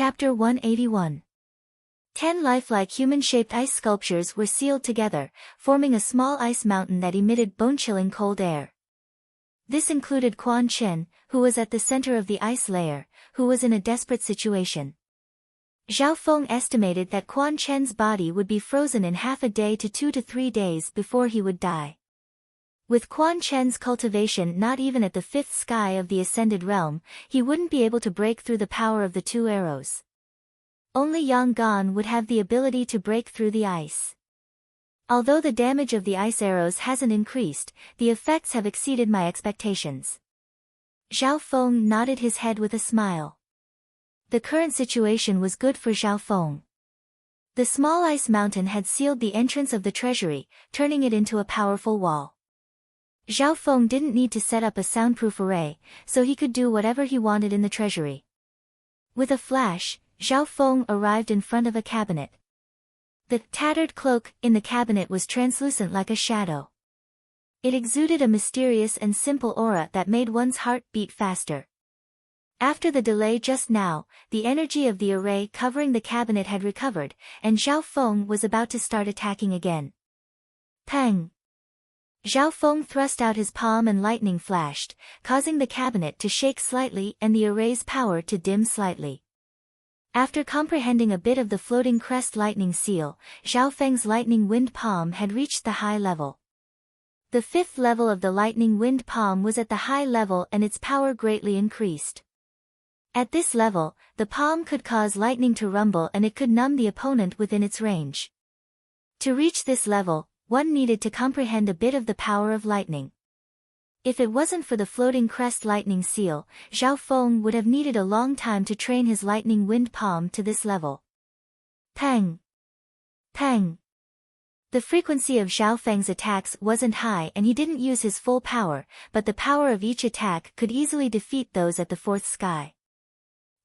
Chapter 181. 10 lifelike human-shaped ice sculptures were sealed together, forming a small ice mountain that emitted bone-chilling cold air. This included Quan Chen, who was at the center of the ice layer, who was in a desperate situation. Zhao Feng estimated that Quan Chen's body would be frozen in half a day to 2 to 3 days before he would die. With Quan Chen's cultivation not even at the fifth sky of the ascended realm, he wouldn't be able to break through the power of the 2 arrows. Only Yang Gan would have the ability to break through the ice. Although the damage of the ice arrows hasn't increased, the effects have exceeded my expectations. Zhao Feng nodded his head with a smile. The current situation was good for Zhao Feng. The small ice mountain had sealed the entrance of the treasury, turning it into a powerful wall. Zhao Feng didn't need to set up a soundproof array, so he could do whatever he wanted in the treasury. With a flash, Zhao Feng arrived in front of a cabinet. The tattered cloak in the cabinet was translucent like a shadow. It exuded a mysterious and simple aura that made one's heart beat faster. After the delay just now, the energy of the array covering the cabinet had recovered, and Zhao Feng was about to start attacking again. Pang! Zhao Feng thrust out his palm and lightning flashed, causing the cabinet to shake slightly and the array's power to dim slightly. After comprehending a bit of the floating crest lightning seal, Zhao Feng's lightning wind palm had reached the high level. The 5th level of the lightning wind palm was at the high level and its power greatly increased. At this level, the palm could cause lightning to rumble and it could numb the opponent within its range. To reach this level, one needed to comprehend a bit of the power of lightning. If it wasn't for the floating crest lightning seal, Zhao Feng would have needed a long time to train his lightning wind palm to this level. Pang! Pang! The frequency of Zhao Feng's attacks wasn't high and he didn't use his full power, but the power of each attack could easily defeat those at the 4th sky.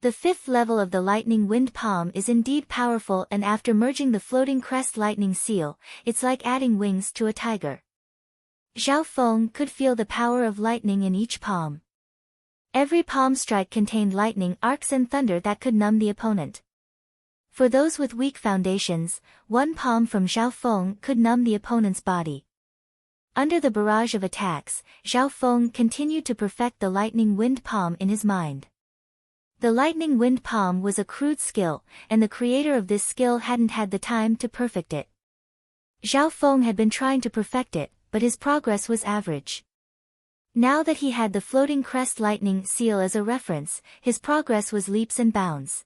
The 5th level of the lightning wind palm is indeed powerful, and after merging the floating crest lightning seal, it's like adding wings to a tiger. Zhao Feng could feel the power of lightning in each palm. Every palm strike contained lightning arcs and thunder that could numb the opponent. For those with weak foundations, one palm from Zhao Feng could numb the opponent's body. Under the barrage of attacks, Zhao Feng continued to perfect the lightning wind palm in his mind. The lightning wind palm was a crude skill, and the creator of this skill hadn't had the time to perfect it. Zhao Feng had been trying to perfect it, but his progress was average. Now that he had the floating crest lightning seal as a reference, his progress was leaps and bounds.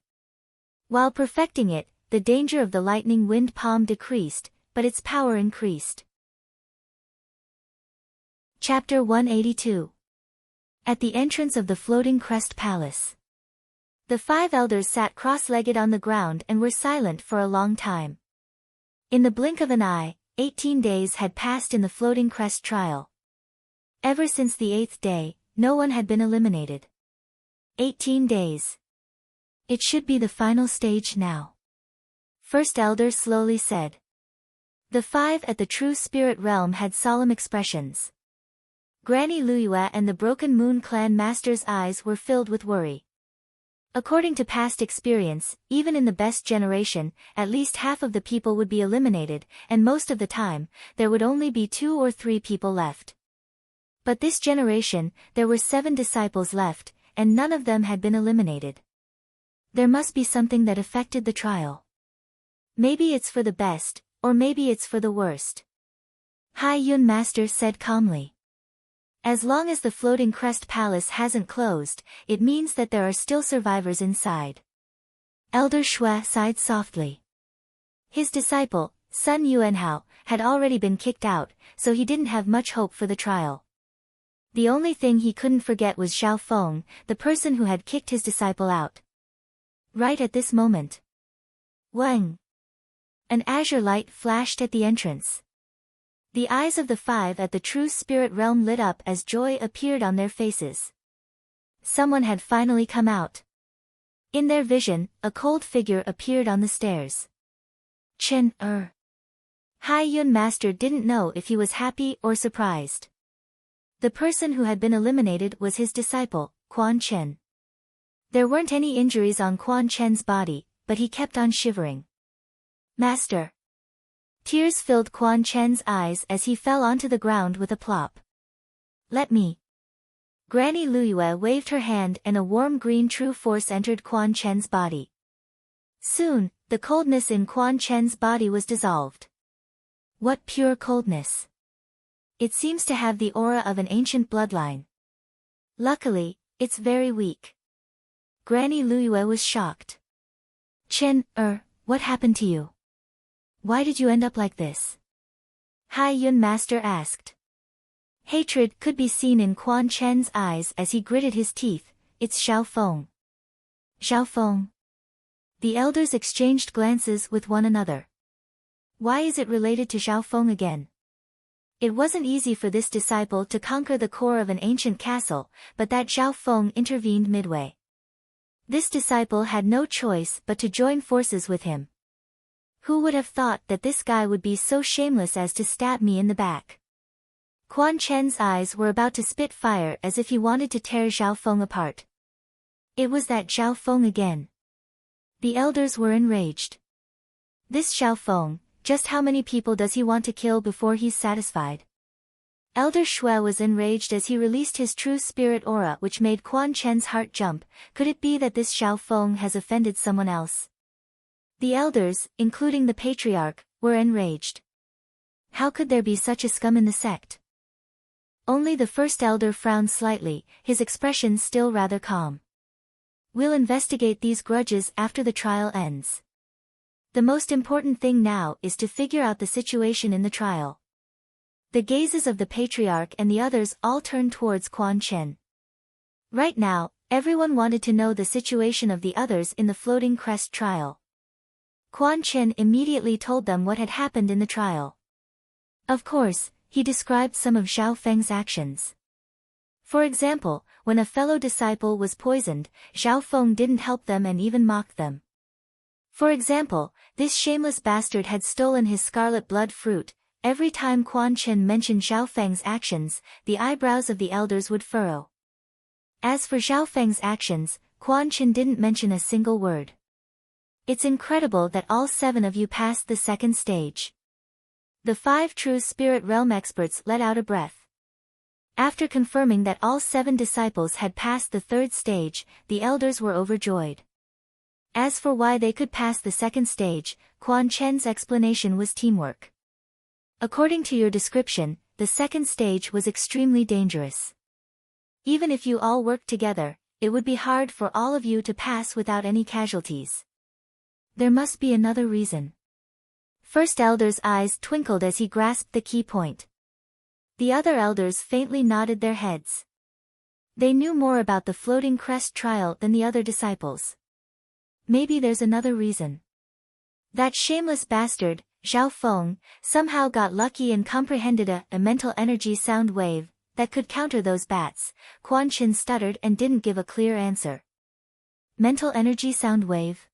While perfecting it, the danger of the lightning wind palm decreased, but its power increased. Chapter 182. At the entrance of the floating crest palace. The 5 elders sat cross-legged on the ground and were silent for a long time. In the blink of an eye, 18 days had passed in the floating crest trial. Ever since the 8th day, no one had been eliminated. 18 days. It should be the final stage now. First elder slowly said. The 5 at the true spirit realm had solemn expressions. Granny Luyue and the Broken Moon clan master's eyes were filled with worry. According to past experience, even in the best generation, at least half of the people would be eliminated, and most of the time, there would only be 2 or 3 people left. But this generation, there were 7 disciples left, and none of them had been eliminated. There must be something that affected the trial. Maybe it's for the best, or maybe it's for the worst. Hai Yun Master said calmly. As long as the floating crest palace hasn't closed, it means that there are still survivors inside. Elder Shui sighed softly. His disciple, Sun Yuanhao, had already been kicked out, so he didn't have much hope for the trial. The only thing he couldn't forget was Zhao Feng, the person who had kicked his disciple out. Right at this moment. Wang! An azure light flashed at the entrance. The eyes of the 5 at the true spirit realm lit up as joy appeared on their faces. Someone had finally come out. In their vision, a cold figure appeared on the stairs. Chen Hai Yun Master didn't know if he was happy or surprised. The person who had been eliminated was his disciple, Quan Chen. There weren't any injuries on Quan Chen's body, but he kept on shivering. Master. Tears filled Quan Chen's eyes as he fell onto the ground with a plop. Let me. Granny Luyue waved her hand and a warm green true force entered Quan Chen's body. Soon, the coldness in Quan Chen's body was dissolved. What pure coldness! It seems to have the aura of an ancient bloodline. Luckily, it's very weak. Granny Luyue was shocked. Chen, what happened to you? Why did you end up like this? Hai Yun Master asked. Hatred could be seen in Quan Chen's eyes as he gritted his teeth. It's Xiao Feng. Xiao Feng. The elders exchanged glances with one another. Why is it related to Xiao Feng again? It wasn't easy for this disciple to conquer the core of an ancient castle, but that Xiao Feng intervened midway. This disciple had no choice but to join forces with him. Who would have thought that this guy would be so shameless as to stab me in the back? Quan Chen's eyes were about to spit fire as if he wanted to tear Xiao Feng apart. It was that Xiao Feng again. The elders were enraged. This Xiao Feng, just how many people does he want to kill before he's satisfied? Elder Shui was enraged as he released his true spirit aura, which made Quan Chen's heart jump. Could it be that this Xiao Feng has offended someone else? The elders, including the patriarch, were enraged. How could there be such a scum in the sect? Only the first elder frowned slightly, his expression still rather calm. We'll investigate these grudges after the trial ends. The most important thing now is to figure out the situation in the trial. The gazes of the patriarch and the others all turned towards Quan Chen. Right now, everyone wanted to know the situation of the others in the Floating Crest trial. Quan Chen immediately told them what had happened in the trial. Of course, he described some of Xiao Feng's actions. For example, when a fellow disciple was poisoned, Xiao Feng didn't help them and even mocked them. For example, this shameless bastard had stolen his scarlet blood fruit. Every time Quan Chen mentioned Xiao Feng's actions, the eyebrows of the elders would furrow. As for Xiao Feng's actions, Quan Chen didn't mention a single word. It's incredible that all 7 of you passed the second stage. The 5 true spirit realm experts let out a breath. After confirming that all 7 disciples had passed the 3rd stage, the elders were overjoyed. As for why they could pass the 2nd stage, Quan Chen's explanation was teamwork. According to your description, the 2nd stage was extremely dangerous. Even if you all worked together, it would be hard for all of you to pass without any casualties. There must be another reason. First elder's eyes twinkled as he grasped the key point. The other elders faintly nodded their heads. They knew more about the Floating Crest trial than the other disciples. Maybe there's another reason. That shameless bastard, Xiao Feng, somehow got lucky and comprehended a mental energy sound wave that could counter those bats. Quan Chen stuttered and didn't give a clear answer. Mental energy sound wave?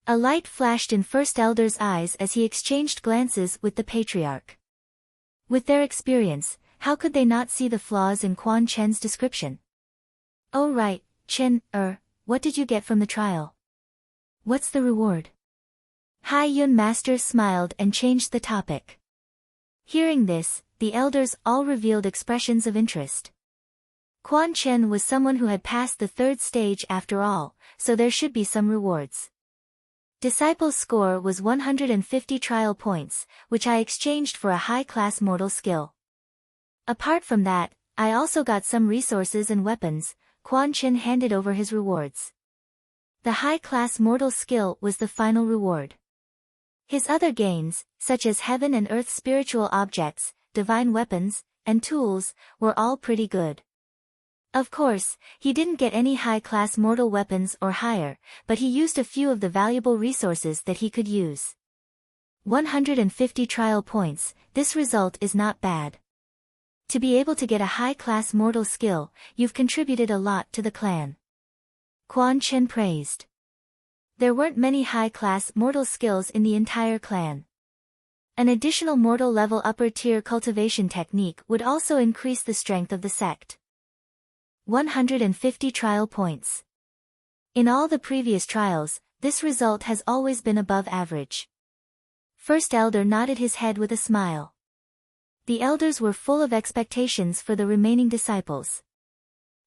A light flashed in First Elder's eyes as he exchanged glances with the patriarch. With their experience, how could they not see the flaws in Quan Chen's description? Oh right, Chen, what did you get from the trial? What's the reward? Hai Yun Master smiled and changed the topic. Hearing this, the elders all revealed expressions of interest. Quan Chen was someone who had passed the 3rd stage after all, so there should be some rewards. Disciple's score was 150 trial points, which I exchanged for a high-class mortal skill. Apart from that, I also got some resources and weapons. Quan Chen handed over his rewards. The high-class mortal skill was the final reward. His other gains, such as heaven and earth spiritual objects, divine weapons, and tools, were all pretty good. Of course, he didn't get any high-class mortal weapons or higher, but he used a few of the valuable resources that he could use. 150 trial points, this result is not bad. To be able to get a high-class mortal skill, you've contributed a lot to the clan. Quan Chen praised. There weren't many high-class mortal skills in the entire clan. An additional mortal level upper-tier cultivation technique would also increase the strength of the sect. 150 trial points. In all the previous trials, this result has always been above average. First elder nodded his head with a smile. The elders were full of expectations for the remaining disciples.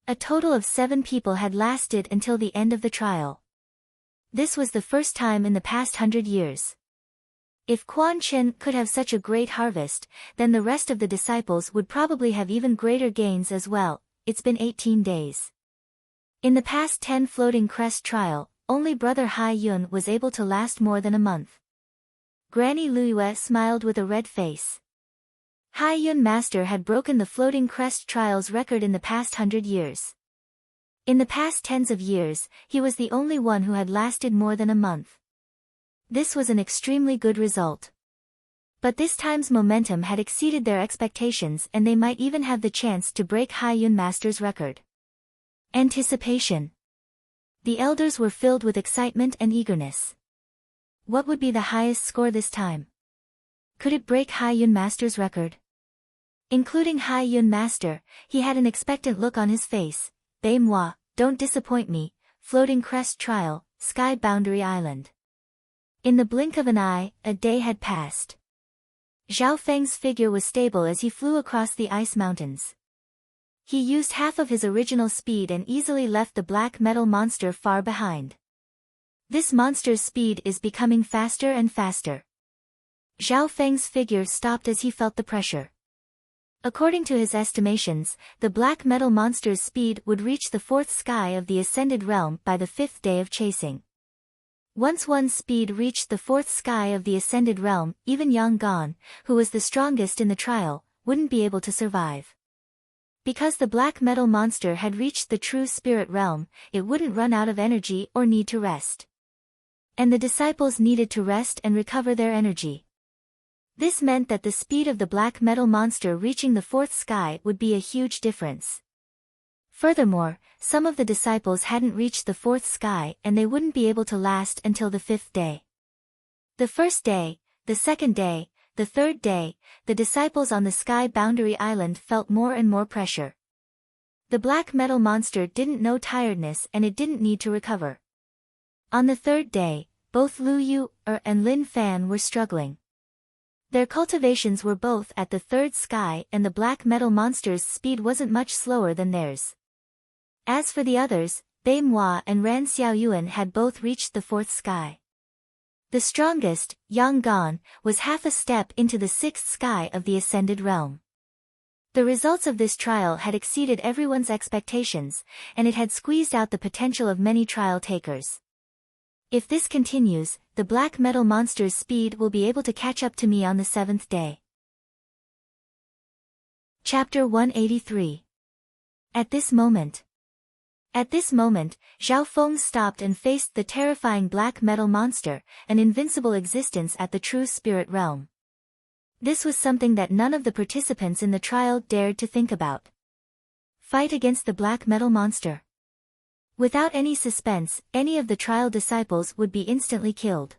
A total of 7 people had lasted until the end of the trial. This was the first time in the past 100 years. If Quan Chen could have such a great harvest, then the rest of the disciples would probably have even greater gains as well. It's been 18 days. In the past 10 floating crest trial, only brother Hai Yun was able to last more than a month. Granny Luyue smiled with a red face. Hai Yun Master had broken the floating crest trials record in the past 100 years. In the past tens of years, he was the only one who had lasted more than a month. This was an extremely good result. But this time's momentum had exceeded their expectations and they might even have the chance to break Hai Yun Master's record. Anticipation. The elders were filled with excitement and eagerness. What would be the highest score this time? Could it break Hai Yun Master's record? Including Hai Yun Master, he had an expectant look on his face. Bei moi, don't disappoint me, floating crest trial, sky boundary island. In the blink of an eye, a day had passed. Zhao Feng's figure was stable as he flew across the ice mountains. He used half of his original speed and easily left the black metal monster far behind. This monster's speed is becoming faster and faster. Zhao Feng's figure stopped as he felt the pressure. According to his estimations, the black metal monster's speed would reach the 4th sky of the ascended realm by the 5th day of chasing. Once one's speed reached the 4th sky of the ascended realm, even Yang Gan, who was the strongest in the trial, wouldn't be able to survive. Because the black metal monster had reached the true spirit realm, it wouldn't run out of energy or need to rest. And the disciples needed to rest and recover their energy. This meant that the speed of the black metal monster reaching the 4th sky would be a huge difference. Furthermore, some of the disciples hadn't reached the 4th sky and they wouldn't be able to last until the 5th day. The 1st day, the 2nd day, the 3rd day, the disciples on the sky boundary island felt more and more pressure. The black metal monster didn't know tiredness and it didn't need to recover. On the 3rd day, both Lu Yu and Lin Fan were struggling. Their cultivations were both at the 3rd sky and the black metal monster's speed wasn't much slower than theirs. As for the others, Bei Moi and Ran Xiaoyuan had both reached the 4th sky. The strongest, Yang Gan, was half a step into the 6th sky of the ascended realm. The results of this trial had exceeded everyone's expectations, and it had squeezed out the potential of many trial takers. If this continues, the black metal monster's speed will be able to catch up to me on the 7th day. Chapter 183. At this moment, Zhao Feng stopped and faced the terrifying black metal monster, an invincible existence at the true spirit realm. This was something that none of the participants in the trial dared to think about. Fight against the black metal monster. Without any suspense, any of the trial disciples would be instantly killed.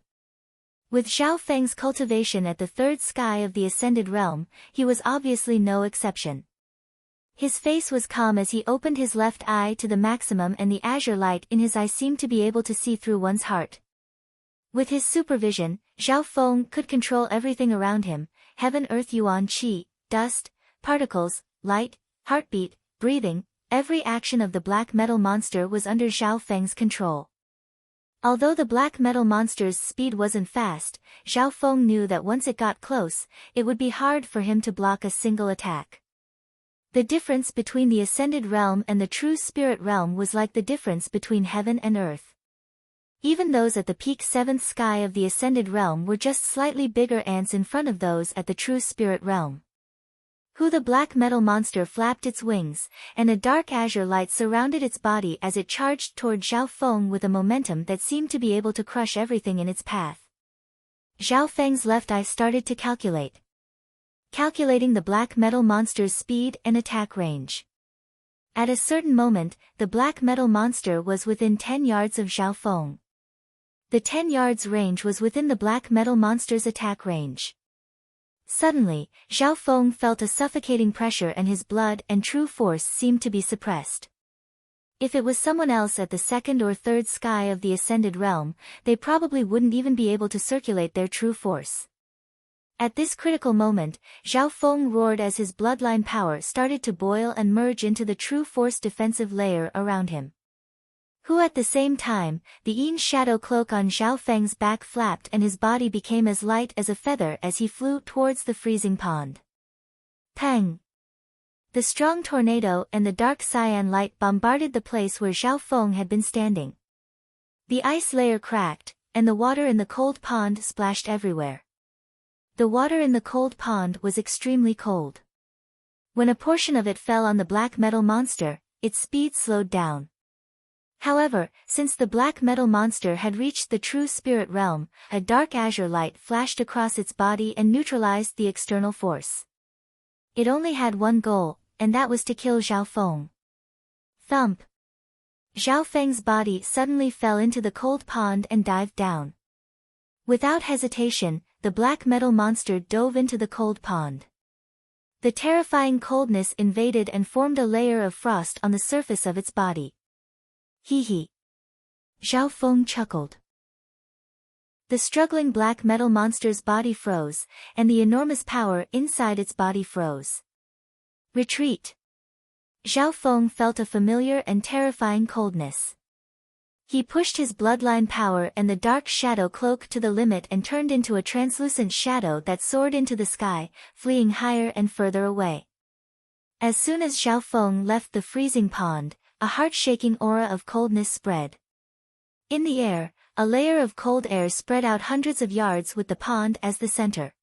With Zhao Feng's cultivation at the 3rd sky of the ascended realm, he was obviously no exception. His face was calm as he opened his left eye to the maximum and the azure light in his eye seemed to be able to see through one's heart. With his supervision, Zhao Feng could control everything around him: heaven, earth, yuan, qi, dust, particles, light, heartbeat, breathing. Every action of the black metal monster was under Zhao Feng's control. Although the black metal monster's speed wasn't fast, Zhao Feng knew that once it got close, it would be hard for him to block a single attack. The difference between the ascended realm and the true spirit realm was like the difference between heaven and earth. Even those at the peak 7th sky of the ascended realm were just slightly bigger ants in front of those at the true spirit realm. The black metal monster flapped its wings, and a dark azure light surrounded its body as it charged toward Zhao Feng with a momentum that seemed to be able to crush everything in its path. Zhao Feng's left eye started to calculating the black metal monster's speed and attack range. At a certain moment, the black metal monster was within 10 yards of Zhao Feng. The 10 yards range was within the black metal monster's attack range. Suddenly, Zhao Feng felt a suffocating pressure and his blood and true force seemed to be suppressed. If it was someone else at the second or third sky of the ascended realm, they probably wouldn't even be able to circulate their true force. At this critical moment, Zhao Feng roared as his bloodline power started to boil and merge into the true force defensive layer around him. At the same time, the Yin shadow cloak on Zhao Feng's back flapped and his body became as light as a feather as he flew towards the freezing pond. Pang! The strong tornado and the dark cyan light bombarded the place where Zhao Feng had been standing. The ice layer cracked, and the water in the cold pond splashed everywhere. The water in the cold pond was extremely cold. When a portion of it fell on the black metal monster, its speed slowed down. However, since the black metal monster had reached the true spirit realm, a dark azure light flashed across its body and neutralized the external force. It only had one goal, and that was to kill Zhao Feng. Thump! Zhao Feng's body suddenly fell into the cold pond and dived down. Without hesitation, the black metal monster dove into the cold pond. The terrifying coldness invaded and formed a layer of frost on the surface of its body. Hee hee. Zhao Feng chuckled. The struggling black metal monster's body froze, and the enormous power inside its body froze. Retreat. Zhao Feng felt a familiar and terrifying coldness. He pushed his bloodline power and the dark shadow cloak to the limit and turned into a translucent shadow that soared into the sky, fleeing higher and further away. As soon as Zhao Feng left the freezing pond, a heart-shaking aura of coldness spread. In the air, a layer of cold air spread out hundreds of yards with the pond as the center.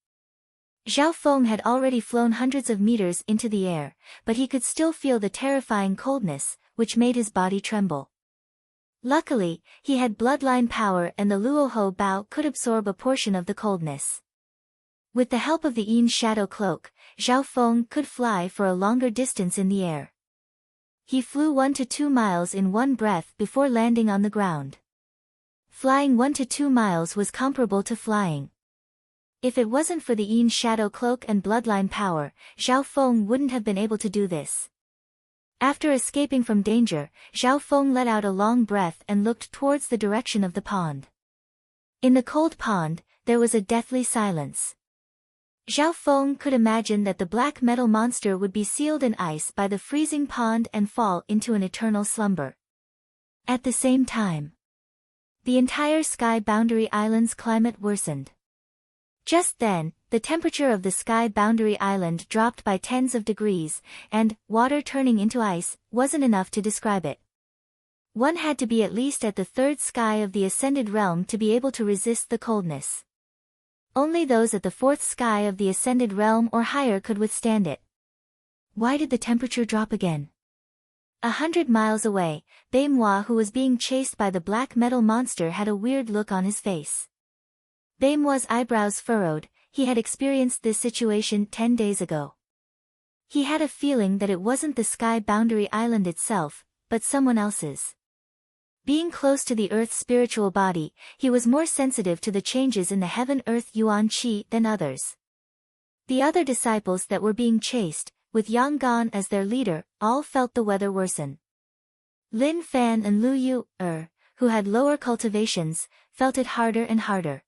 Zhao Feng had already flown hundreds of meters into the air, but he could still feel the terrifying coldness, which made his body tremble. Luckily, he had bloodline power and the Luoho Bao could absorb a portion of the coldness. With the help of the Yin shadow cloak, Zhao Feng could fly for a longer distance in the air. He flew 1 to 2 miles in one breath before landing on the ground. Flying 1 to 2 miles was comparable to flying. If it wasn't for the Yin shadow cloak and bloodline power, Zhao Feng wouldn't have been able to do this. After escaping from danger, Zhao Feng let out a long breath and looked towards the direction of the pond. In the cold pond, there was a deathly silence. Zhao Feng could imagine that the black metal monster would be sealed in ice by the freezing pond and fall into an eternal slumber. At the same time, the entire Sky Boundary Island's climate worsened. Just then, the temperature of the Sky Boundary Island dropped by tens of degrees, and, water turning into ice, wasn't enough to describe it. One had to be at least at the third sky of the Ascended Realm to be able to resist the coldness. Only those at the fourth sky of the Ascended Realm or higher could withstand it. Why did the temperature drop again? 100 miles away, Baimwa, who was being chased by the black metal monster, had a weird look on his face. Baimwa's eyebrows furrowed. He had experienced this situation 10 days ago. He had a feeling that it wasn't the Sky Boundary Island itself, but someone else's. Being close to the Earth's spiritual body, he was more sensitive to the changes in the Heaven-Earth Yuan Qi than others. The other disciples that were being chased, with Yang Gan as their leader, all felt the weather worsen. Lin Fan and Lu Yu, who had lower cultivations, felt it harder and harder.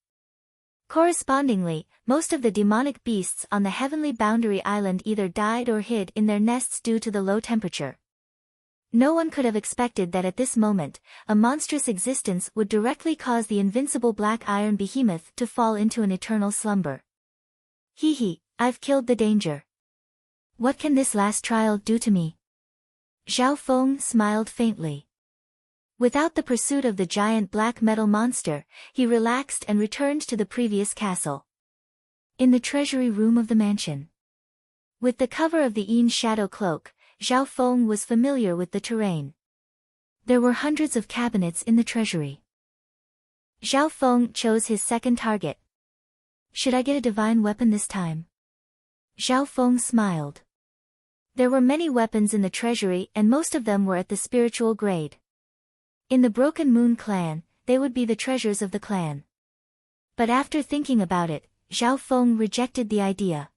Correspondingly, most of the demonic beasts on the heavenly boundary island either died or hid in their nests due to the low temperature. No one could have expected that at this moment, a monstrous existence would directly cause the invincible black iron behemoth to fall into an eternal slumber. Hee hee, I've killed the danger. What can this last trial do to me? Zhao Feng smiled faintly. Without the pursuit of the giant black metal monster, he relaxed and returned to the previous castle. In the treasury room of the mansion. With the cover of the Yin shadow cloak, Zhao Feng was familiar with the terrain. There were hundreds of cabinets in the treasury. Zhao Feng chose his second target. Should I get a divine weapon this time? Zhao Feng smiled. There were many weapons in the treasury and most of them were at the spiritual grade. In the Broken Moon clan, they would be the treasures of the clan. But after thinking about it, Zhao Feng rejected the idea.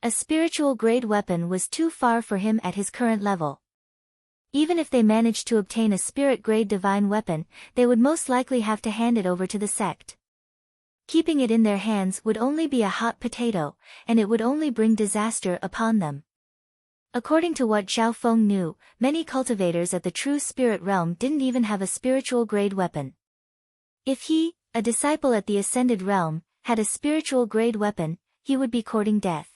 A spiritual grade weapon was too far for him at his current level. Even if they managed to obtain a spirit-grade divine weapon, they would most likely have to hand it over to the sect. Keeping it in their hands would only be a hot potato, and it would only bring disaster upon them. According to what Zhao Feng knew, many cultivators at the true spirit realm didn't even have a spiritual-grade weapon. If he, a disciple at the ascended realm, had a spiritual-grade weapon, he would be courting death.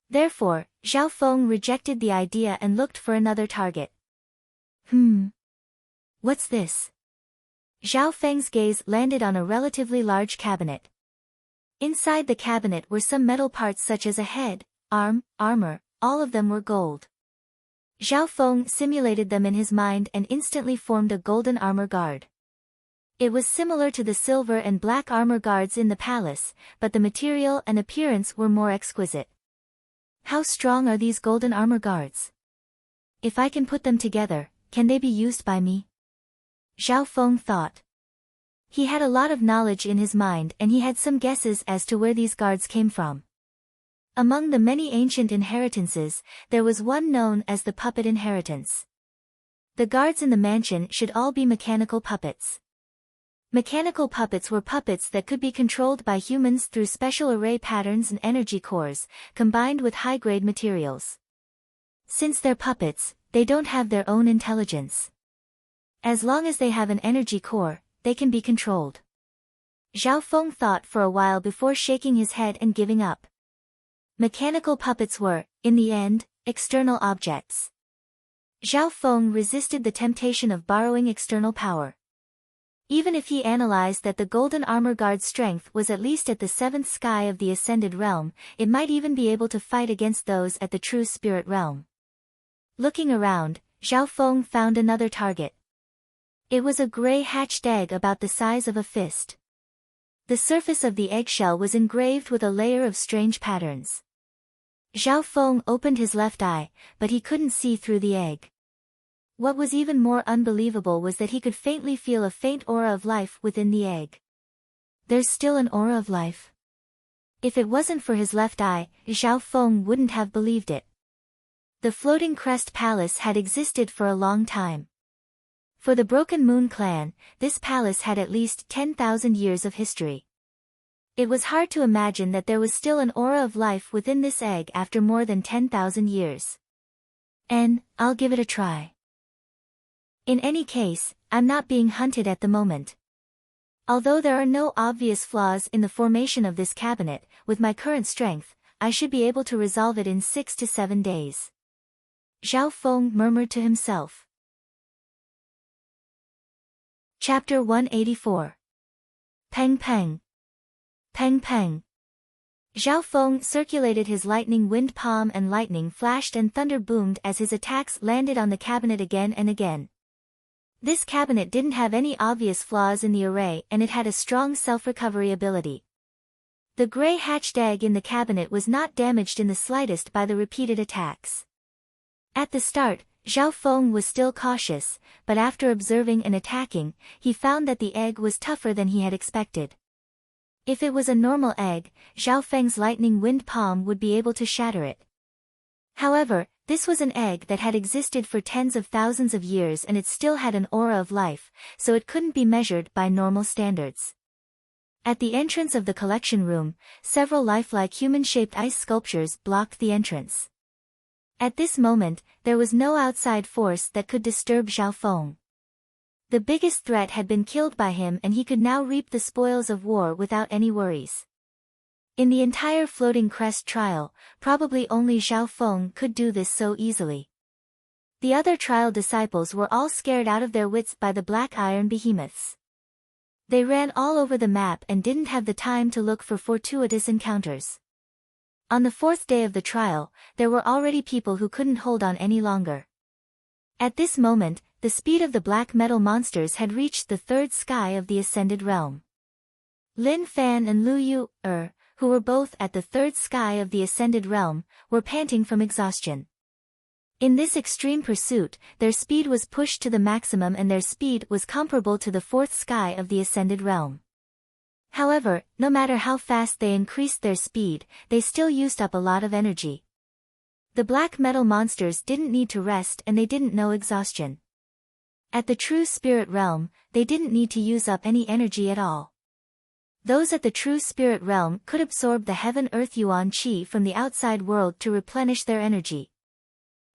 Therefore, Zhao Feng rejected the idea and looked for another target. What's this? Zhao Feng's gaze landed on a relatively large cabinet. Inside the cabinet were some metal parts such as a head, arm, armor, all of them were gold. Zhao Feng simulated them in his mind and instantly formed a golden armor guard. It was similar to the silver and black armor guards in the palace, but the material and appearance were more exquisite. How strong are these golden armor guards? If I can put them together, can they be used by me? Zhao Feng thought. He had a lot of knowledge in his mind and he had some guesses as to where these guards came from. Among the many ancient inheritances, there was one known as the puppet inheritance. The guards in the mansion should all be mechanical puppets. Mechanical puppets were puppets that could be controlled by humans through special array patterns and energy cores, combined with high-grade materials. Since they're puppets, they don't have their own intelligence. As long as they have an energy core, they can be controlled. Zhao Feng thought for a while before shaking his head and giving up. Mechanical puppets were, in the end, external objects. Zhao Feng resisted the temptation of borrowing external power. Even if he analyzed that the golden armor guard's strength was at least at the seventh sky of the ascended realm, it might even be able to fight against those at the true spirit realm. Looking around, Zhao Feng found another target. It was a gray hatched egg about the size of a fist. The surface of the eggshell was engraved with a layer of strange patterns. Zhao Feng opened his left eye, but he couldn't see through the egg. What was even more unbelievable was that he could faintly feel a faint aura of life within the egg. There's still an aura of life? If it wasn't for his left eye, Zhao Feng wouldn't have believed it. The Floating Crest Palace had existed for a long time. For the Broken Moon clan, this palace had at least 10,000 years of history. It was hard to imagine that there was still an aura of life within this egg after more than 10,000 years. I'll give it a try. In any case, I'm not being hunted at the moment. Although there are no obvious flaws in the formation of this cabinet, with my current strength, I should be able to resolve it in 6 to 7 days. Zhao Feng murmured to himself. Chapter 184. Peng Peng. Peng Peng. Zhao Feng circulated his lightning wind palm and lightning flashed and thunder boomed as his attacks landed on the cabinet again and again. This cabinet didn't have any obvious flaws in the array and it had a strong self-recovery ability. The gray hatched egg in the cabinet was not damaged in the slightest by the repeated attacks. At the start, Zhao Feng was still cautious, but after observing and attacking, he found that the egg was tougher than he had expected. If it was a normal egg, Zhao Feng's lightning wind palm would be able to shatter it. However, this was an egg that had existed for tens of thousands of years and it still had an aura of life, so it couldn't be measured by normal standards. At the entrance of the collection room, several lifelike human-shaped ice sculptures blocked the entrance. At this moment, there was no outside force that could disturb Zhao Feng. The biggest threat had been killed by him and he could now reap the spoils of war without any worries. In the entire Floating Crest trial, probably only Zhao Feng could do this so easily. The other trial disciples were all scared out of their wits by the black iron behemoths. They ran all over the map and didn't have the time to look for fortuitous encounters. On the 4th day of the trial, there were already people who couldn't hold on any longer. At this moment, the speed of the black metal monsters had reached the 3rd sky of the ascended realm. Lin Fan and Lu Yu, who were both at the 3rd sky of the ascended realm, were panting from exhaustion. In this extreme pursuit, their speed was pushed to the maximum and their speed was comparable to the 4th sky of the ascended realm. However, no matter how fast they increased their speed, they still used up a lot of energy. The black metal monsters didn't need to rest and they didn't know exhaustion. At the true spirit realm, they didn't need to use up any energy at all. Those at the true spirit realm could absorb the heaven-earth yuan qi from the outside world to replenish their energy.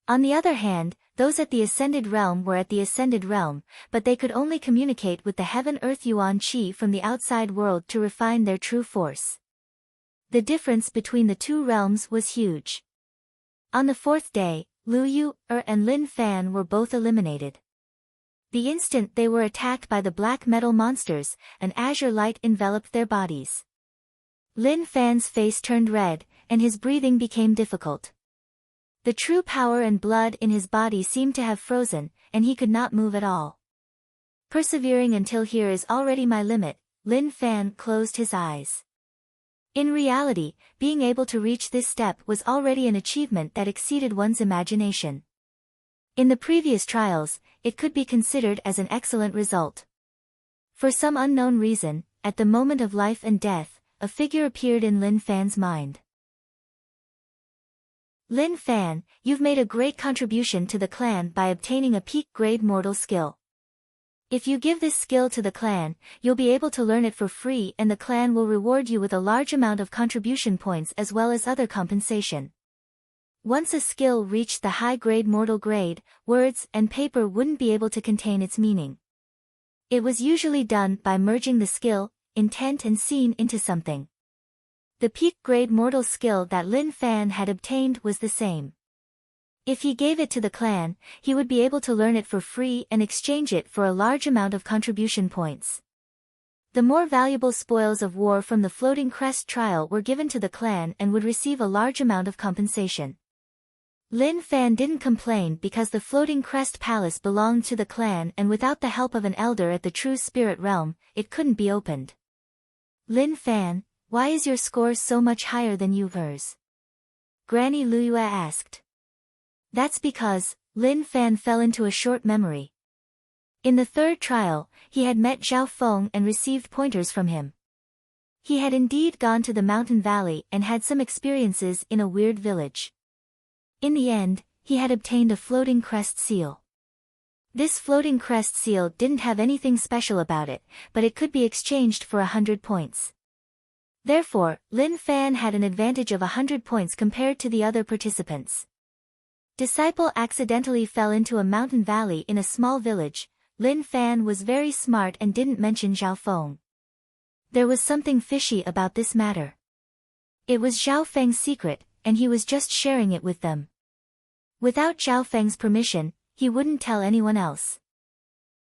On the other hand, those at the ascended realm were at the ascended realm, but they could only communicate with the heaven-earth yuan qi from the outside world to refine their true force. The difference between the two realms was huge. On the fourth day, Lu Yu, and Lin Fan were both eliminated. The instant they were attacked by the black metal monsters, an azure light enveloped their bodies. Lin Fan's face turned red, and his breathing became difficult. The true power and blood in his body seemed to have frozen, and he could not move at all. Persevering until here is already my limit, Lin Fan closed his eyes. In reality, being able to reach this step was already an achievement that exceeded one's imagination. In the previous trials, it could be considered as an excellent result. For some unknown reason, at the moment of life and death, a figure appeared in Lin Fan's mind. Lin Fan, you've made a great contribution to the clan by obtaining a peak-grade mortal skill. If you give this skill to the clan, you'll be able to learn it for free and the clan will reward you with a large amount of contribution points as well as other compensation. Once a skill reached the high-grade mortal grade, words and paper wouldn't be able to contain its meaning. It was usually done by merging the skill, intent and scene into something. The peak-grade mortal skill that Lin Fan had obtained was the same. If he gave it to the clan, he would be able to learn it for free and exchange it for a large amount of contribution points. The more valuable spoils of war from the Floating Crest trial were given to the clan and would receive a large amount of compensation. Lin Fan didn't complain because the Floating Crest Palace belonged to the clan and without the help of an elder at the true spirit realm, it couldn't be opened. Lin Fan, why is your score so much higher than yours? Granny Luyue asked. That's because, Lin Fan fell into a short memory. In the third trial, he had met Zhao Feng and received pointers from him. He had indeed gone to the mountain valley and had some experiences in a weird village. In the end, he had obtained a floating crest seal. This floating crest seal didn't have anything special about it, but it could be exchanged for 100 points. Therefore, Lin Fan had an advantage of 100 points compared to the other participants. Disciple accidentally fell into a mountain valley in a small village. Lin Fan was very smart and didn't mention Zhao Feng. There was something fishy about this matter. It was Zhao Feng's secret, and he was just sharing it with them. Without Zhao Feng's permission, he wouldn't tell anyone else.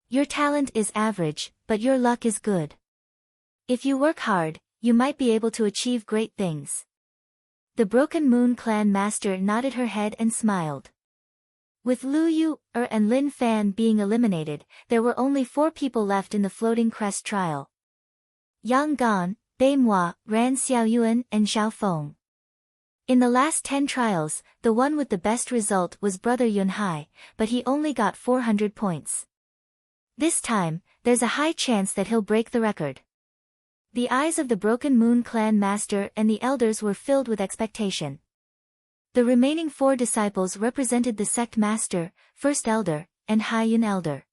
Your talent is average, but your luck is good. If you work hard, you might be able to achieve great things. The Broken Moon clan master nodded her head and smiled. With Lu Yu, and Lin Fan being eliminated, there were only 4 people left in the Floating Crest trial. Yang Gan, Bei Moi, Ran Xiaoyuan and Zhao Feng. In the last 10 trials, the one with the best result was Brother Yunhai, but he only got 400 points. This time, there's a high chance that he'll break the record. The eyes of the Broken Moon clan master and the elders were filled with expectation. The remaining 4 disciples represented the sect master, first elder, and Haiyun elder.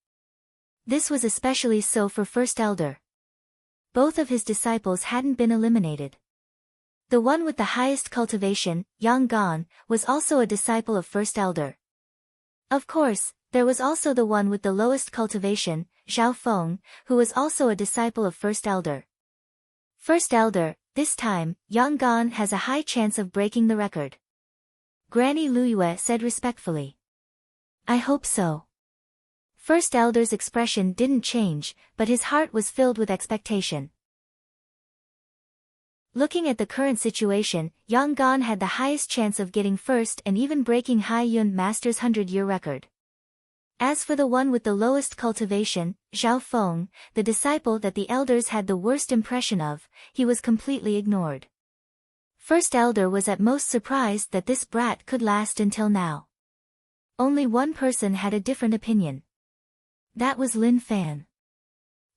This was especially so for first elder. Both of his disciples hadn't been eliminated. The one with the highest cultivation, Yang Gan, was also a disciple of first elder. Of course, there was also the one with the lowest cultivation, Zhao Feng, who was also a disciple of first elder. First elder, this time, Yang Gan has a high chance of breaking the record. Granny Luyue said respectfully. I hope so. First elder's expression didn't change, but his heart was filled with expectation. Looking at the current situation, Yang Gan had the highest chance of getting first and even breaking Haiyun Master's 100-year record. As for the one with the lowest cultivation, Zhao Feng, the disciple that the elders had the worst impression of, he was completely ignored. First elder was at most surprised that this brat could last until now. Only one person had a different opinion. That was Lin Fan.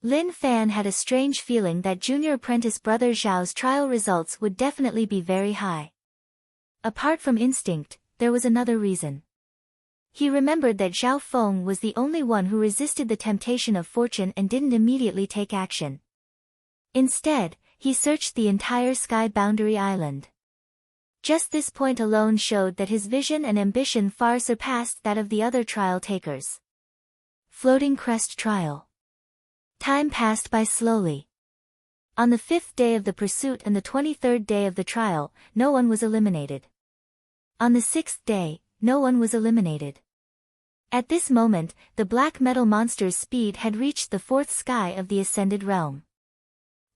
Lin Fan had a strange feeling that junior apprentice brother Zhao's trial results would definitely be very high. Apart from instinct, there was another reason. He remembered that Zhao Feng was the only one who resisted the temptation of fortune and didn't immediately take action. Instead, he searched the entire sky boundary island. Just this point alone showed that his vision and ambition far surpassed that of the other trial takers. Floating Crest Trial. Time passed by slowly. On the 5th day of the pursuit and the 23rd day of the trial, no one was eliminated. On the 6th day, no one was eliminated. At this moment, the black metal monster's speed had reached the 4th sky of the Ascended Realm.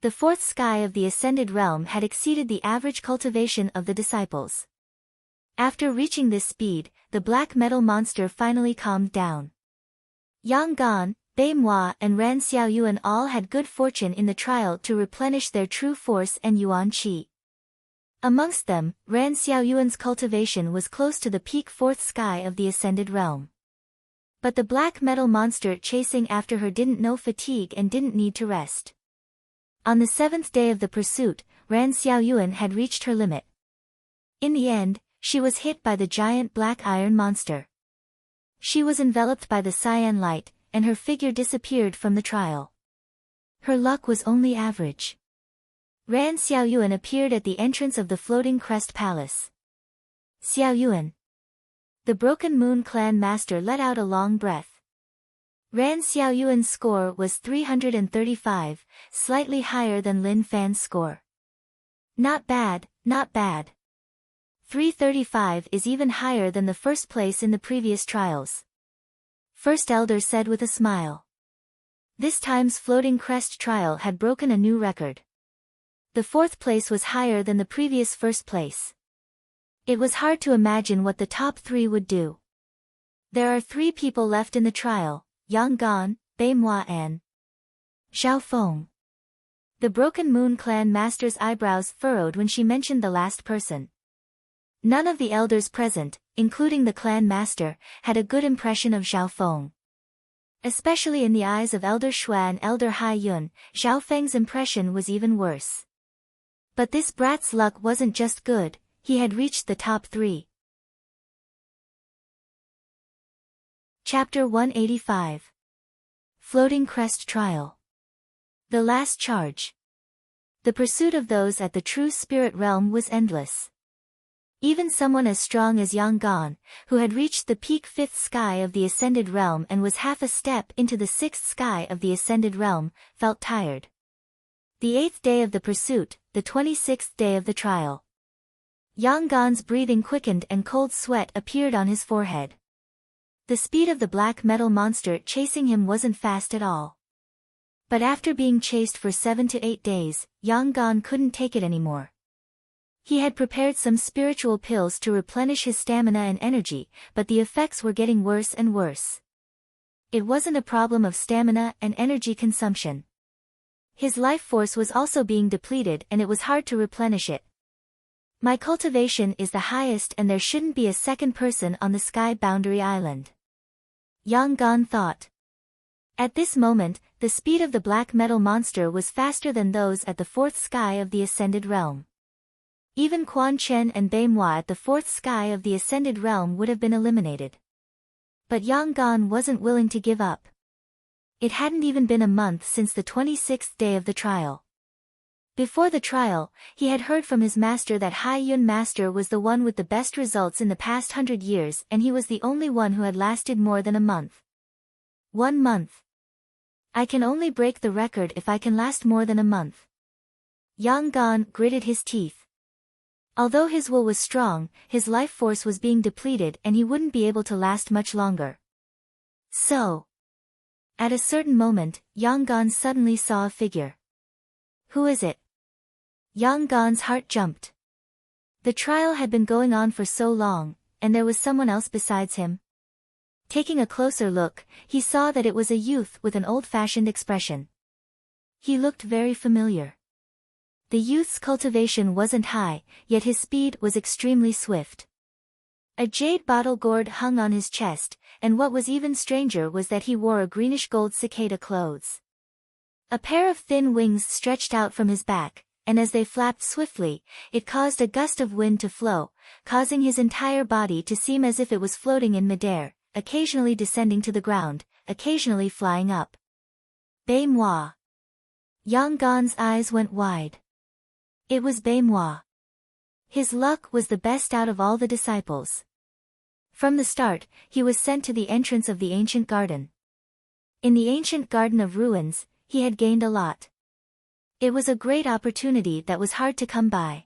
The 4th sky of the Ascended Realm had exceeded the average cultivation of the disciples. After reaching this speed, the black metal monster finally calmed down. Yang Gan, Bei Moi and Ran Xiaoyuan all had good fortune in the trial to replenish their true force and yuan qi. Amongst them, Ran Xiaoyuan's cultivation was close to the peak 4th sky of the Ascended Realm. But the black metal monster chasing after her didn't know fatigue and didn't need to rest. On the 7th day of the pursuit, Ran Xiaoyuan had reached her limit. In the end, she was hit by the giant black iron monster. She was enveloped by the cyan light, and her figure disappeared from the trial. Her luck was only average. Ran Xiaoyuan appeared at the entrance of the Floating Crest Palace. Xiaoyuan. The Broken Moon clan master let out a long breath. Ran Xiaoyuan's score was 335, slightly higher than Lin Fan's score. Not bad, not bad. 335 is even higher than the first place in the previous trials. First Elder said with a smile. This time's Floating Crest trial had broken a new record. The 4th place was higher than the previous 1st place. It was hard to imagine what the top 3 would do. There are 3 people left in the trial, Yang Gan, Bei Moi and Zhao Feng. The Broken Moon clan master's eyebrows furrowed when she mentioned the last person. None of the elders present, including the clan master, had a good impression of Zhao Feng. Especially in the eyes of Elder Shui and Elder Hai Yun, Zhao Feng's impression was even worse. But this brat's luck wasn't just good, he had reached the top 3. Chapter 185. Floating Crest Trial. The Last Charge. The pursuit of those at the true spirit realm was endless. Even someone as strong as Yang Gan, who had reached the peak 5th sky of the Ascended Realm and was half a step into the 6th sky of the Ascended Realm, felt tired. The 8th day of the pursuit, the 26th day of the trial. Yang Gan's breathing quickened and cold sweat appeared on his forehead. The speed of the black metal monster chasing him wasn't fast at all. But after being chased for 7 to 8 days, Yang Gan couldn't take it anymore. He had prepared some spiritual pills to replenish his stamina and energy, but the effects were getting worse and worse. It wasn't a problem of stamina and energy consumption. His life force was also being depleted and it was hard to replenish it. My cultivation is the highest and there shouldn't be a second person on the sky boundary island. Yang Gan thought. At this moment, the speed of the black metal monster was faster than those at the 4th sky of the Ascended Realm. Even Quan Chen and Bei Moi at the 4th sky of the Ascended Realm would have been eliminated. But Yang Gan wasn't willing to give up. It hadn't even been a month since the 26th day of the trial. Before the trial, he had heard from his master that Hai Yun Master was the one with the best results in the past 100 years and he was the only one who had lasted more than a month. 1 month. I can only break the record if I can last more than a month. Yang Gan gritted his teeth. Although his will was strong, his life force was being depleted and he wouldn't be able to last much longer. So. At a certain moment, Yang Gan suddenly saw a figure. Who is it? Yang Gan's heart jumped. The trial had been going on for so long, and there was someone else besides him. Taking a closer look, he saw that it was a youth with an old-fashioned expression. He looked very familiar. The youth's cultivation wasn't high, yet his speed was extremely swift. A jade bottle gourd hung on his chest, and what was even stranger was that he wore a greenish-gold cicada clothes. A pair of thin wings stretched out from his back, and as they flapped swiftly, it caused a gust of wind to flow, causing his entire body to seem as if it was floating in midair, occasionally descending to the ground, occasionally flying up. Bae-moi. Yang Gan's eyes went wide. It was Bae-moi. His luck was the best out of all the disciples. From the start, he was sent to the entrance of the ancient garden. In the ancient garden of ruins, he had gained a lot. It was a great opportunity that was hard to come by.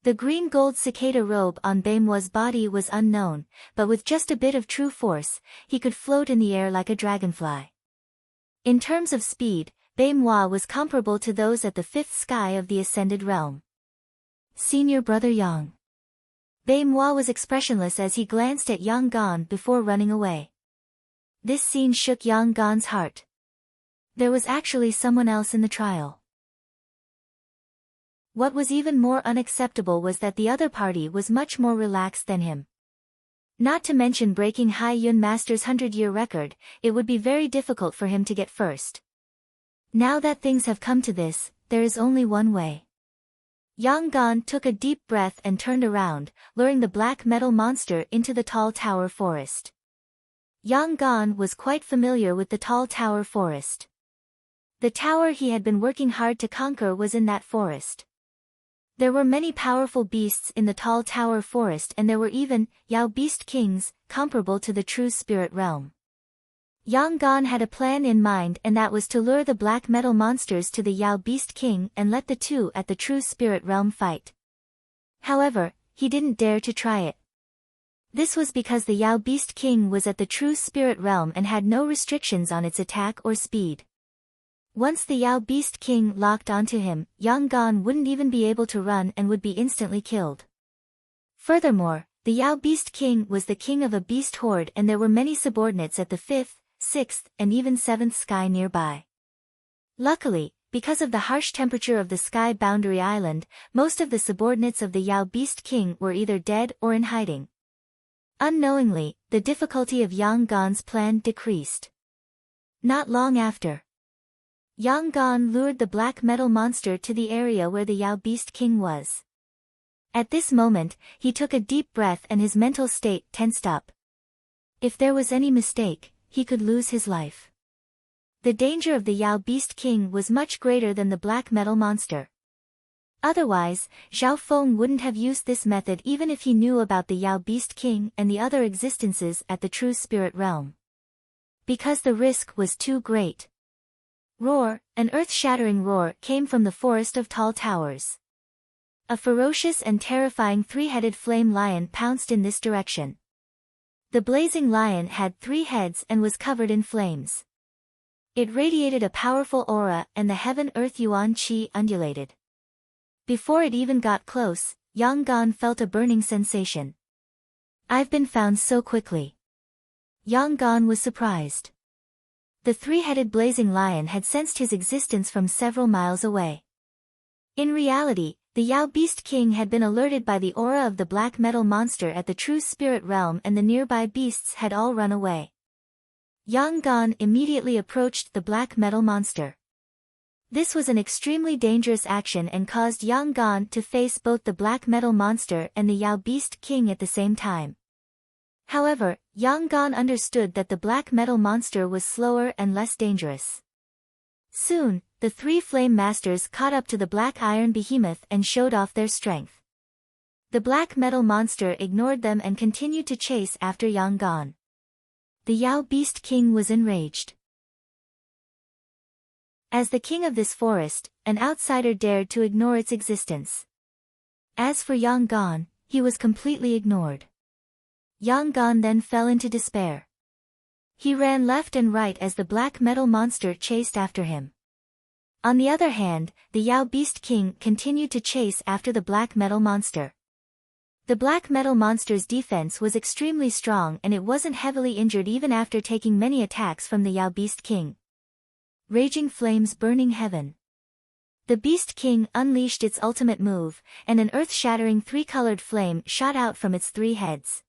The green-gold cicada robe on Bae-moi's body was unknown, but with just a bit of true force, he could float in the air like a dragonfly. In terms of speed, Bae-moi was comparable to those at the fifth sky of the ascended realm. Senior brother Yang. Bae-moi was expressionless as he glanced at Yang Gan before running away. This scene shook Yang Gan's heart. There was actually someone else in the trial. What was even more unacceptable was that the other party was much more relaxed than him. Not to mention breaking Hai Yun Master's 100-year record, it would be very difficult for him to get first. Now that things have come to this, there is only one way. Yang Gan took a deep breath and turned around, luring the black metal monster into the tall tower forest. Yang Gan was quite familiar with the tall tower forest. The tower he had been working hard to conquer was in that forest. There were many powerful beasts in the tall tower forest, and there were even Yao beast kings, comparable to the true spirit realm. Yang Gan had a plan in mind, and that was to lure the black metal monsters to the Yao beast king and let the two at the true spirit realm fight. However, he didn't dare to try it. This was because the Yao beast king was at the true spirit realm and had no restrictions on its attack or speed. Once the Yao beast king locked onto him, Yang Gan wouldn't even be able to run and would be instantly killed. Furthermore, the Yao beast king was the king of a beast horde, and there were many subordinates at the 5th, 6th, and even 7th sky nearby. Luckily, because of the harsh temperature of the sky boundary island, most of the subordinates of the Yao beast king were either dead or in hiding. Unknowingly, the difficulty of Yang Gan's plan decreased. Not long after, Yang Gan lured the black metal monster to the area where the Yao beast king was. At this moment, he took a deep breath and his mental state tensed up. If there was any mistake, he could lose his life. The danger of the Yao beast king was much greater than the black metal monster. Otherwise, Zhao Feng wouldn't have used this method even if he knew about the Yao beast king and the other existences at the true spirit realm. Because the risk was too great. Roar, an earth-shattering roar came from the forest of tall towers. A ferocious and terrifying three-headed flame lion pounced in this direction. The blazing lion had 3 heads and was covered in flames. It radiated a powerful aura, and the heaven-earth yuan qi undulated. Before it even got close, Yang Gan felt a burning sensation. I've been found so quickly. Yang Gan was surprised. The 3-headed blazing lion had sensed his existence from several miles away. In reality, the Yao beast king had been alerted by the aura of the black metal monster at the true spirit realm, and the nearby beasts had all run away. Yang Gan immediately approached the black metal monster. This was an extremely dangerous action and caused Yang Gan to face both the black metal monster and the Yao beast king at the same time. However, Yang Gan understood that the black metal monster was slower and less dangerous. Soon, the 3 flame masters caught up to the black iron behemoth and showed off their strength. The black metal monster ignored them and continued to chase after Yang Gan. The Yao beast king was enraged. As the king of this forest, an outsider dared to ignore its existence. As for Yang Gan, he was completely ignored. Yang Gan then fell into despair. He ran left and right as the black metal monster chased after him. On the other hand, the Yao beast king continued to chase after the black metal monster. The black metal monster's defense was extremely strong and it wasn't heavily injured even after taking many attacks from the Yao beast king. Raging flames burning heaven. The beast king unleashed its ultimate move, and an earth-shattering 3-colored flame shot out from its 3 heads.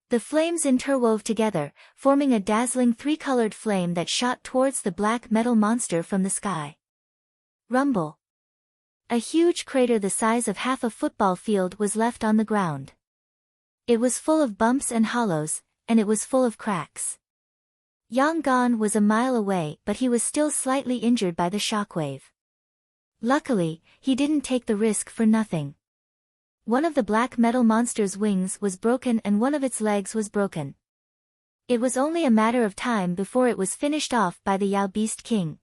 The flames interwove together, forming a dazzling 3-colored flame that shot towards the black metal monster from the sky. Rumble. A huge crater the size of half a football field was left on the ground. It was full of bumps and hollows, and it was full of cracks. Yangon was a mile away, but he was still slightly injured by the shockwave. Luckily, he didn't take the risk for nothing. One of the black metal monster's wings was broken and one of its legs was broken. It was only a matter of time before it was finished off by the Yao Beast King.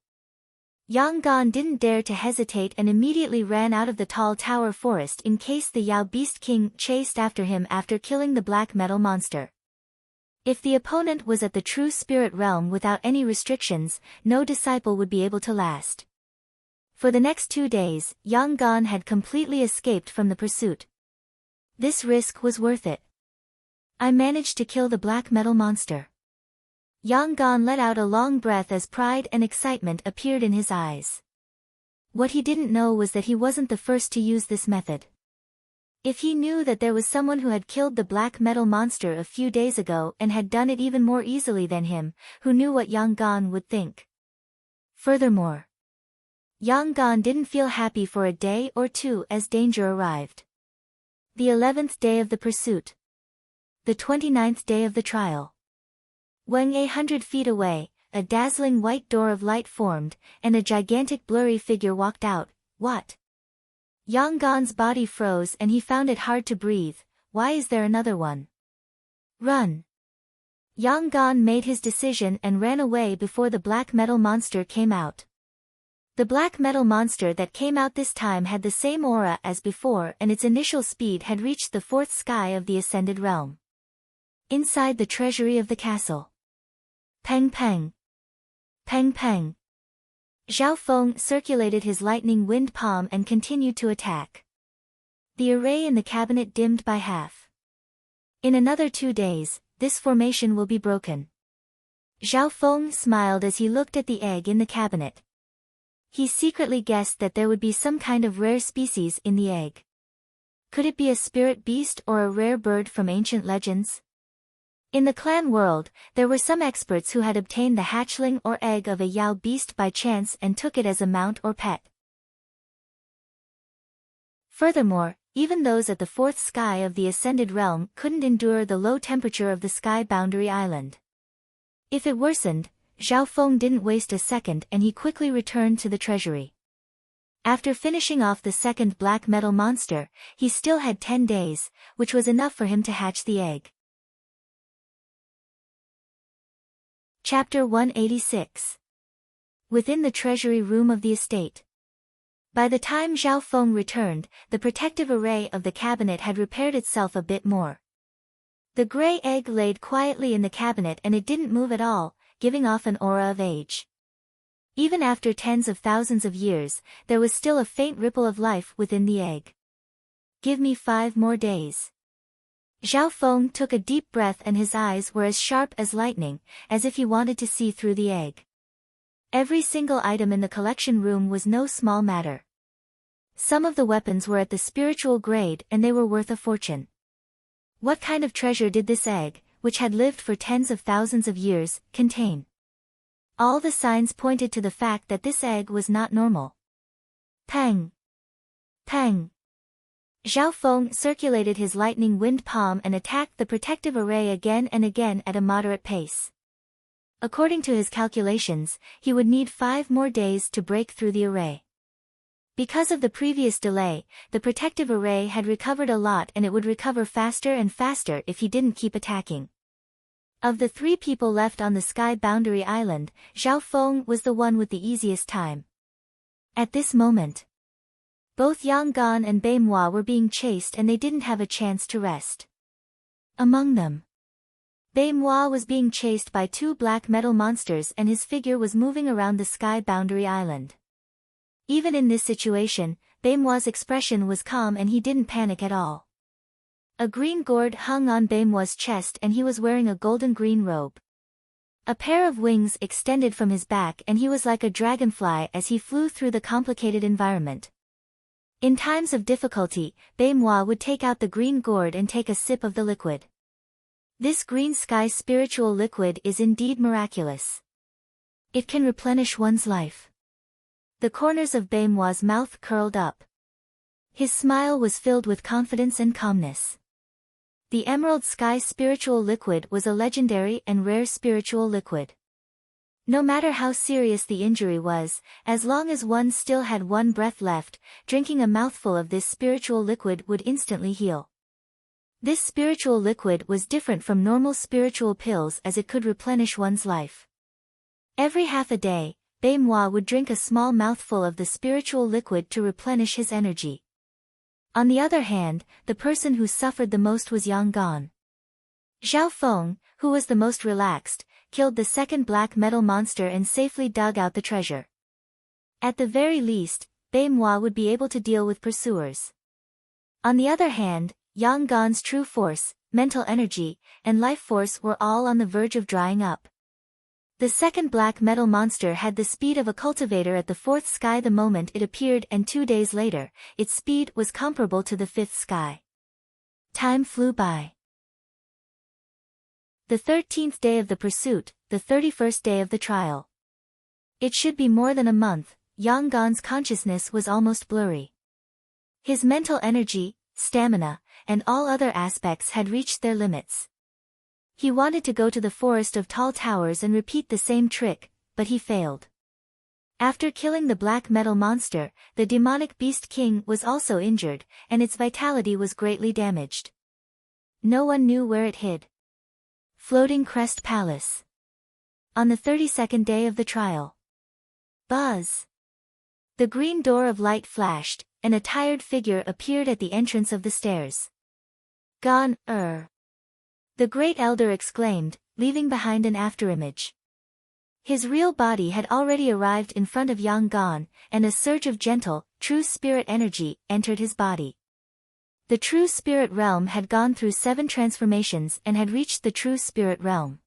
Yangon didn't dare to hesitate and immediately ran out of the tall tower forest in case the Yao Beast King chased after him after killing the black metal monster. If the opponent was at the true spirit realm without any restrictions, no disciple would be able to last. For the next 2 days, Yangon had completely escaped from the pursuit. This risk was worth it. I managed to kill the black metal monster. Yangon let out a long breath as pride and excitement appeared in his eyes. What he didn't know was that he wasn't the first to use this method. If he knew that there was someone who had killed the black metal monster a few days ago and had done it even more easily than him, who knew what Yangon would think? Furthermore, Yangon didn't feel happy for a day or two as danger arrived. The 11th day of the pursuit. The 29th day of the trial. When 100 feet away, a dazzling white door of light formed, and a gigantic blurry figure walked out. What? Yangon's body froze and he found it hard to breathe. Why is there another one? Run! Yangon made his decision and ran away before the black metal monster came out. The black metal monster that came out this time had the same aura as before and its initial speed had reached the 4th sky of the ascended realm. Inside the treasury of the castle. Peng peng. Peng peng. Zhao Feng circulated his lightning wind palm and continued to attack. The array in the cabinet dimmed by half. In another 2 days, this formation will be broken. Zhao Feng smiled as he looked at the egg in the cabinet. He secretly guessed that there would be some kind of rare species in the egg. Could it be a spirit beast or a rare bird from ancient legends? In the clan world, there were some experts who had obtained the hatchling or egg of a Yao beast by chance and took it as a mount or pet. Furthermore, even those at the 4th sky of the ascended realm couldn't endure the low temperature of the sky boundary island. If it worsened, Zhao Feng didn't waste a second and he quickly returned to the treasury. After finishing off the second black metal monster, he still had 10 days, which was enough for him to hatch the egg. Chapter 186. Within the treasury room of the estate. By the time Zhao Feng returned, the protective array of the cabinet had repaired itself a bit more. The gray egg laid quietly in the cabinet and it didn't move at all, giving off an aura of age. Even after tens of thousands of years, there was still a faint ripple of life within the egg. Give me 5 more days. Zhao Feng took a deep breath and his eyes were as sharp as lightning, as if he wanted to see through the egg. Every single item in the collection room was no small matter. Some of the weapons were at the spiritual grade and they were worth a fortune. What kind of treasure did this egg, which had lived for tens of thousands of years, contain? All the signs pointed to the fact that this egg was not normal. Peng! Peng! Zhao Feng circulated his lightning wind palm and attacked the protective array again and again at a moderate pace. According to his calculations, he would need 5 more days to break through the array. Because of the previous delay, the protective array had recovered a lot and it would recover faster and faster if he didn't keep attacking. Of the 3 people left on the sky boundary island, Zhao Feng was the one with the easiest time. At this moment, both Yangon and Beimhua were being chased and they didn't have a chance to rest. Among them, Beimhua was being chased by 2 black metal monsters and his figure was moving around the sky boundary island. Even in this situation, Beimhua's expression was calm and he didn't panic at all. A green gourd hung on Beimhua's chest and he was wearing a golden green robe. A pair of wings extended from his back and he was like a dragonfly as he flew through the complicated environment. In times of difficulty, Beimhua would take out the green gourd and take a sip of the liquid. This green sky spiritual liquid is indeed miraculous. It can replenish one's life. The corners of Beimhua's mouth curled up. His smile was filled with confidence and calmness. The Emerald Sky spiritual liquid was a legendary and rare spiritual liquid. No matter how serious the injury was, as long as one still had one breath left, drinking a mouthful of this spiritual liquid would instantly heal. This spiritual liquid was different from normal spiritual pills as it could replenish one's life. Every half a day, Bei Moi would drink a small mouthful of the spiritual liquid to replenish his energy. On the other hand, the person who suffered the most was Yang Gan. Zhao Feng, who was the most relaxed, killed the second black metal monster and safely dug out the treasure. At the very least, Bei Moi would be able to deal with pursuers. On the other hand, Yang Gan's true force, mental energy, and life force were all on the verge of drying up. The second black metal monster had the speed of a cultivator at the fourth sky the moment it appeared, and 2 days later, its speed was comparable to the fifth sky. Time flew by. The 13th day of the pursuit, the 31st day of the trial. It should be more than a month. Yang Gan's consciousness was almost blurry. His mental energy, stamina, and all other aspects had reached their limits. He wanted to go to the forest of tall towers and repeat the same trick, but he failed. After killing the black metal monster, the demonic beast king was also injured, and its vitality was greatly damaged. No one knew where it hid. Floating Crest Palace. On the 32nd day of the trial. Buzz! The green door of light flashed, and a tired figure appeared at the entrance of the stairs. Gone, the great elder exclaimed, leaving behind an afterimage. His real body had already arrived in front of Yang Gan, and a surge of gentle, true spirit energy entered his body. The true spirit realm had gone through 7 transformations and had reached the true spirit realm.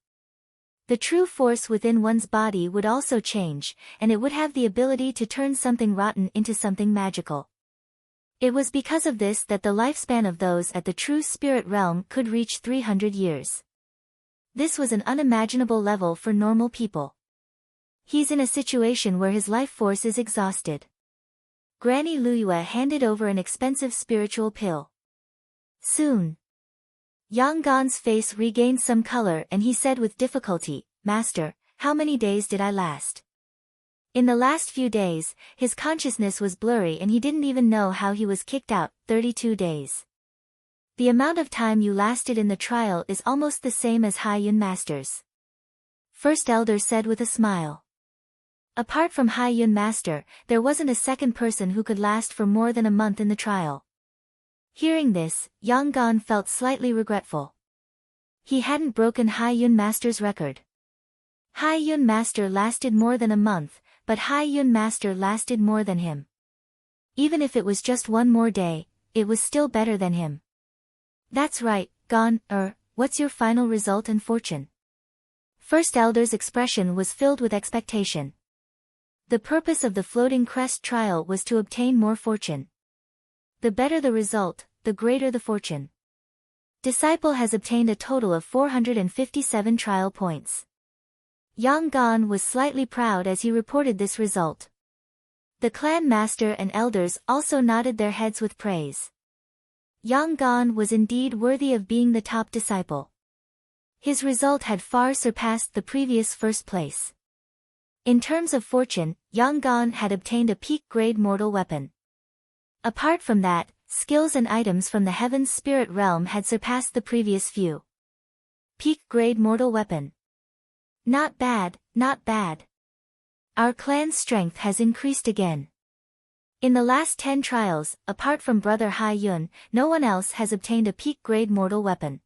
The true force within one's body would also change, and it would have the ability to turn something rotten into something magical. It was because of this that the lifespan of those at the true spirit realm could reach 300 years. This was an unimaginable level for normal people. He's in a situation where his life force is exhausted. Granny Luyue handed over an expensive spiritual pill. Soon. Yang Gan's face regained some color and he said with difficulty, "Master, how many days did I last?" In the last few days, his consciousness was blurry and he didn't even know how he was kicked out. 32 days. The amount of time you lasted in the trial is almost the same as Hai Yun Master's. First Elder said with a smile. Apart from Hai Yun Master, there wasn't a second person who could last for more than a month in the trial. Hearing this, Yang Gan felt slightly regretful. He hadn't broken Hai Yun Master's record. Hai Yun Master lasted more than a month, but Hai Yun Master lasted more than him. Even if it was just one more day, it was still better than him. That's right, Gan, what's your final result and fortune? First Elder's expression was filled with expectation. The purpose of the Floating Crest trial was to obtain more fortune. The better the result, the greater the fortune. Disciple has obtained a total of 457 trial points. Yang Gan was slightly proud as he reported this result. The clan master and elders also nodded their heads with praise. Yang Gan was indeed worthy of being the top disciple. His result had far surpassed the previous first place. In terms of fortune, Yang Gan had obtained a peak-grade mortal weapon. Apart from that, skills and items from the Heaven's Spirit Realm had surpassed the previous few. Peak-grade mortal weapon. Not bad, not bad. Our clan's strength has increased again. In the last 10 trials, apart from Brother Hai Yun, no one else has obtained a peak-grade mortal weapon.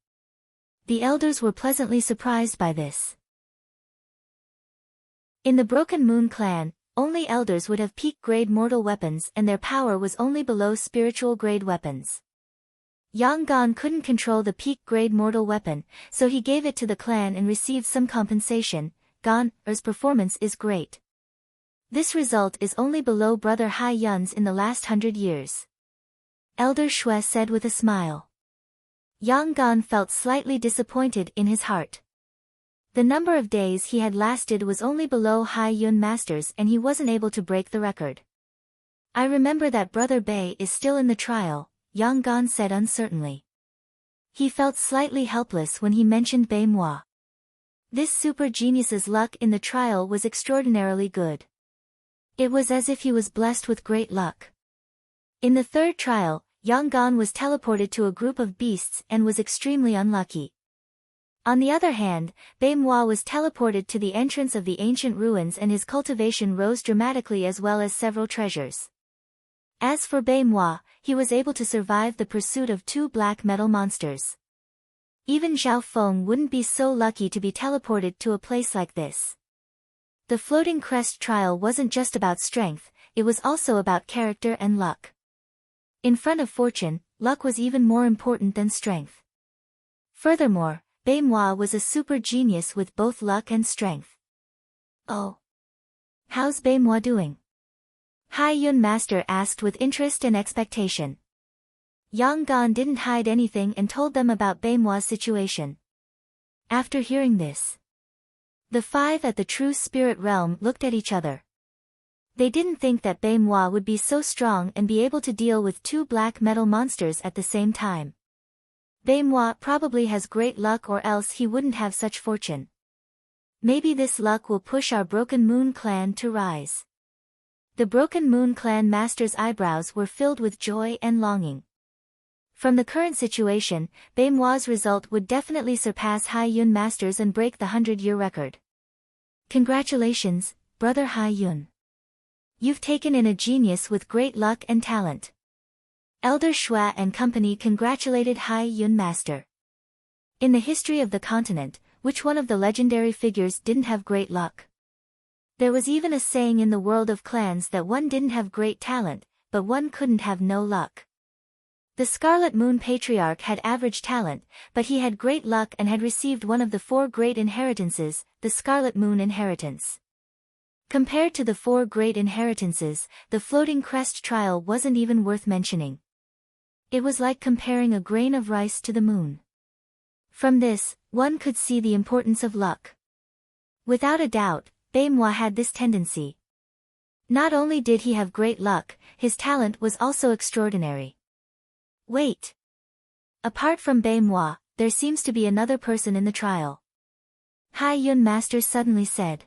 The elders were pleasantly surprised by this. In the Broken Moon clan, only elders would have peak-grade mortal weapons and their power was only below spiritual-grade weapons. Yang Gan couldn't control the peak-grade mortal weapon, so he gave it to the clan and received some compensation. Gan's performance is great. This result is only below Brother Hai Yun's in the last 100 years. Elder Shui said with a smile. Yang Gan felt slightly disappointed in his heart. The number of days he had lasted was only below Hai Yun Master's and he wasn't able to break the record. I remember that Brother Bei is still in the trial, Yang Gan said uncertainly. He felt slightly helpless when he mentioned Bei Moi. This super genius's luck in the trial was extraordinarily good. It was as if he was blessed with great luck. In the third trial, Yang Gan was teleported to a group of beasts and was extremely unlucky. On the other hand, Bei Moi was teleported to the entrance of the ancient ruins and his cultivation rose dramatically as well as several treasures. As for Bei Moi, he was able to survive the pursuit of 2 black metal monsters. Even Zhao Feng wouldn't be so lucky to be teleported to a place like this. The floating crest trial wasn't just about strength, it was also about character and luck. In front of fortune, luck was even more important than strength. Furthermore, Bei Moi was a super genius with both luck and strength. Oh. How's Bei Moi doing? Hai Yun Master asked with interest and expectation. Yang Gan didn't hide anything and told them about Bei Moi's situation. After hearing this, the 5 at the True Spirit Realm looked at each other. They didn't think that Bei Moi would be so strong and be able to deal with 2 black metal monsters at the same time. Bei Moi probably has great luck or else he wouldn't have such fortune. Maybe this luck will push our Broken Moon clan to rise. The Broken Moon clan master's eyebrows were filled with joy and longing. From the current situation, Bei Moi's result would definitely surpass Hai Yun Master's and break the 100-year record. Congratulations, Brother Hai Yun. You've taken in a genius with great luck and talent. Elder Shui and company congratulated Hai Yun Master. In the history of the continent, which one of the legendary figures didn't have great luck? There was even a saying in the world of clans that one didn't have great talent, but one couldn't have no luck. The Scarlet Moon Patriarch had average talent, but he had great luck and had received one of the 4 great inheritances, the Scarlet Moon Inheritance. Compared to the 4 great inheritances, the Floating Crest trial wasn't even worth mentioning. It was like comparing a grain of rice to the moon. From this, one could see the importance of luck. Without a doubt, Bei Moi had this tendency. Not only did he have great luck, his talent was also extraordinary. Wait. Apart from Bei Moi, there seems to be another person in the trial. Hai Yun Master suddenly said.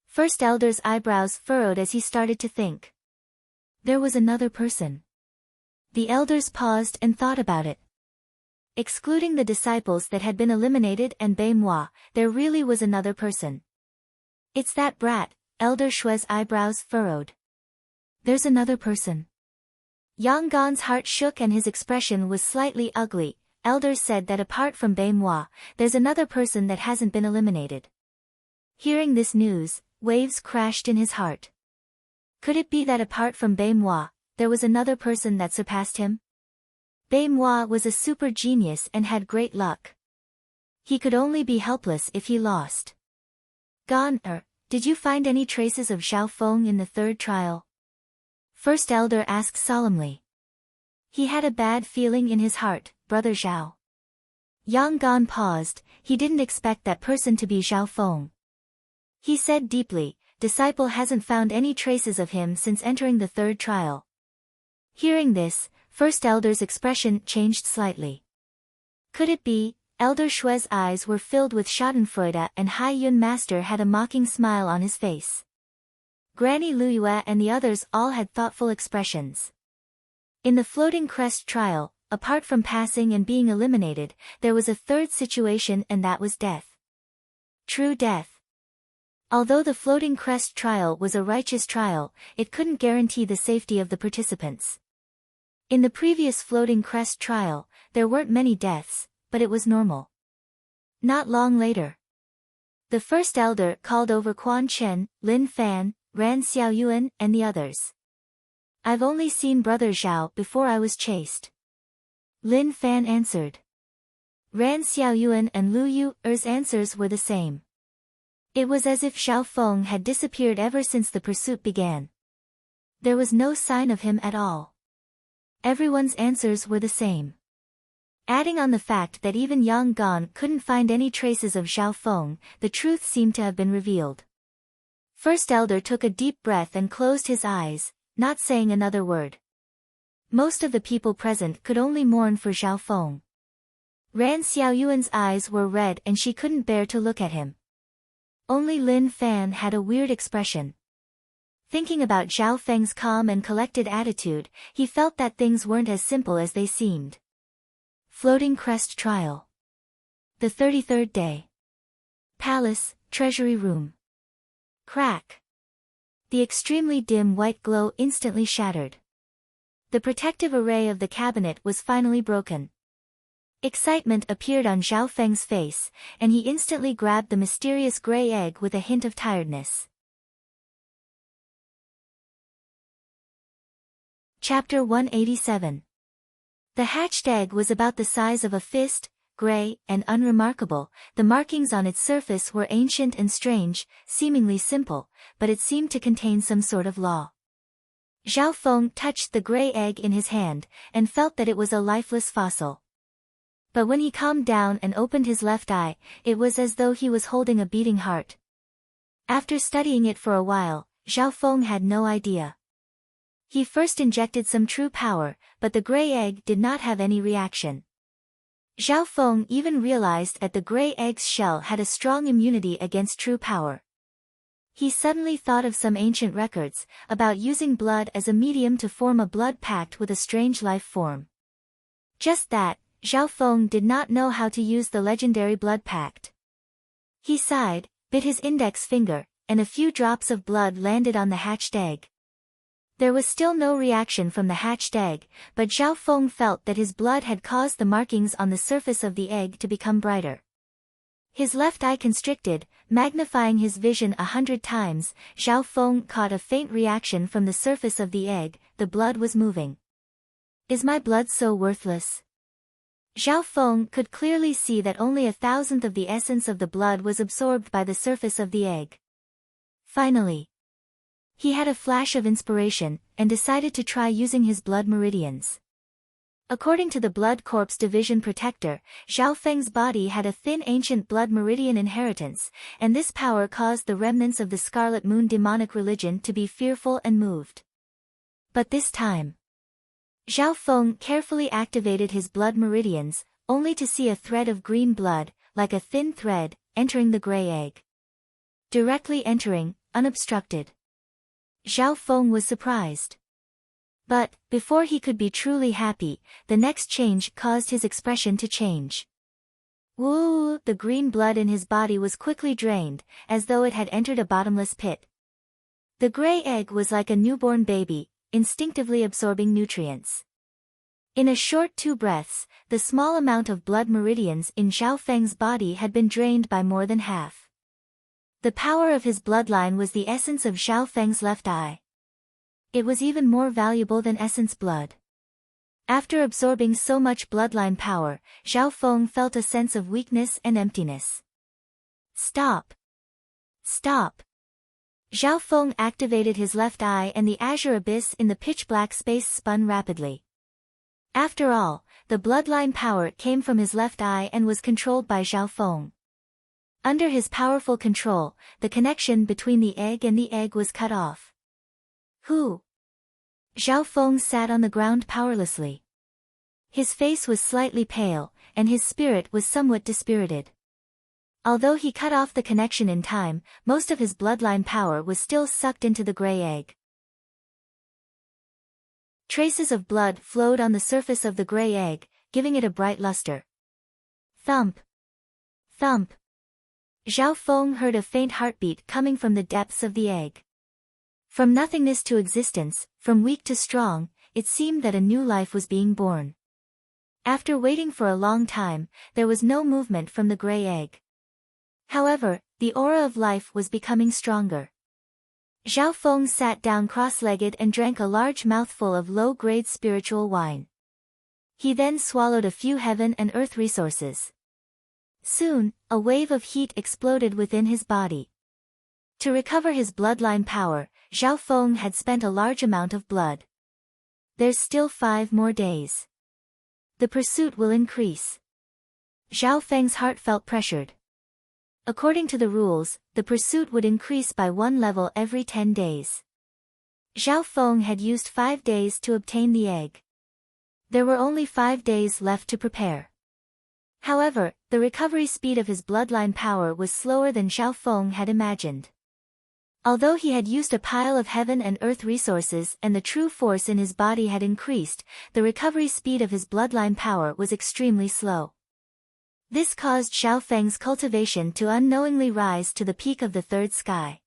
First Elder's eyebrows furrowed as he started to think. There was another person. The elders paused and thought about it. Excluding the disciples that had been eliminated and Bei Moi, there really was another person. It's that brat, Elder Shui's eyebrows furrowed. There's another person. Yang Gan's heart shook and his expression was slightly ugly. Elders said that apart from Bei Moi, there's another person that hasn't been eliminated. Hearing this news, waves crashed in his heart. Could it be that apart from Bei Moi, there was another person that surpassed him? Bei Moi was a super genius and had great luck. He could only be helpless if he lost. Gan, did you find any traces of Zhao Feng in the third trial? First Elder asked solemnly. He had a bad feeling in his heart, Brother Zhao. Yang Gan paused, he didn't expect that person to be Zhao Feng. He said deeply, Disciple hasn't found any traces of him since entering the third trial. Hearing this, First Elder's expression changed slightly. Could it be? Elder Shui's eyes were filled with schadenfreude and Hai Yun Master had a mocking smile on his face. Granny Luyue and the others all had thoughtful expressions. In the Floating Crest trial, apart from passing and being eliminated, there was a third situation and that was death. True death. Although the Floating Crest trial was a righteous trial, it couldn't guarantee the safety of the participants. In the previous Floating Crest trial, there weren't many deaths, but it was normal. Not long later, the first elder called over Quan Chen, Lin Fan, Ran Xiaoyuan, and the others. I've only seen Brother Zhao before I was chased. Lin Fan answered. Ran Xiaoyuan and Lu Yu's answers were the same. It was as if Zhao Feng had disappeared ever since the pursuit began. There was no sign of him at all. Everyone's answers were the same. Adding on the fact that even Yang Gan couldn't find any traces of Zhao Feng, the truth seemed to have been revealed. First Elder took a deep breath and closed his eyes, not saying another word. Most of the people present could only mourn for Zhao Feng. Ran Xiaoyuan's eyes were red and she couldn't bear to look at him. Only Lin Fan had a weird expression. Thinking about Zhao Feng's calm and collected attitude, he felt that things weren't as simple as they seemed. Floating Crest Trial. The 33rd day. Palace, Treasury Room. Crack. The extremely dim white glow instantly shattered. The protective array of the cabinet was finally broken. Excitement appeared on Zhao Feng's face, and he instantly grabbed the mysterious gray egg with a hint of tiredness. Chapter 187. The hatched egg was about the size of a fist, gray and unremarkable. The markings on its surface were ancient and strange, seemingly simple, but it seemed to contain some sort of law. Zhao Feng touched the gray egg in his hand, and felt that it was a lifeless fossil. But when he calmed down and opened his left eye, it was as though he was holding a beating heart. After studying it for a while, Zhao Feng had no idea. He first injected some true power, but the gray egg did not have any reaction. Zhao Feng even realized that the gray egg's shell had a strong immunity against true power. He suddenly thought of some ancient records, about using blood as a medium to form a blood pact with a strange life form. Just that, Zhao Feng did not know how to use the legendary blood pact. He sighed, bit his index finger, and a few drops of blood landed on the hatched egg. There was still no reaction from the hatched egg, but Zhao Feng felt that his blood had caused the markings on the surface of the egg to become brighter. His left eye constricted, magnifying his vision 100 times. Zhao Feng caught a faint reaction from the surface of the egg. The blood was moving. Is my blood so worthless? Zhao Feng could clearly see that only 1,000th of the essence of the blood was absorbed by the surface of the egg. Finally, he had a flash of inspiration, and decided to try using his blood meridians. According to the Blood Corpse Division Protector, Zhao Feng's body had a thin ancient blood meridian inheritance, and this power caused the remnants of the Scarlet Moon demonic religion to be fearful and moved. But this time, Zhao Feng carefully activated his blood meridians, only to see a thread of green blood, like a thin thread, entering the gray egg. Directly entering, unobstructed. Zhao Feng was surprised. But, before he could be truly happy, the next change caused his expression to change. Woo! The green blood in his body was quickly drained, as though it had entered a bottomless pit. The gray egg was like a newborn baby, instinctively absorbing nutrients. In a short 2 breaths, the small amount of blood meridians in Zhao Feng's body had been drained by more than half. The power of his bloodline was the essence of Zhao Feng's left eye. It was even more valuable than essence blood. After absorbing so much bloodline power, Zhao Feng felt a sense of weakness and emptiness. Stop! Stop! Zhao Feng activated his left eye and the azure abyss in the pitch-black space spun rapidly. After all, the bloodline power came from his left eye and was controlled by Zhao Feng. Under his powerful control, the connection between the egg and the egg was cut off. Who? Zhao Feng sat on the ground powerlessly. His face was slightly pale, and his spirit was somewhat dispirited. Although he cut off the connection in time, most of his bloodline power was still sucked into the gray egg. Traces of blood flowed on the surface of the gray egg, giving it a bright luster. Thump! Thump! Zhao Feng heard a faint heartbeat coming from the depths of the egg. From nothingness to existence, from weak to strong, it seemed that a new life was being born. After waiting for a long time, there was no movement from the gray egg. However, the aura of life was becoming stronger. Zhao Feng sat down cross-legged and drank a large mouthful of low-grade spiritual wine. He then swallowed a few heaven and earth resources. Soon, a wave of heat exploded within his body. To recover his bloodline power, Zhao Feng had spent a large amount of blood. There's still 5 more days. The pursuit will increase. Zhao Feng's heart felt pressured. According to the rules, the pursuit would increase by one level every 10 days. Zhao Feng had used 5 days to obtain the egg. There were only 5 days left to prepare. However, the recovery speed of his bloodline power was slower than Zhao Feng had imagined. Although he had used a pile of heaven and earth resources and the true force in his body had increased, the recovery speed of his bloodline power was extremely slow. This caused Zhao Feng's cultivation to unknowingly rise to the peak of the third sky.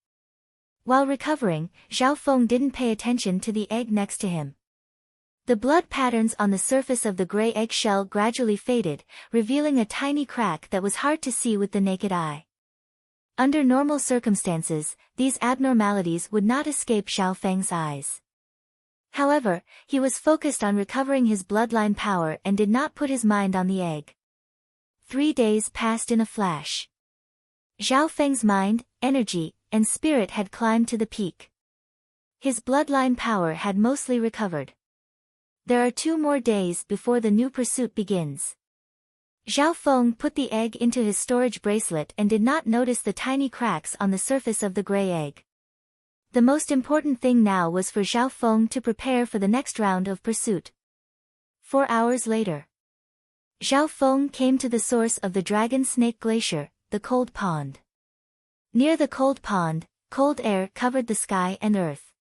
While recovering, Zhao Feng didn't pay attention to the egg next to him. The blood patterns on the surface of the gray eggshell gradually faded, revealing a tiny crack that was hard to see with the naked eye. Under normal circumstances, these abnormalities would not escape Zhao Feng's eyes. However, he was focused on recovering his bloodline power and did not put his mind on the egg. 3 days passed in a flash. Zhao Feng's mind, energy, and spirit had climbed to the peak. His bloodline power had mostly recovered. There are 2 more days before the new pursuit begins. Zhao Feng put the egg into his storage bracelet and did not notice the tiny cracks on the surface of the gray egg. The most important thing now was for Zhao Feng to prepare for the next round of pursuit. 4 hours later, Zhao Feng came to the source of the Dragon Snake Glacier, the cold pond. Near the cold pond, cold air covered the sky and earth.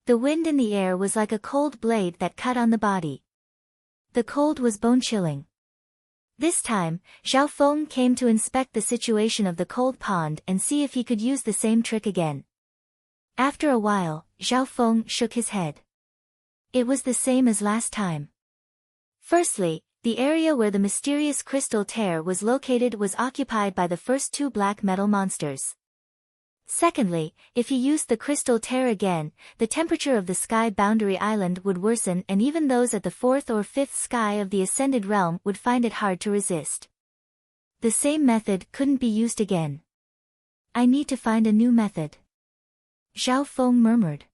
The wind in the air was like a cold blade that cut on the body. The cold was bone-chilling. This time, Zhao Feng came to inspect the situation of the cold pond and see if he could use the same trick again. After a while, Zhao Feng shook his head. It was the same as last time. Firstly, the area where the mysterious crystal tear was located was occupied by the first 2 black metal monsters. Secondly, if he used the crystal tear again, the temperature of the sky boundary island would worsen and even those at the 4th or 5th sky of the ascended realm would find it hard to resist. The same method couldn't be used again. I need to find a new method, Zhao Feng murmured.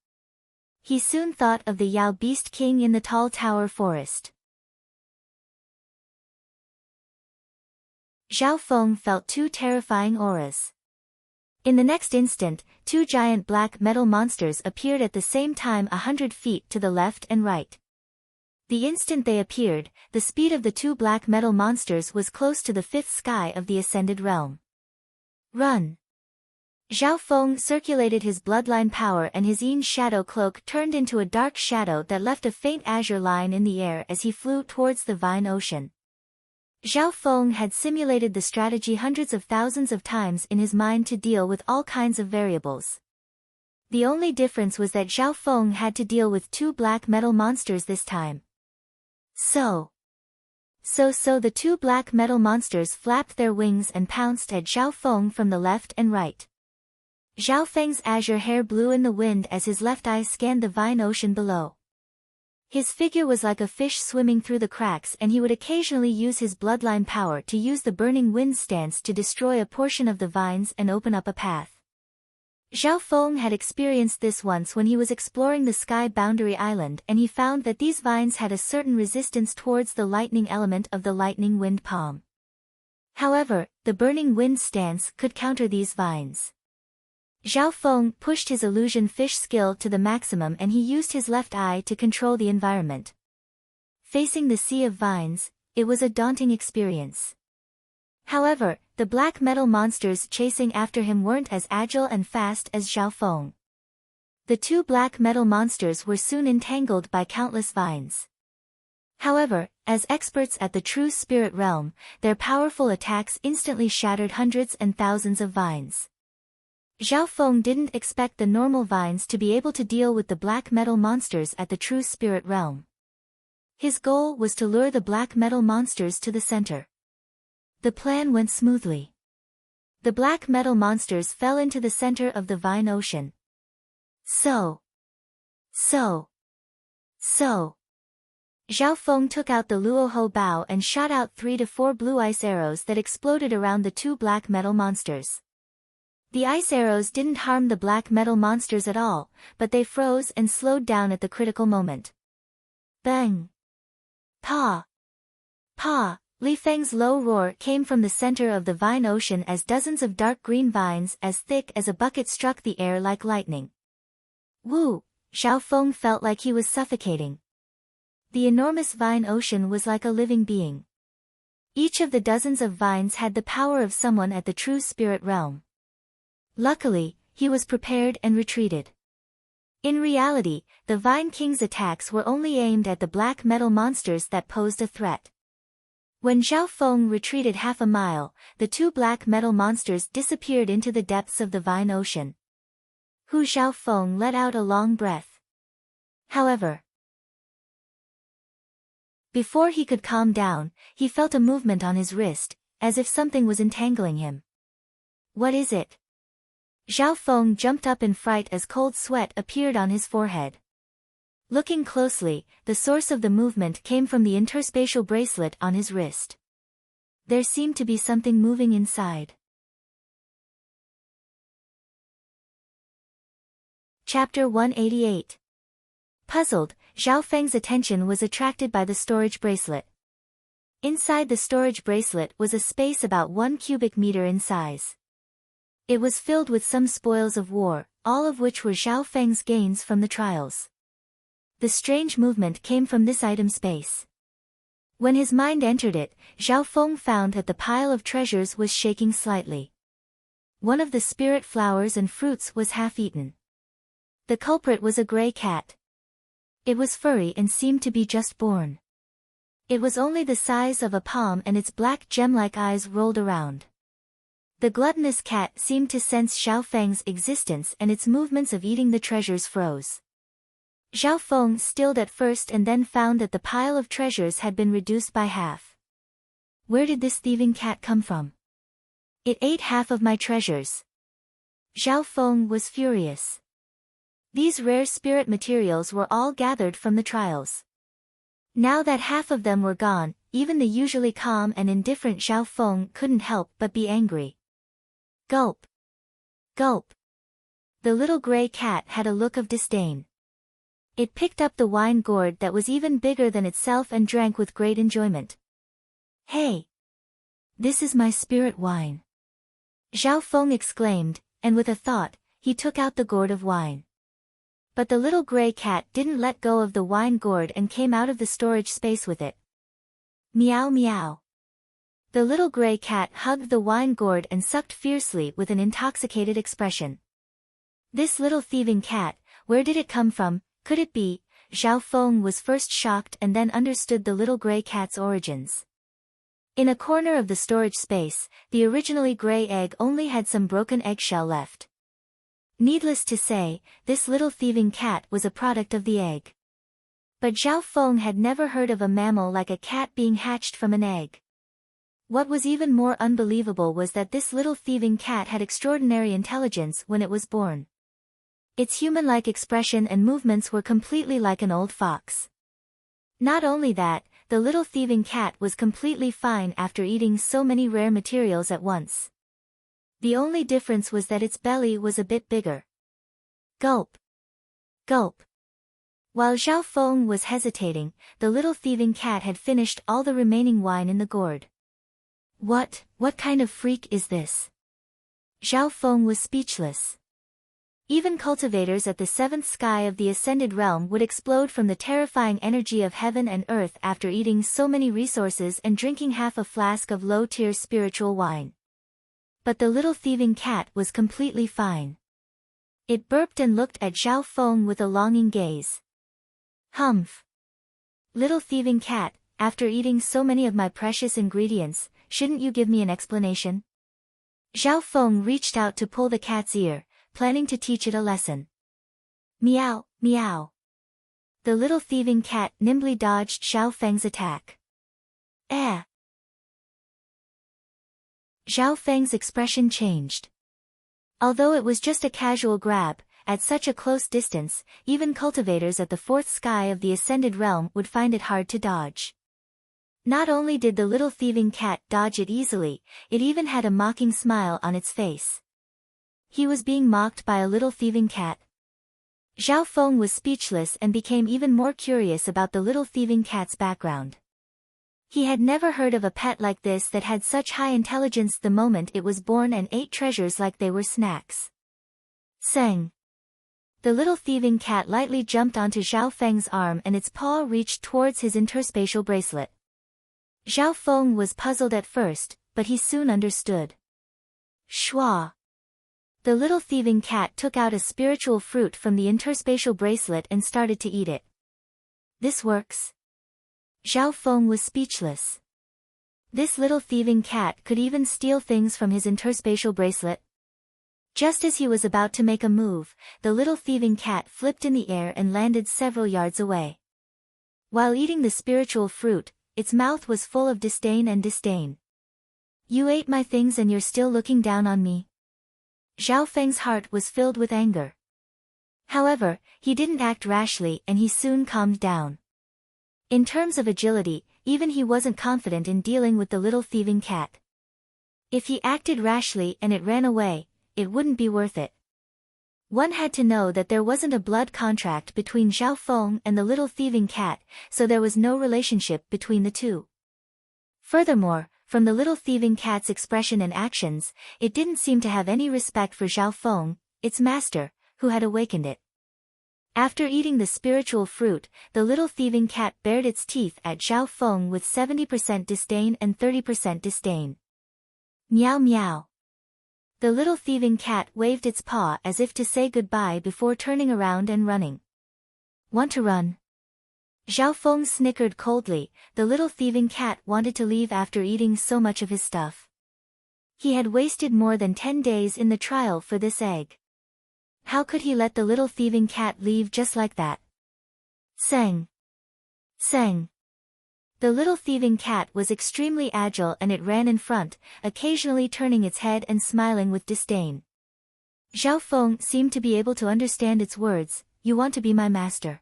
He soon thought of the Yao Beast King in the tall tower forest. Zhao Feng felt 2 terrifying auras. In the next instant, 2 giant black metal monsters appeared at the same time 100 feet to the left and right. The instant they appeared, the speed of the 2 black metal monsters was close to the 5th sky of the ascended realm. Run! Zhao Feng circulated his bloodline power and his Yin shadow cloak turned into a dark shadow that left a faint azure line in the air as he flew towards the Vine Ocean. Zhao Feng had simulated the strategy hundreds of thousands of times in his mind to deal with all kinds of variables. The only difference was that Zhao Feng had to deal with 2 black metal monsters this time. So the 2 black metal monsters flapped their wings and pounced at Zhao Feng from the left and right. Zhao Feng's azure hair blew in the wind as his left eye scanned the Vine Ocean below. His figure was like a fish swimming through the cracks and he would occasionally use his bloodline power to use the burning wind stance to destroy a portion of the vines and open up a path. Zhao Feng had experienced this once when he was exploring the sky boundary island and he found that these vines had a certain resistance towards the lightning element of the lightning wind palm. However, the burning wind stance could counter these vines. Zhao Feng pushed his illusion fish skill to the maximum and he used his left eye to control the environment. Facing the sea of vines, it was a daunting experience. However, the black metal monsters chasing after him weren't as agile and fast as Zhao Feng. The 2 black metal monsters were soon entangled by countless vines. However, as experts at the true spirit realm, their powerful attacks instantly shattered hundreds and thousands of vines. Zhao Feng didn't expect the normal vines to be able to deal with the black metal monsters at the true spirit realm. His goal was to lure the black metal monsters to the center. The plan went smoothly. The black metal monsters fell into the center of the Vine Ocean. So. Zhao Feng took out the Luoho bow and shot out 3 to 4 blue ice arrows that exploded around the 2 black metal monsters. The ice arrows didn't harm the black metal monsters at all, but they froze and slowed down at the critical moment. Bang! Pa! Li Feng's low roar came from the center of the vine ocean as dozens of dark green vines as thick as a bucket struck the air like lightning. Woo! Zhao Feng felt like he was suffocating. The enormous vine ocean was like a living being. Each of the dozens of vines had the power of someone at the true spirit realm. Luckily, he was prepared and retreated. In reality, the Vine King's attacks were only aimed at the black metal monsters that posed a threat. When Zhao Feng retreated half a mile, the two black metal monsters disappeared into the depths of the vine ocean. Zhao Feng let out a long breath. However, before he could calm down, he felt a movement on his wrist, as if something was entangling him. What is it? Zhao Feng jumped up in fright as cold sweat appeared on his forehead. Looking closely, the source of the movement came from the interspatial bracelet on his wrist. There seemed to be something moving inside. Chapter 188. Puzzled, Zhao Feng's attention was attracted by the storage bracelet. Inside the storage bracelet was a space about 1 cubic meter in size. It was filled with some spoils of war, all of which were Zhao Feng's gains from the trials. The strange movement came from this item space. When his mind entered it, Zhao Feng found that the pile of treasures was shaking slightly. One of the spirit flowers and fruits was half-eaten. The culprit was a gray cat. It was furry and seemed to be just born. It was only the size of a palm and its black gem-like eyes rolled around. The gluttonous cat seemed to sense Zhao Feng's existence and its movements of eating the treasures froze. Zhao Feng stilled at first and then found that the pile of treasures had been reduced by half. Where did this thieving cat come from? It ate half of my treasures. Zhao Feng was furious. These rare spirit materials were all gathered from the trials. Now that half of them were gone, even the usually calm and indifferent Zhao Feng couldn't help but be angry. Gulp! Gulp! The little gray cat had a look of disdain. It picked up the wine gourd that was even bigger than itself and drank with great enjoyment. Hey! This is my spirit wine! Zhao Feng exclaimed, and with a thought, he took out the gourd of wine. But the little gray cat didn't let go of the wine gourd and came out of the storage space with it. Meow meow. The little gray cat hugged the wine gourd and sucked fiercely with an intoxicated expression. This little thieving cat, where did it come from, could it be? Zhao Feng was first shocked and then understood the little gray cat's origins. In a corner of the storage space, the originally gray egg only had some broken eggshell left. Needless to say, this little thieving cat was a product of the egg. But Zhao Feng had never heard of a mammal like a cat being hatched from an egg. What was even more unbelievable was that this little thieving cat had extraordinary intelligence when it was born. Its human-like expression and movements were completely like an old fox. Not only that, the little thieving cat was completely fine after eating so many rare materials at once. The only difference was that its belly was a bit bigger. Gulp! Gulp! While Zhao Feng was hesitating, the little thieving cat had finished all the remaining wine in the gourd. What kind of freak is this? Zhao Feng was speechless. Even cultivators at the seventh sky of the ascended realm would explode from the terrifying energy of heaven and earth after eating so many resources and drinking half a flask of low-tier spiritual wine. But the little thieving cat was completely fine. It burped and looked at Zhao Feng with a longing gaze. Humph! Little thieving cat, after eating so many of my precious ingredients, shouldn't you give me an explanation? Zhao Feng reached out to pull the cat's ear, planning to teach it a lesson. Meow, meow. The little thieving cat nimbly dodged Zhao Feng's attack. Eh! Zhao Feng's expression changed. Although it was just a casual grab, at such a close distance, even cultivators at the fourth sky of the ascended realm would find it hard to dodge. Not only did the little thieving cat dodge it easily, it even had a mocking smile on its face. He was being mocked by a little thieving cat. Zhao Feng was speechless and became even more curious about the little thieving cat's background. He had never heard of a pet like this that had such high intelligence the moment it was born and ate treasures like they were snacks. Seng. The little thieving cat lightly jumped onto Zhao Feng's arm and its paw reached towards his interspatial bracelet. Zhao Feng was puzzled at first, but he soon understood. Schwa. The little thieving cat took out a spiritual fruit from the interspatial bracelet and started to eat it. This works. Zhao Feng was speechless. This little thieving cat could even steal things from his interspatial bracelet. Just as he was about to make a move, the little thieving cat flipped in the air and landed several yards away. While eating the spiritual fruit, its mouth was full of disdain and disdain. You ate my things and you're still looking down on me? Zhao Feng's heart was filled with anger. However, he didn't act rashly and he soon calmed down. In terms of agility, even he wasn't confident in dealing with the little thieving cat. If he acted rashly and it ran away, it wouldn't be worth it. One had to know that there wasn't a blood contract between Zhao Feng and the little thieving cat, so there was no relationship between the two. Furthermore, from the little thieving cat's expression and actions, it didn't seem to have any respect for Zhao Feng, its master, who had awakened it. After eating the spiritual fruit, the little thieving cat bared its teeth at Zhao Feng with 70% disdain and 30% disdain. Meow meow. The little thieving cat waved its paw as if to say goodbye before turning around and running. Want to run? Zhao Feng snickered coldly. The little thieving cat wanted to leave after eating so much of his stuff. He had wasted more than 10 days in the trial for this egg. How could he let the little thieving cat leave just like that? Seng. Seng. The little thieving cat was extremely agile and it ran in front, occasionally turning its head and smiling with disdain. Zhao Feng seemed to be able to understand its words. You want to be my master.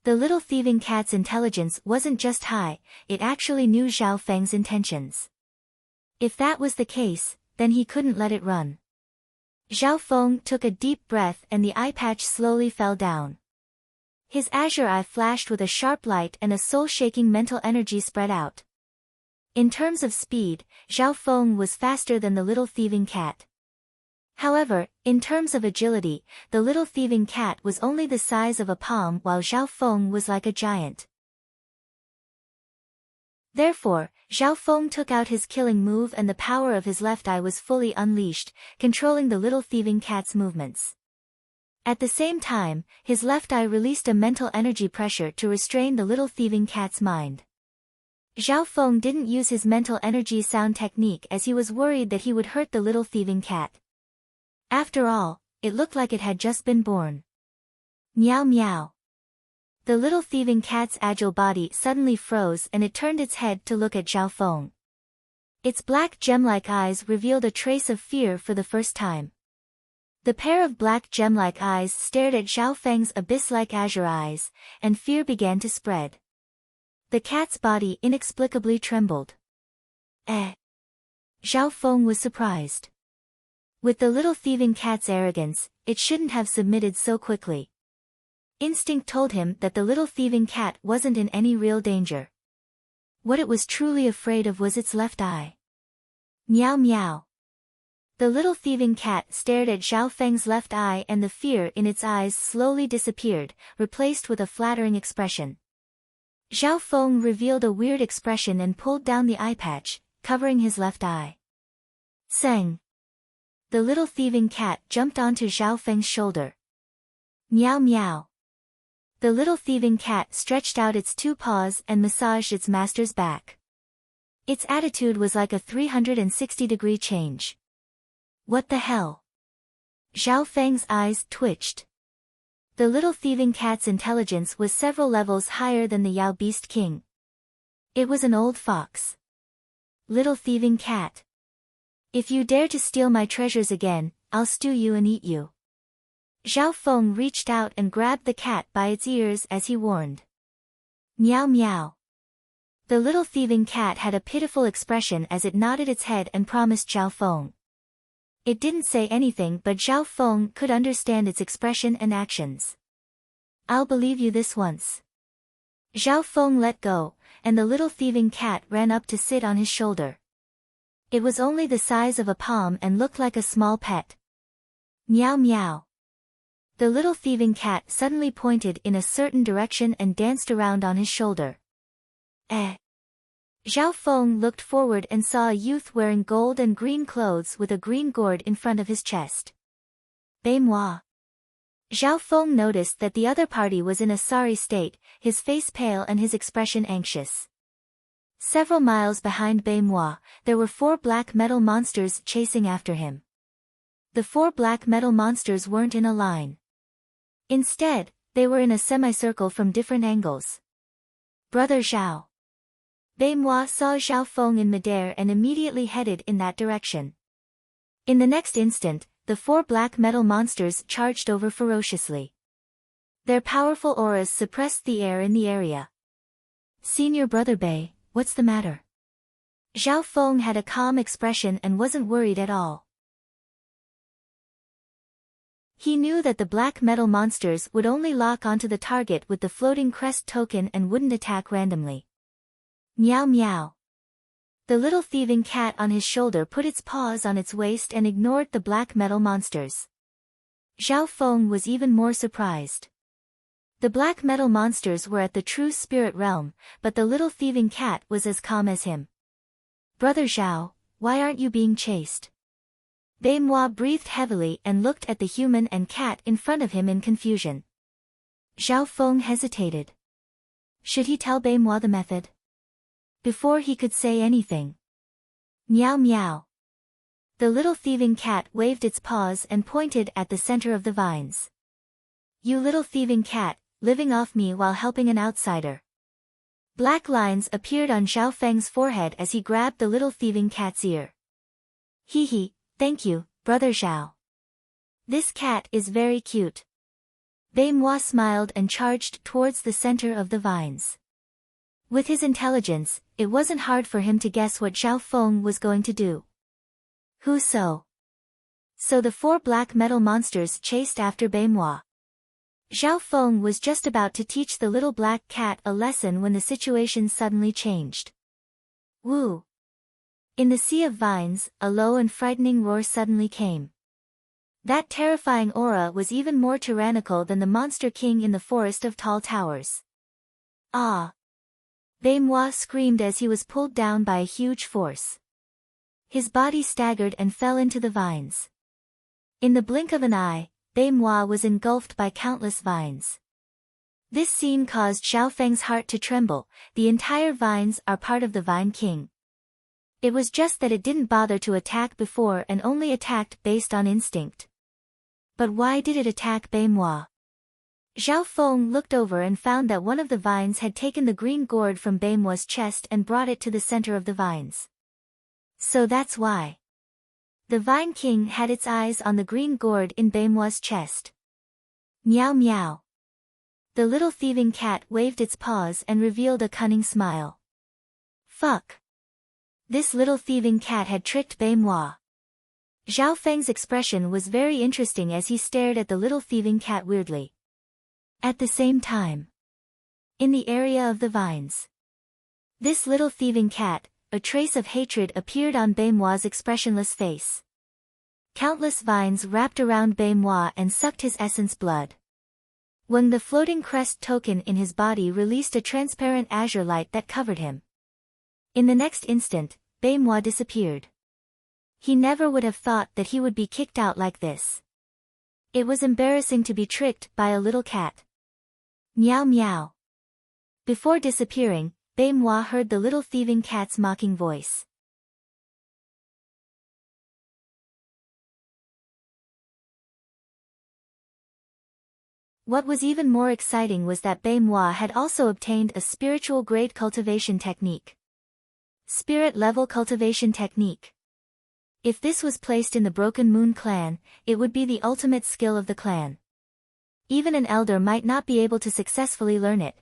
The little thieving cat's intelligence wasn't just high, it actually knew Zhao Feng's intentions. If that was the case, then he couldn't let it run. Zhao Feng took a deep breath and the eye patch slowly fell down. His azure eye flashed with a sharp light and a soul-shaking mental energy spread out. In terms of speed, Zhao Feng was faster than the little thieving cat. However, in terms of agility, the little thieving cat was only the size of a palm while Zhao Feng was like a giant. Therefore, Zhao Feng took out his killing move and the power of his left eye was fully unleashed, controlling the little thieving cat's movements. At the same time, his left eye released a mental energy pressure to restrain the little thieving cat's mind. Zhao Feng didn't use his mental energy sound technique as he was worried that he would hurt the little thieving cat. After all, it looked like it had just been born. Meow meow. The little thieving cat's agile body suddenly froze and it turned its head to look at Zhao Feng. Its black gem-like eyes revealed a trace of fear for the first time. The pair of black gem-like eyes stared at Zhao Feng's abyss-like azure eyes, and fear began to spread. The cat's body inexplicably trembled. Zhao Feng was surprised. With the little thieving cat's arrogance, it shouldn't have submitted so quickly. Instinct told him that the little thieving cat wasn't in any real danger. What it was truly afraid of was its left eye. Meow meow. The little thieving cat stared at Zhao Feng's left eye and the fear in its eyes slowly disappeared, replaced with a flattering expression. Zhao Feng revealed a weird expression and pulled down the eye patch, covering his left eye. Seng. The little thieving cat jumped onto Zhao Feng's shoulder. Meow meow. The little thieving cat stretched out its two paws and massaged its master's back. Its attitude was like a 360-degree change. What the hell? Zhao Feng's eyes twitched. The little thieving cat's intelligence was several levels higher than the Yao Beast King. It was an old fox. Little thieving cat. If you dare to steal my treasures again, I'll stew you and eat you. Zhao Feng reached out and grabbed the cat by its ears as he warned. Meow meow. The little thieving cat had a pitiful expression as it nodded its head and promised Zhao Feng. It didn't say anything but Zhao Feng could understand its expression and actions. I'll believe you this once. Zhao Feng let go, and the little thieving cat ran up to sit on his shoulder. It was only the size of a palm and looked like a small pet. Meow meow. The little thieving cat suddenly pointed in a certain direction and danced around on his shoulder. Zhao Feng looked forward and saw a youth wearing gold and green clothes with a green gourd in front of his chest. Moi. Zhao Feng noticed that the other party was in a sorry state, his face pale and his expression anxious. Several miles behind Moi, there were 4 black metal monsters chasing after him. The 4 black metal monsters weren't in a line. Instead, they were in a semicircle from different angles. Brother Zhao. Moi saw Zhao Feng in midair and immediately headed in that direction. In the next instant, the 4 black metal monsters charged over ferociously. Their powerful auras suppressed the air in the area. Senior Brother Bei, what's the matter? Zhao Feng had a calm expression and wasn't worried at all. He knew that the black metal monsters would only lock onto the target with the floating crest token and wouldn't attack randomly. Meow meow. The little thieving cat on his shoulder put its paws on its waist and ignored the black metal monsters. Zhao Feng was even more surprised. The black metal monsters were at the true spirit realm, but the little thieving cat was as calm as him. Brother Zhao, why aren't you being chased? Moi breathed heavily and looked at the human and cat in front of him in confusion. Zhao Feng hesitated. Should he tell Moi the method? Before he could say anything. Meow meow. The little thieving cat waved its paws and pointed at the center of the vines. You little thieving cat, living off me while helping an outsider. Black lines appeared on Zhao Feng's forehead as he grabbed the little thieving cat's ear. Hee hee, thank you, Brother Zhao. This cat is very cute. Moi smiled and charged towards the center of the vines. With his intelligence, it wasn't hard for him to guess what Zhao Feng was going to do. Who so? So the 4 black metal monsters chased after Moi. Zhao Feng was just about to teach the little black cat a lesson when the situation suddenly changed. Woo! In the sea of vines, a low and frightening roar suddenly came. That terrifying aura was even more tyrannical than the monster king in the forest of tall towers. Ah! Moi screamed as he was pulled down by a huge force. His body staggered and fell into the vines. In the blink of an eye, Moi was engulfed by countless vines. This scene caused Zhao Feng's heart to tremble. The entire vines are part of the Vine King. It was just that it didn't bother to attack before and only attacked based on instinct. But why did it attack Moi? Zhao Feng looked over and found that one of the vines had taken the green gourd from Moi's chest and brought it to the center of the vines. So that's why. The Vine King had its eyes on the green gourd in Moi's chest. Meow meow. The little thieving cat waved its paws and revealed a cunning smile. Fuck. This little thieving cat had tricked Moi. Zhao Feng's expression was very interesting as he stared at the little thieving cat weirdly. At the same time, in the area of the vines, this little thieving cat, a trace of hatred appeared on Moi's expressionless face. Countless vines wrapped around Moi and sucked his essence blood. When the floating crest token in his body released a transparent azure light that covered him. In the next instant, Moi disappeared. He never would have thought that he would be kicked out like this. It was embarrassing to be tricked by a little cat. Meow meow. Before disappearing, Moi heard the little thieving cat's mocking voice. What was even more exciting was that Moi had also obtained a spiritual grade cultivation technique. Spirit level cultivation technique. If this was placed in the Broken Moon clan, it would be the ultimate skill of the clan. Even an elder might not be able to successfully learn it.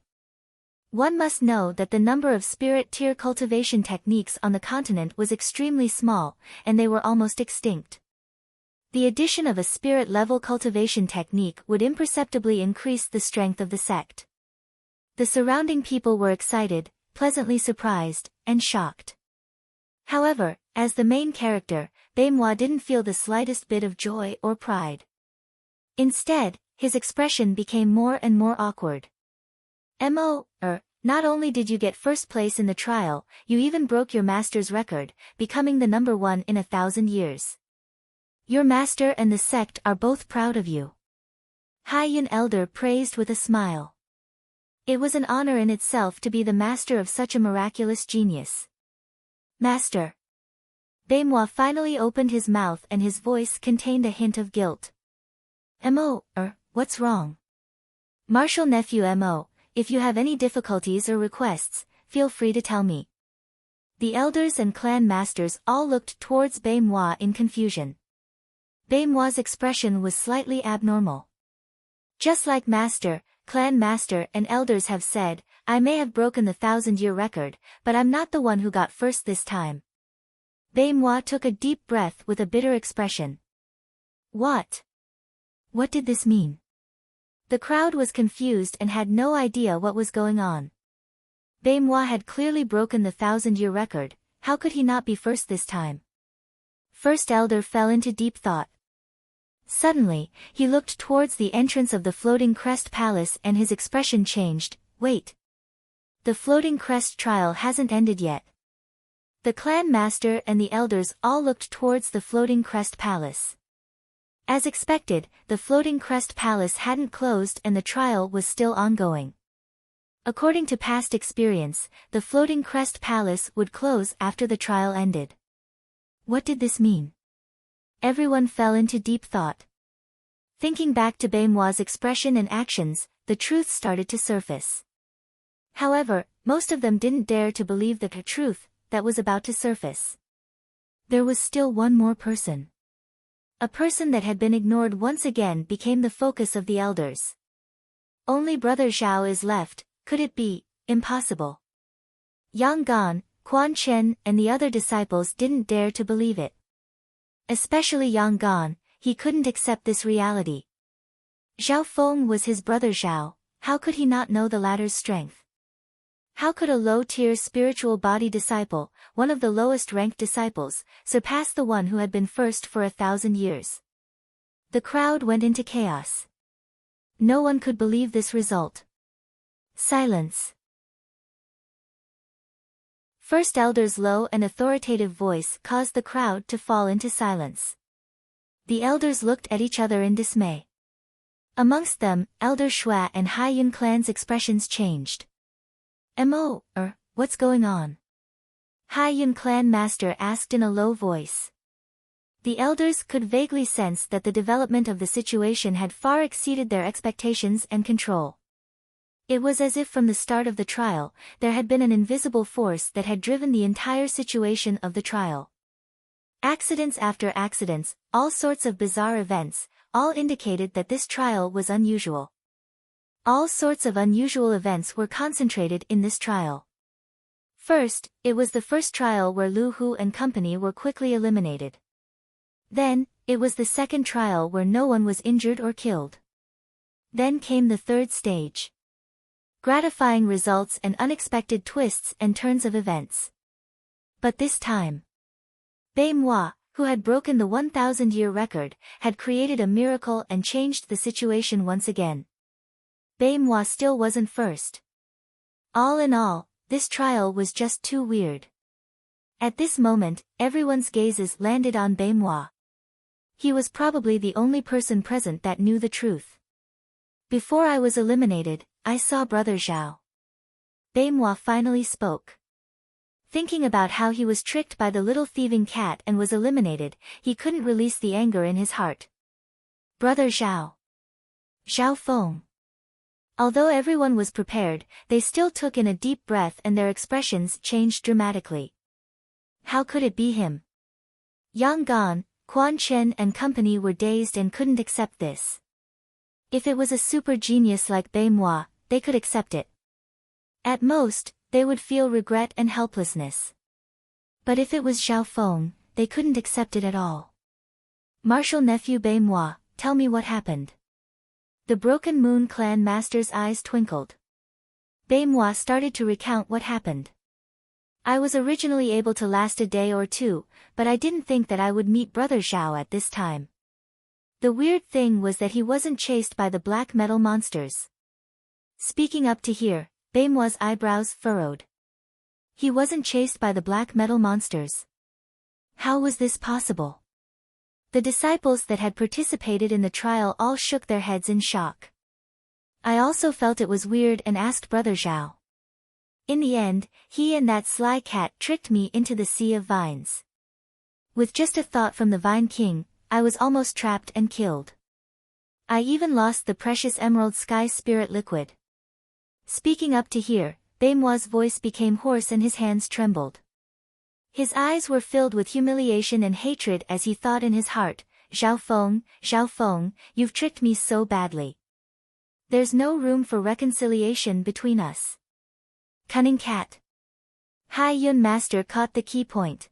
One must know that the number of spirit tier cultivation techniques on the continent was extremely small, and they were almost extinct. The addition of a spirit level cultivation technique would imperceptibly increase the strength of the sect. The surrounding people were excited, pleasantly surprised, and shocked. However, as the main character, Baimois didn't feel the slightest bit of joy or pride. Instead, his expression became more and more awkward. Not only did you get first place in the trial, you even broke your master's record, becoming the number 1 in 1,000 years. Your master and the sect are both proud of you. Haiyun Elder praised with a smile. It was an honor in itself to be the master of such a miraculous genius. Master. Baimois finally opened his mouth and his voice contained a hint of guilt. What's wrong? Martial nephew Mo, if you have any difficulties or requests, feel free to tell me. The elders and clan masters all looked towards Baimois in confusion. Baimois' expression was slightly abnormal. Just like master, clan master and elders have said, I may have broken the 1,000-year record, but I'm not the one who got first this time. Baimois took a deep breath with a bitter expression. What? What did this mean? The crowd was confused and had no idea what was going on. Baimois had clearly broken the 1,000-year record, how could he not be first this time? First elder fell into deep thought. Suddenly, he looked towards the entrance of the Floating Crest Palace and his expression changed. Wait. The Floating Crest trial hasn't ended yet. The clan master and the elders all looked towards the Floating Crest Palace. As expected, the Floating Crest Palace hadn't closed and the trial was still ongoing. According to past experience, the Floating Crest Palace would close after the trial ended. What did this mean? Everyone fell into deep thought. Thinking back to Baimois' expression and actions, the truth started to surface. However, most of them didn't dare to believe the truth that was about to surface. There was still one more person. A person that had been ignored once again became the focus of the elders. Only Brother Zhao is left, could it be? Impossible. Yang Gan, Quan Chen and the other disciples didn't dare to believe it. Especially Yang Gan, he couldn't accept this reality. Zhao Feng was his brother Zhao, how could he not know the latter's strength? How could a low-tier spiritual body disciple, one of the lowest-ranked disciples, surpass the one who had been first for 1,000 years? The crowd went into chaos. No one could believe this result. Silence. First elder's low and authoritative voice caused the crowd to fall into silence. The elders looked at each other in dismay. Amongst them, Elder Shui and Haiyun clan's expressions changed. What's going on? Haiyun clan master asked in a low voice. The elders could vaguely sense that the development of the situation had far exceeded their expectations and control. It was as if from the start of the trial, there had been an invisible force that had driven the entire situation of the trial. Accidents after accidents, all sorts of bizarre events, all indicated that this trial was unusual. All sorts of unusual events were concentrated in this trial. First, it was the first trial where Lu Hu and company were quickly eliminated. Then, it was the second trial where no one was injured or killed. Then came the third stage. Gratifying results and unexpected twists and turns of events. But this time, Baimois, who had broken the 1,000-year record, had created a miracle and changed the situation once again. Baimois still wasn't first. All in all, this trial was just too weird. At this moment, everyone's gazes landed on Baimois. He was probably the only person present that knew the truth. Before I was eliminated, I saw Brother Zhao. Baimois finally spoke. Thinking about how he was tricked by the little thieving cat and was eliminated, he couldn't release the anger in his heart. Brother Zhao. Zhao Feng. Although everyone was prepared, they still took in a deep breath and their expressions changed dramatically. How could it be him? Yang Gan, Quan Chen and company were dazed and couldn't accept this. If it was a super genius like Baimois, they could accept it. At most, they would feel regret and helplessness. But if it was Zhao Feng, they couldn't accept it at all. Martial nephew Baimois, tell me what happened. The Broken Moon clan master's eyes twinkled. Moi started to recount what happened. I was originally able to last a day or two, but I didn't think that I would meet Brother Zhao at this time. The weird thing was that he wasn't chased by the black metal monsters. Speaking up to here, Moi's eyebrows furrowed. He wasn't chased by the black metal monsters. How was this possible? The disciples that had participated in the trial all shook their heads in shock. I also felt it was weird and asked Brother Zhao. In the end, he and that sly cat tricked me into the sea of vines. With just a thought from the Vine King, I was almost trapped and killed. I even lost the precious emerald sky spirit liquid. Speaking up to here, Moi's voice became hoarse and his hands trembled. His eyes were filled with humiliation and hatred as he thought in his heart, Zhao Feng, you've tricked me so badly. There's no room for reconciliation between us. Cunning cat. Hai Yun Master caught the key point.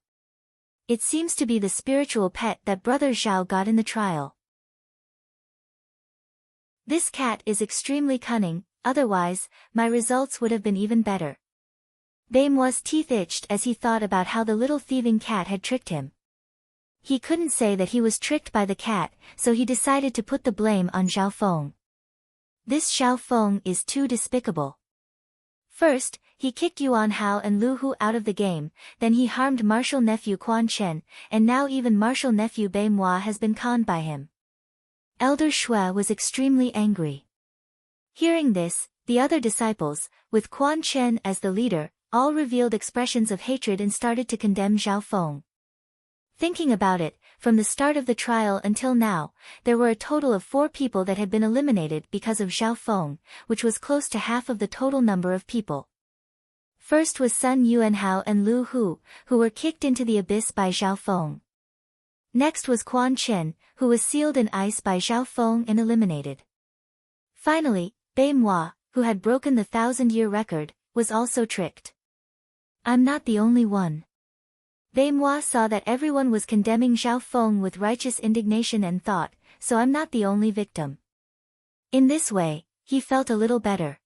It seems to be the spiritual pet that Brother Zhao got in the trial. This cat is extremely cunning, otherwise, my results would have been even better. Moi's teeth itched as he thought about how the little thieving cat had tricked him. He couldn't say that he was tricked by the cat, so he decided to put the blame on Zhao Feng. This Zhao Feng is too despicable. First, he kicked Yuan Hao and Lu Hu out of the game, then he harmed martial nephew Quan Chen, and now even martial nephew Moi has been conned by him. Elder Shui was extremely angry. Hearing this, the other disciples, with Quan Chen as the leader, all revealed expressions of hatred and started to condemn Zhao Feng. Thinking about it, from the start of the trial until now, there were a total of 4 people that had been eliminated because of Zhao Feng, which was close to half of the total number of people. First was Sun Yuanhao and Lu Hu, who were kicked into the abyss by Zhao Feng. Next was Quan Chen, who was sealed in ice by Zhao Feng and eliminated. Finally, Moi, who had broken the 1,000-year record, was also tricked. I'm not the only one. Moi saw that everyone was condemning Zhao Feng with righteous indignation and thought, so I'm not the only victim. In this way, he felt a little better.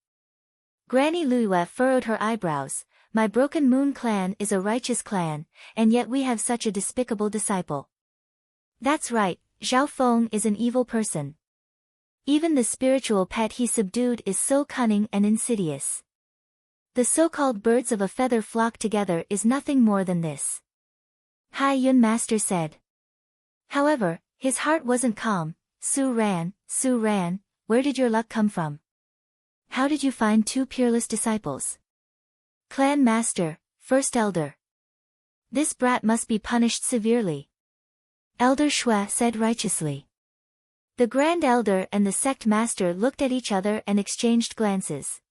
Granny Luiyue furrowed her eyebrows. My Broken Moon clan is a righteous clan, and yet we have such a despicable disciple. That's right, Zhao Feng is an evil person. Even the spiritual pet he subdued is so cunning and insidious. The so-called birds of a feather flock together is nothing more than this. Hai Yun Master said. However, his heart wasn't calm. Su Ran, where did your luck come from? How did you find 2 peerless disciples? Clan Master, First Elder. This brat must be punished severely. Elder Shui said righteously. The Grand Elder and the Sect Master looked at each other and exchanged glances.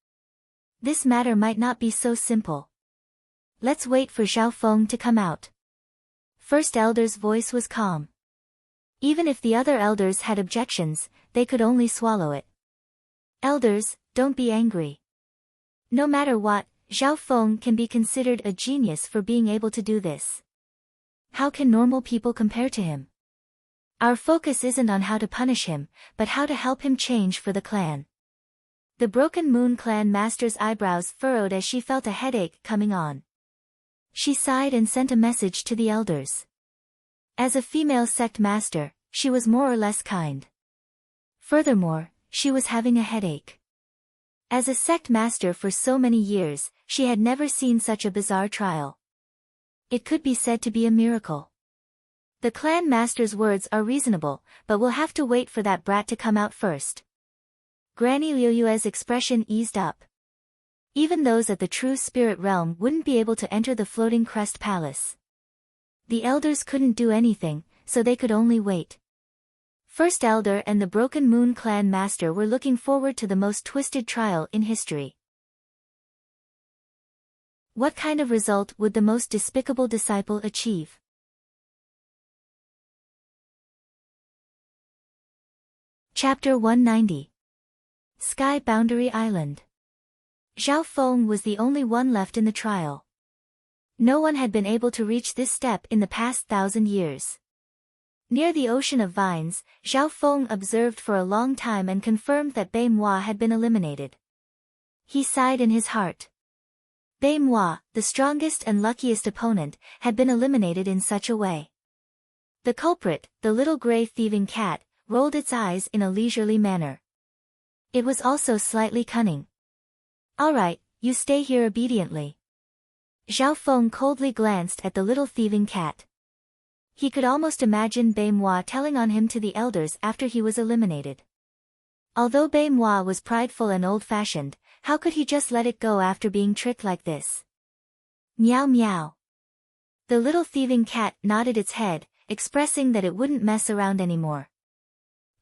This matter might not be so simple. Let's wait for Zhao Feng to come out. First Elder's voice was calm. Even if the other elders had objections, they could only swallow it. Elders, don't be angry. No matter what, Zhao Feng can be considered a genius for being able to do this. How can normal people compare to him? Our focus isn't on how to punish him, but how to help him change for the clan. The Broken Moon clan master's eyebrows furrowed as she felt a headache coming on. She sighed and sent a message to the elders. As a female sect master, she was more or less kind. Furthermore, she was having a headache. As a sect master for so many years, she had never seen such a bizarre trial. It could be said to be a miracle. The clan master's words are reasonable, but we'll have to wait for that brat to come out first. Granny Liuyue's expression eased up. Even those at the true spirit realm wouldn't be able to enter the Floating Crest Palace. The elders couldn't do anything, so they could only wait. First Elder and the Broken Moon clan master were looking forward to the most twisted trial in history. What kind of result would the most despicable disciple achieve? Chapter 190. Sky Boundary Island. Zhao Feng was the only one left in the trial. No one had been able to reach this step in the past 1,000 years. Near the Ocean of Vines, Zhao Feng observed for a long time and confirmed that Moi had been eliminated. He sighed in his heart. Bei moi, the strongest and luckiest opponent, had been eliminated in such a way. The culprit, the little gray thieving cat, rolled its eyes in a leisurely manner. It was also slightly cunning. All right, you stay here obediently. Zhao Feng coldly glanced at the little thieving cat. He could almost imagine Bei moi telling on him to the elders after he was eliminated. Although Bei moi was prideful and old-fashioned, how could he just let it go after being tricked like this? Meow meow. The little thieving cat nodded its head, expressing that it wouldn't mess around anymore.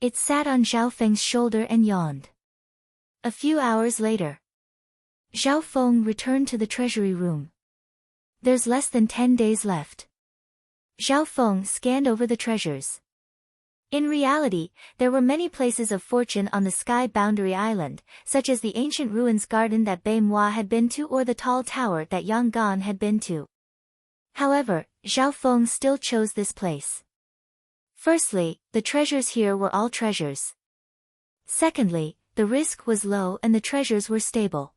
It sat on Zhao Feng's shoulder and yawned. A few hours later, Zhao Feng returned to the treasury room. There's less than 10 days left. Zhao Feng scanned over the treasures. In reality, there were many places of fortune on the Sky Boundary Island, such as the ancient ruins garden that Bei moi had been to or the tall tower that Yang Gan had been to. However, Zhao Feng still chose this place. Firstly, the treasures here were all treasures. Secondly, the risk was low and the treasures were stable.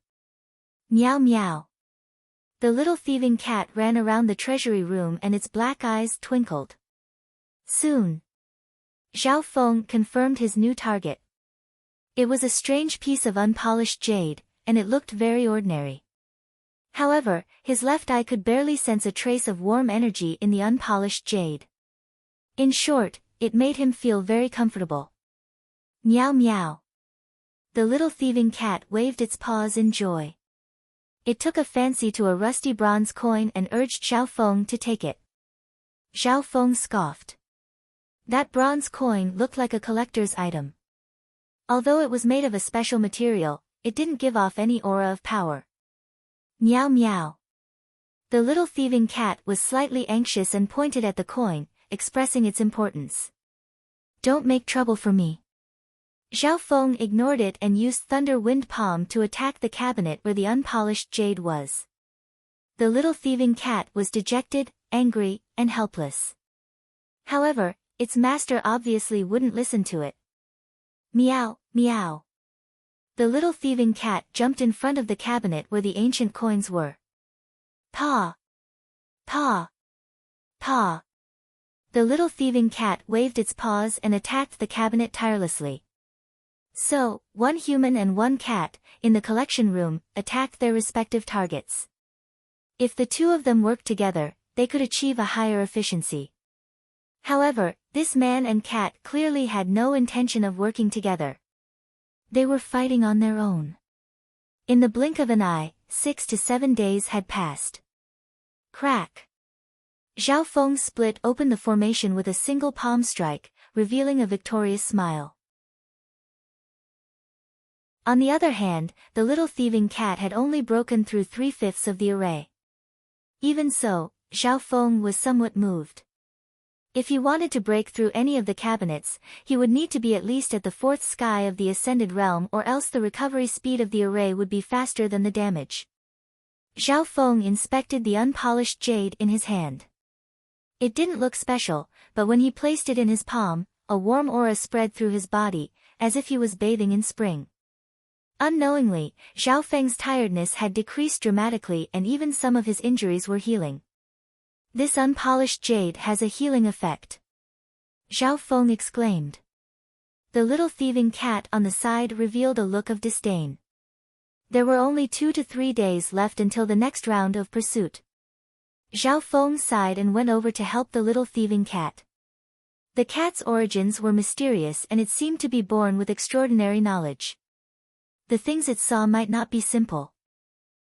Meow meow. The little thieving cat ran around the treasury room and its black eyes twinkled. Soon, Zhao Feng confirmed his new target. It was a strange piece of unpolished jade, and it looked very ordinary. However, his left eye could barely sense a trace of warm energy in the unpolished jade. In short, it made him feel very comfortable. Meow meow. The little thieving cat waved its paws in joy. It took a fancy to a rusty bronze coin and urged Zhao Feng to take it. Zhao Feng scoffed. That bronze coin looked like a collector's item. Although it was made of a special material, it didn't give off any aura of power. Meow meow. The little thieving cat was slightly anxious and pointed at the coin, expressing its importance. Don't make trouble for me. Zhao Feng ignored it and used Thunder Wind Palm to attack the cabinet where the unpolished jade was. The little thieving cat was dejected, angry, and helpless. However, its master obviously wouldn't listen to it. Meow, meow. The little thieving cat jumped in front of the cabinet where the ancient coins were. Paw! Paw! Paw! The little thieving cat waved its paws and attacked the cabinet tirelessly. So, one human and one cat, in the collection room, attacked their respective targets. If the two of them worked together, they could achieve a higher efficiency. However, this man and cat clearly had no intention of working together. They were fighting on their own. In the blink of an eye, 6 to 7 days had passed. Crack! Zhao Feng split open the formation with a single palm strike, revealing a victorious smile. On the other hand, the little thieving cat had only broken through 3/5 of the array. Even so, Zhao Feng was somewhat moved. If he wanted to break through any of the cabinets, he would need to be at least at the 4th sky of the Ascended Realm, or else the recovery speed of the array would be faster than the damage. Zhao Feng inspected the unpolished jade in his hand. It didn't look special, but when he placed it in his palm, a warm aura spread through his body, as if he was bathing in spring. Unknowingly, Zhao Feng's tiredness had decreased dramatically and even some of his injuries were healing. This unpolished jade has a healing effect. Zhao Feng exclaimed. The little thieving cat on the side revealed a look of disdain. There were only 2 to 3 days left until the next round of pursuit. Zhao Feng sighed and went over to help the little thieving cat. The cat's origins were mysterious and it seemed to be born with extraordinary knowledge. The things it saw might not be simple.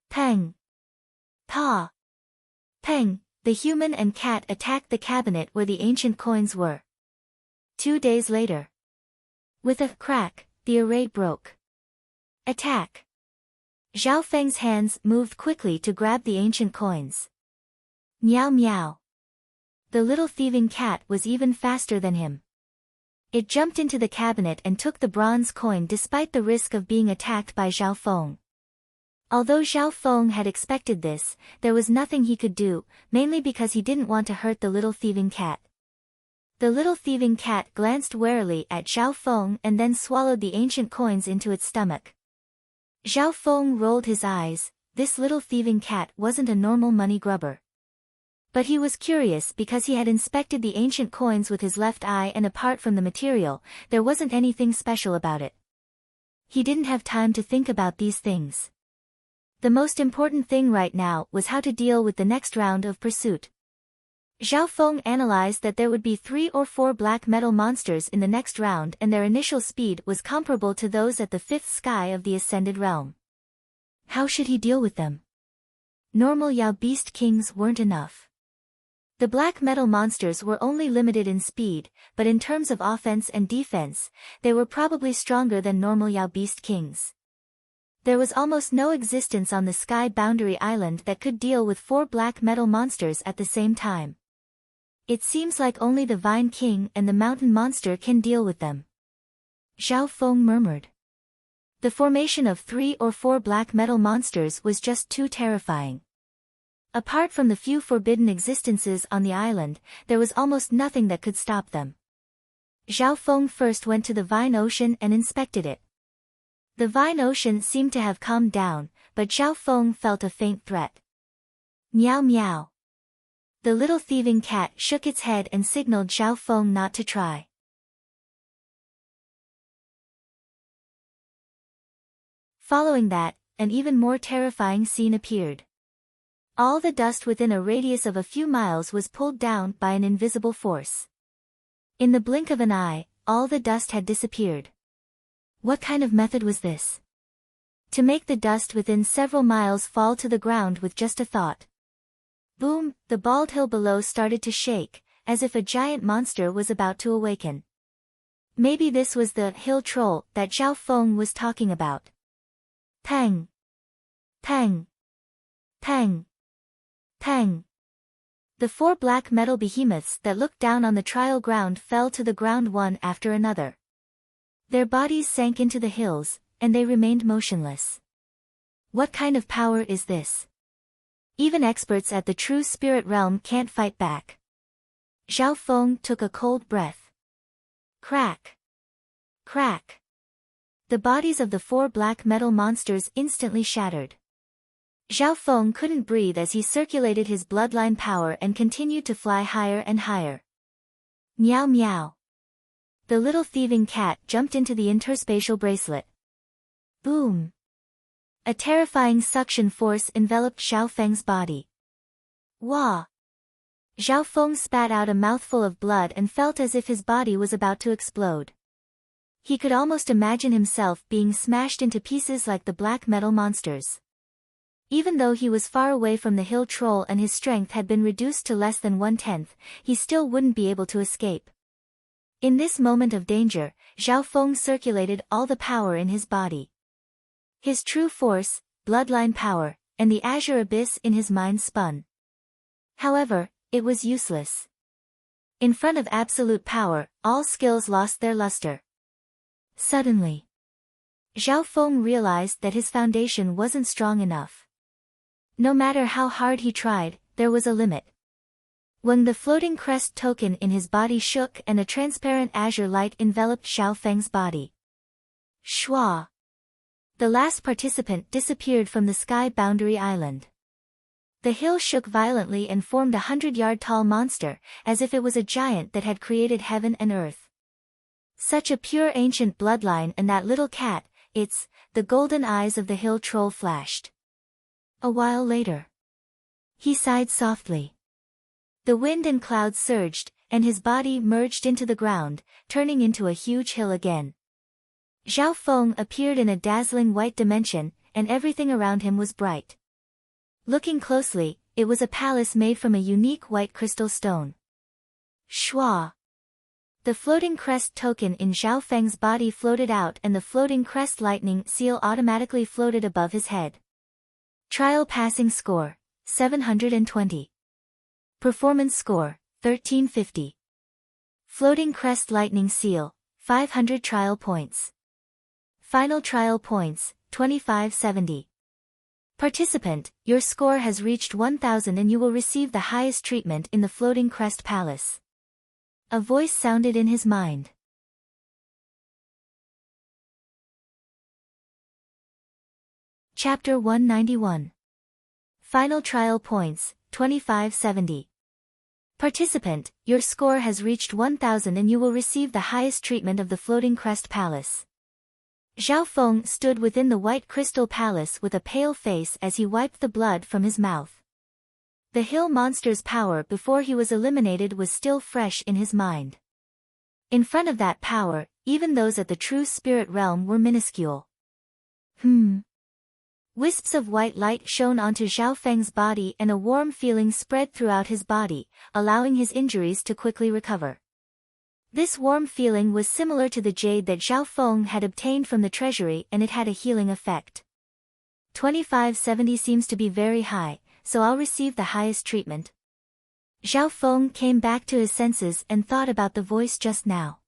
Peng! Paw! Peng! The human and cat attacked the cabinet where the ancient coins were. 2 days later. With a crack, the array broke. Attack! Zhao Feng's hands moved quickly to grab the ancient coins. Meow meow. The little thieving cat was even faster than him. It jumped into the cabinet and took the bronze coin despite the risk of being attacked by Zhao Feng. Although Zhao Feng had expected this, there was nothing he could do, mainly because he didn't want to hurt the little thieving cat. The little thieving cat glanced warily at Zhao Feng and then swallowed the ancient coins into its stomach. Zhao Feng rolled his eyes. This little thieving cat wasn't a normal money grubber. But he was curious because he had inspected the ancient coins with his left eye, and apart from the material, there wasn't anything special about it. He didn't have time to think about these things. The most important thing right now was how to deal with the next round of pursuit. Zhao Feng analyzed that there would be 3 or 4 black metal monsters in the next round, and their initial speed was comparable to those at the 5th sky of the Ascended Realm. How should he deal with them? Normal Yao Beast Kings weren't enough. The black metal monsters were only limited in speed, but in terms of offense and defense, they were probably stronger than normal Yao Beast Kings. There was almost no existence on the Sky Boundary Island that could deal with 4 black metal monsters at the same time. It seems like only the Vine King and the Mountain Monster can deal with them. Zhao Feng murmured. The formation of 3 or 4 black metal monsters was just too terrifying. Apart from the few forbidden existences on the island, there was almost nothing that could stop them. Zhao Feng first went to the Vine Ocean and inspected it. The Vine Ocean seemed to have calmed down, but Zhao Feng felt a faint threat. Meow meow. The little thieving cat shook its head and signaled Zhao Feng not to try. Following that, an even more terrifying scene appeared. All the dust within a radius of a few miles was pulled down by an invisible force. In the blink of an eye, all the dust had disappeared. What kind of method was this? To make the dust within several miles fall to the ground with just a thought. Boom, the bald hill below started to shake, as if a giant monster was about to awaken. Maybe this was the hill troll that Zhao Feng was talking about. Pang! Pang! Pang! Pang! The 4 black metal behemoths that looked down on the trial ground fell to the ground one after another. Their bodies sank into the hills, and they remained motionless. What kind of power is this? Even experts at the true spirit realm can't fight back. Zhao Feng took a cold breath. Crack! Crack! The bodies of the 4 black metal monsters instantly shattered. Zhao Feng couldn't breathe as he circulated his bloodline power and continued to fly higher and higher. Meow meow. The little thieving cat jumped into the interspatial bracelet. Boom. A terrifying suction force enveloped Zhao Feng's body. Wah! Zhao Feng spat out a mouthful of blood and felt as if his body was about to explode. He could almost imagine himself being smashed into pieces like the black metal monsters. Even though he was far away from the hill troll and his strength had been reduced to less than 1/10, he still wouldn't be able to escape. In this moment of danger, Zhao Feng circulated all the power in his body. His true force, bloodline power, and the azure abyss in his mind spun. However, it was useless. In front of absolute power, all skills lost their luster. Suddenly, Zhao Feng realized that his foundation wasn't strong enough. No matter how hard he tried, there was a limit. When the floating crest token in his body shook and a transparent azure light enveloped Zhao Feng's body. Shwa! The last participant disappeared from the Sky Boundary Island. The hill shook violently and formed a 100-yard-tall monster, as if it was a giant that had created heaven and earth. Such a pure ancient bloodline, and that little cat, the golden eyes of the hill troll flashed. A while later, he sighed softly. The wind and clouds surged, and his body merged into the ground, turning into a huge hill again. Zhao Feng appeared in a dazzling white dimension, and everything around him was bright. Looking closely, it was a palace made from a unique white crystal stone. Shwa! The floating crest token in Zhao Feng's body floated out, and the floating crest lightning seal automatically floated above his head. Trial passing score, 720. Performance score, 1350. Floating crest lightning seal, 500 trial points. Final trial points, 2570. Participant, your score has reached 1000 and you will receive the highest treatment in the Floating Crest Palace. A voice sounded in his mind. Chapter 191. Final Trial Points, 2570. Participant, your score has reached 1000 and you will receive the highest treatment of the Floating Crest Palace. Zhao Feng stood within the white crystal palace with a pale face as he wiped the blood from his mouth. The hill monster's power before he was eliminated was still fresh in his mind. In front of that power, even those at the true spirit realm were minuscule. Wisps of white light shone onto Zhao Feng's body and a warm feeling spread throughout his body, allowing his injuries to quickly recover. This warm feeling was similar to the jade that Zhao Feng had obtained from the treasury and it had a healing effect. 2570 seems to be very high, so I'll receive the highest treatment. Zhao Feng came back to his senses and thought about the voice just now.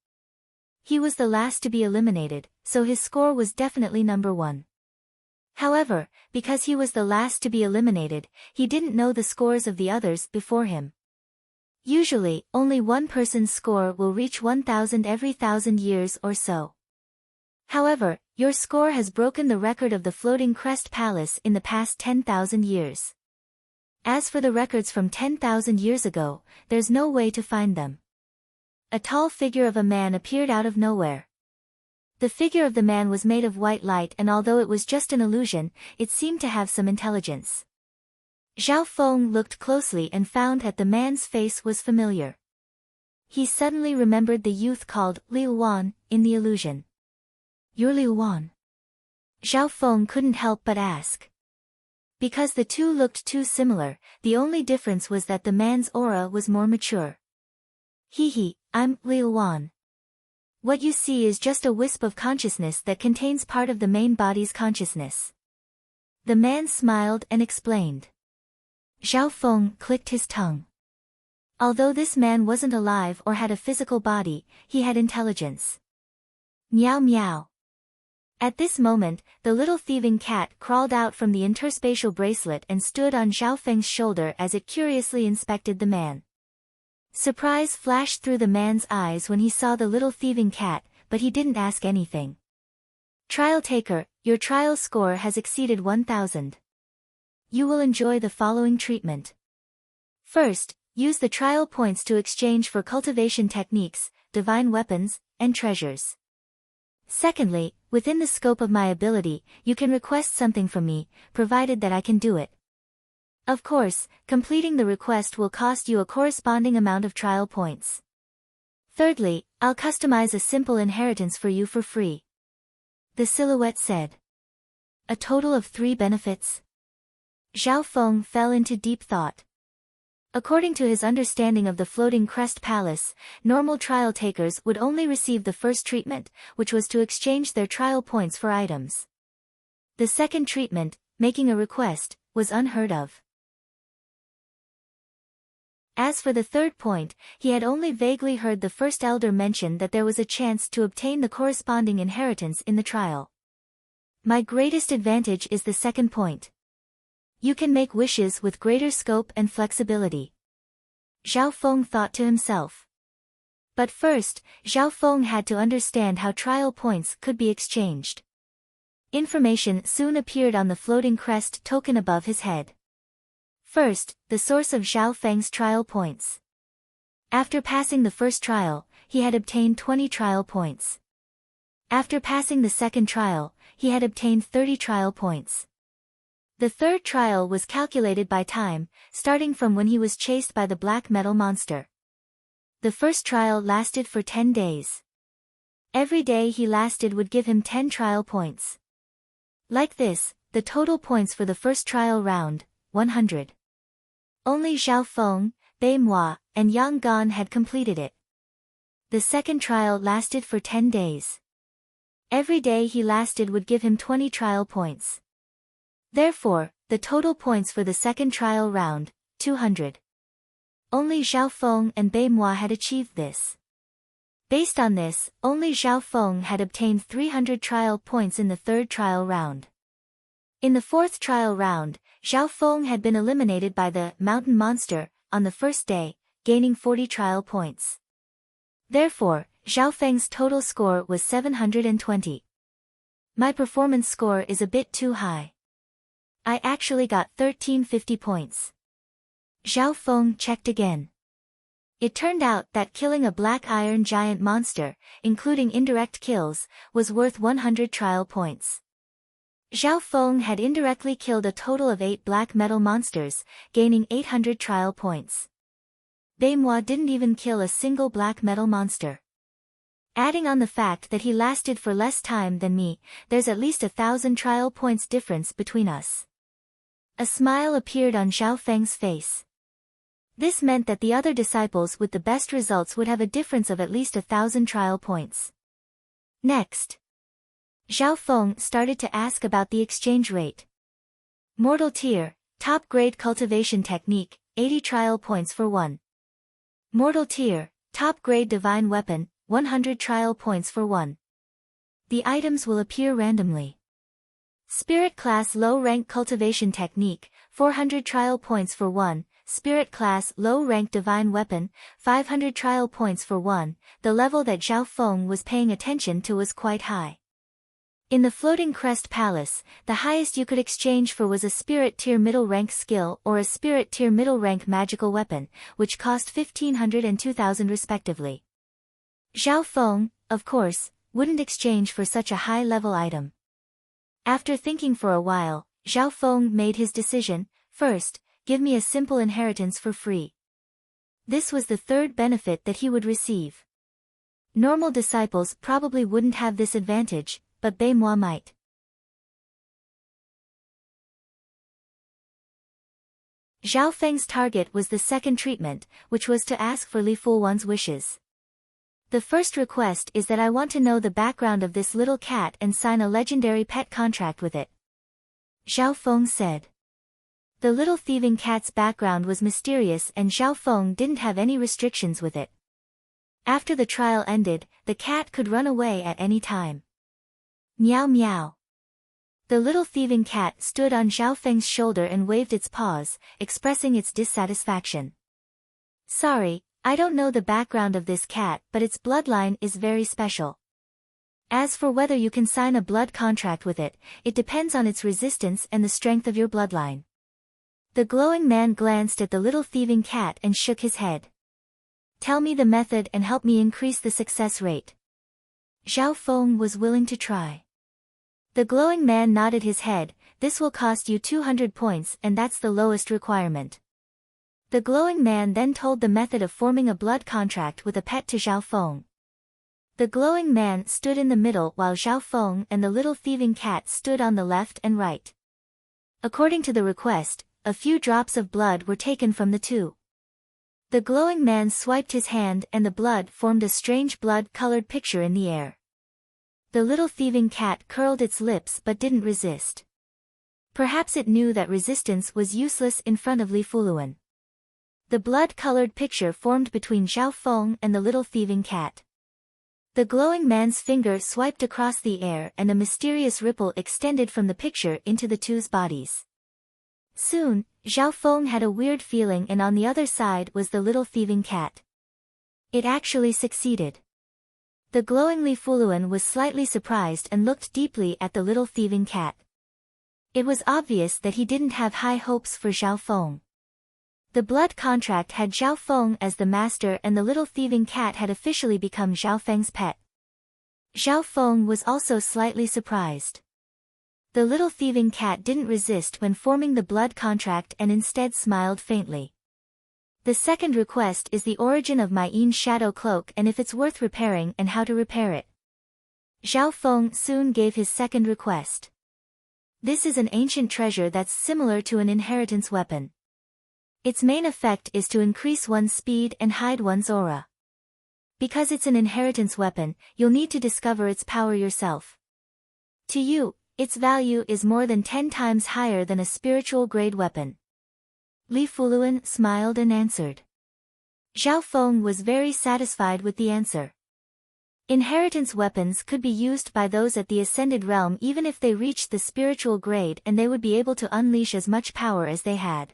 He was the last to be eliminated, so his score was definitely number 1. However, because he was the last to be eliminated, he didn't know the scores of the others before him. Usually, only one person's score will reach 1000 every 1000 years or so. However, your score has broken the record of the Floating Crest Palace in the past 10,000 years. As for the records from 10,000 years ago, there's no way to find them. A tall figure of a man appeared out of nowhere. The figure of the man was made of white light and although it was just an illusion, it seemed to have some intelligence. Zhao Feng looked closely and found that the man's face was familiar. He suddenly remembered the youth called Liu Wan in the illusion. You're Liu Wan? Zhao Feng couldn't help but ask. Because the two looked too similar, the only difference was that the man's aura was more mature. Hehe, I'm Liu Wan. What you see is just a wisp of consciousness that contains part of the main body's consciousness. The man smiled and explained. Zhao Feng clicked his tongue. Although this man wasn't alive or had a physical body, he had intelligence. Meow meow. At this moment, the little thieving cat crawled out from the interspatial bracelet and stood on Zhao Feng's shoulder as it curiously inspected the man. Surprise flashed through the man's eyes when he saw the little thieving cat, but he didn't ask anything. Trial taker, your trial score has exceeded 1000. You will enjoy the following treatment. First, use the trial points to exchange for cultivation techniques, divine weapons, and treasures. Secondly, within the scope of my ability, you can request something from me, provided that I can do it. Of course, completing the request will cost you a corresponding amount of trial points. Thirdly, I'll customize a simple inheritance for you for free. The silhouette said. A total of 3 benefits? Zhao Feng fell into deep thought. According to his understanding of the Floating Crest Palace, normal trial takers would only receive the first treatment, which was to exchange their trial points for items. The second treatment, making a request, was unheard of. As for the third point, he had only vaguely heard the first elder mention that there was a chance to obtain the corresponding inheritance in the trial. My greatest advantage is the second point. You can make wishes with greater scope and flexibility. Zhao Feng thought to himself. But first, Zhao Feng had to understand how trial points could be exchanged. Information soon appeared on the floating crest token above his head. First, the source of Zhao Feng's trial points. After passing the first trial, he had obtained 20 trial points. After passing the second trial, he had obtained 30 trial points. The third trial was calculated by time, starting from when he was chased by the black metal monster. The first trial lasted for 10 days. Every day he lasted would give him 10 trial points. Like this, the total points for the first trial round, 100. Only Zhao Feng, Bei Moi, and Yang Gan had completed it. The second trial lasted for 10 days. Every day he lasted would give him 20 trial points. Therefore, the total points for the second trial round, 200. Only Zhao Feng and Bei Moi had achieved this. Based on this, only Zhao Feng had obtained 300 trial points in the third trial round. In the fourth trial round, Zhao Feng had been eliminated by the mountain monster on the first day, gaining 40 trial points. Therefore, Zhao Feng's total score was 720. My performance score is a bit too high. I actually got 1350 points. Zhao Feng checked again. It turned out that killing a black iron giant monster, including indirect kills, was worth 100 trial points. Zhao Feng had indirectly killed a total of 8 black metal monsters, gaining 800 trial points. Beimoi didn't even kill a single black metal monster. Adding on the fact that he lasted for less time than me, there's at least 1,000 trial points difference between us. A smile appeared on Zhao Feng's face. This meant that the other disciples with the best results would have a difference of at least 1,000 trial points. Next, Zhao Feng started to ask about the exchange rate. Mortal tier, top grade cultivation technique, 80 trial points for 1. Mortal tier, top grade divine weapon, 100 trial points for 1. The items will appear randomly. Spirit class low rank cultivation technique, 400 trial points for 1. Spirit class low rank divine weapon, 500 trial points for 1. The level that Zhao Feng was paying attention to was quite high. In the Floating Crest Palace, the highest you could exchange for was a Spirit Tier middle rank skill or a Spirit Tier middle rank magical weapon, which cost 1,500 and 2,000 respectively. Zhao Feng, of course, wouldn't exchange for such a high-level item. After thinking for a while, Zhao Feng made his decision. First, give me a simple inheritance for free. This was the third benefit that he would receive. Normal disciples probably wouldn't have this advantage, but Beimoi might. Zhao Feng's target was the second treatment, which was to ask for Li Fulwan's wishes. The first request is that I want to know the background of this little cat and sign a legendary pet contract with it. Zhao Feng said. The little thieving cat's background was mysterious and Zhao Feng didn't have any restrictions with it. After the trial ended, the cat could run away at any time. Meow meow. The little thieving cat stood on Zhao Feng's shoulder and waved its paws, expressing its dissatisfaction. Sorry, I don't know the background of this cat, but its bloodline is very special. As for whether you can sign a blood contract with it, it depends on its resistance and the strength of your bloodline. The glowing man glanced at the little thieving cat and shook his head. Tell me the method and help me increase the success rate. Zhao Feng was willing to try. The glowing man nodded his head. This will cost you 200 points and that's the lowest requirement. The glowing man then told the method of forming a blood contract with a pet to Zhao Feng. The glowing man stood in the middle while Zhao Feng and the little thieving cat stood on the left and right. According to the request, a few drops of blood were taken from the two. The glowing man swiped his hand and the blood formed a strange blood-colored picture in the air. The little thieving cat curled its lips but didn't resist. Perhaps it knew that resistance was useless in front of Li Fulwan. The blood-colored picture formed between Zhao Feng and the little thieving cat. The glowing man's finger swiped across the air and a mysterious ripple extended from the picture into the two's bodies. Soon, Zhao Feng had a weird feeling and on the other side was the little thieving cat. It actually succeeded. The glowing Li Fulwan was slightly surprised and looked deeply at the little thieving cat. It was obvious that he didn't have high hopes for Zhao Feng. The blood contract had Zhao Feng as the master and the little thieving cat had officially become Zhao Feng's pet. Zhao Feng was also slightly surprised. The little thieving cat didn't resist when forming the blood contract and instead smiled faintly. The second request is the origin of my Yin shadow cloak and if it's worth repairing and how to repair it. Zhao Feng soon gave his second request. This is an ancient treasure that's similar to an inheritance weapon. Its main effect is to increase one's speed and hide one's aura. Because it's an inheritance weapon, you'll need to discover its power yourself. To you, its value is more than 10 times higher than a spiritual grade weapon. Li Fulwan smiled and answered. Zhao Feng was very satisfied with the answer. Inheritance weapons could be used by those at the Ascended Realm even if they reached the spiritual grade and they would be able to unleash as much power as they had.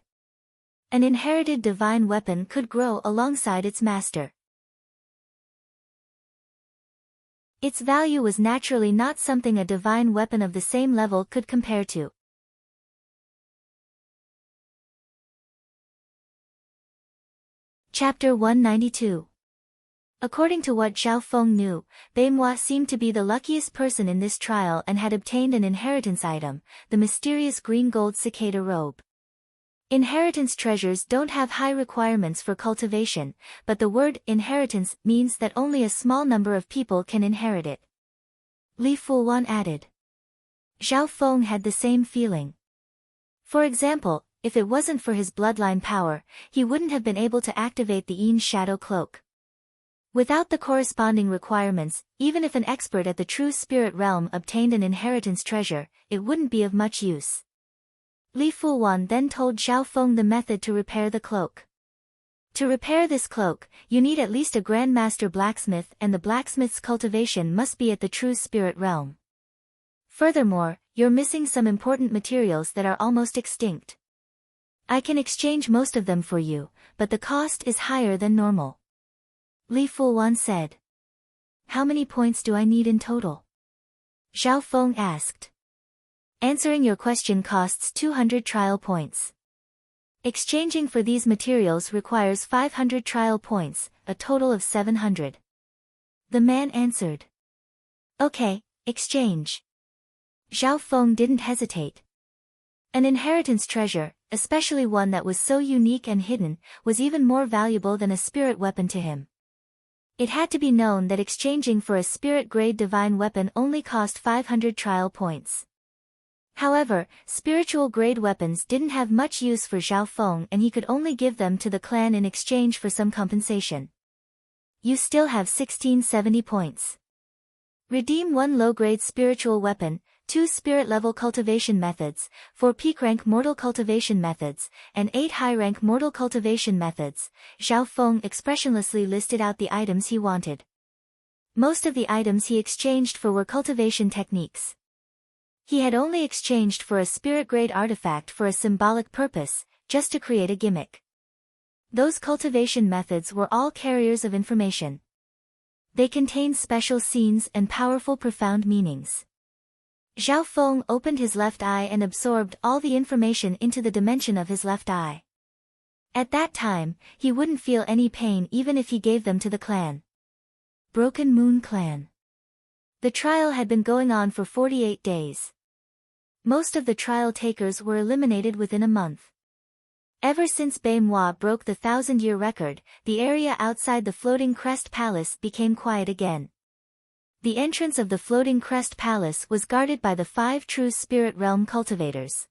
An inherited divine weapon could grow alongside its master. Its value was naturally not something a divine weapon of the same level could compare to. Chapter 192. According to what Zhao Feng knew, Beimhua seemed to be the luckiest person in this trial and had obtained an inheritance item, the mysterious green gold cicada robe. Inheritance treasures don't have high requirements for cultivation, but the word inheritance means that only a small number of people can inherit it. Li Fuwan added. Zhao Feng had the same feeling. For example, if it wasn't for his bloodline power, he wouldn't have been able to activate the Yin Shadow Cloak. Without the corresponding requirements, even if an expert at the true spirit realm obtained an inheritance treasure, it wouldn't be of much use. Li Fuwan then told Zhao Feng the method to repair the cloak. To repair this cloak, you need at least a grandmaster blacksmith, and the blacksmith's cultivation must be at the true spirit realm. Furthermore, you're missing some important materials that are almost extinct. I can exchange most of them for you, but the cost is higher than normal. Li Fuwan said. How many points do I need in total? Zhao Feng asked. Answering your question costs 200 trial points. Exchanging for these materials requires 500 trial points, a total of 700. The man answered. Okay, exchange. Zhao Feng didn't hesitate. An inheritance treasure, especially one that was so unique and hidden, was even more valuable than a spirit weapon to him. It had to be known that exchanging for a spirit-grade divine weapon only cost 500 trial points. However, spiritual-grade weapons didn't have much use for Zhao Feng, and he could only give them to the clan in exchange for some compensation. You still have 1670 points. Redeem 1 low-grade spiritual weapon, 2 spirit-level cultivation methods, 4 peak-rank mortal cultivation methods, and 8 high-rank mortal cultivation methods. Zhao Feng expressionlessly listed out the items he wanted. Most of the items he exchanged for were cultivation techniques. He had only exchanged for a spirit-grade artifact for a symbolic purpose, just to create a gimmick. Those cultivation methods were all carriers of information. They contained special scenes and powerful profound meanings. Zhao Feng opened his left eye and absorbed all the information into the dimension of his left eye. At that time, he wouldn't feel any pain even if he gave them to the clan. Broken Moon Clan. The trial had been going on for 48 days. Most of the trial takers were eliminated within a month. Ever since Beimhua broke the 1,000-year record, the area outside the Floating Crest Palace became quiet again. The entrance of the Floating Crest Palace was guarded by the 5 true spirit realm cultivators.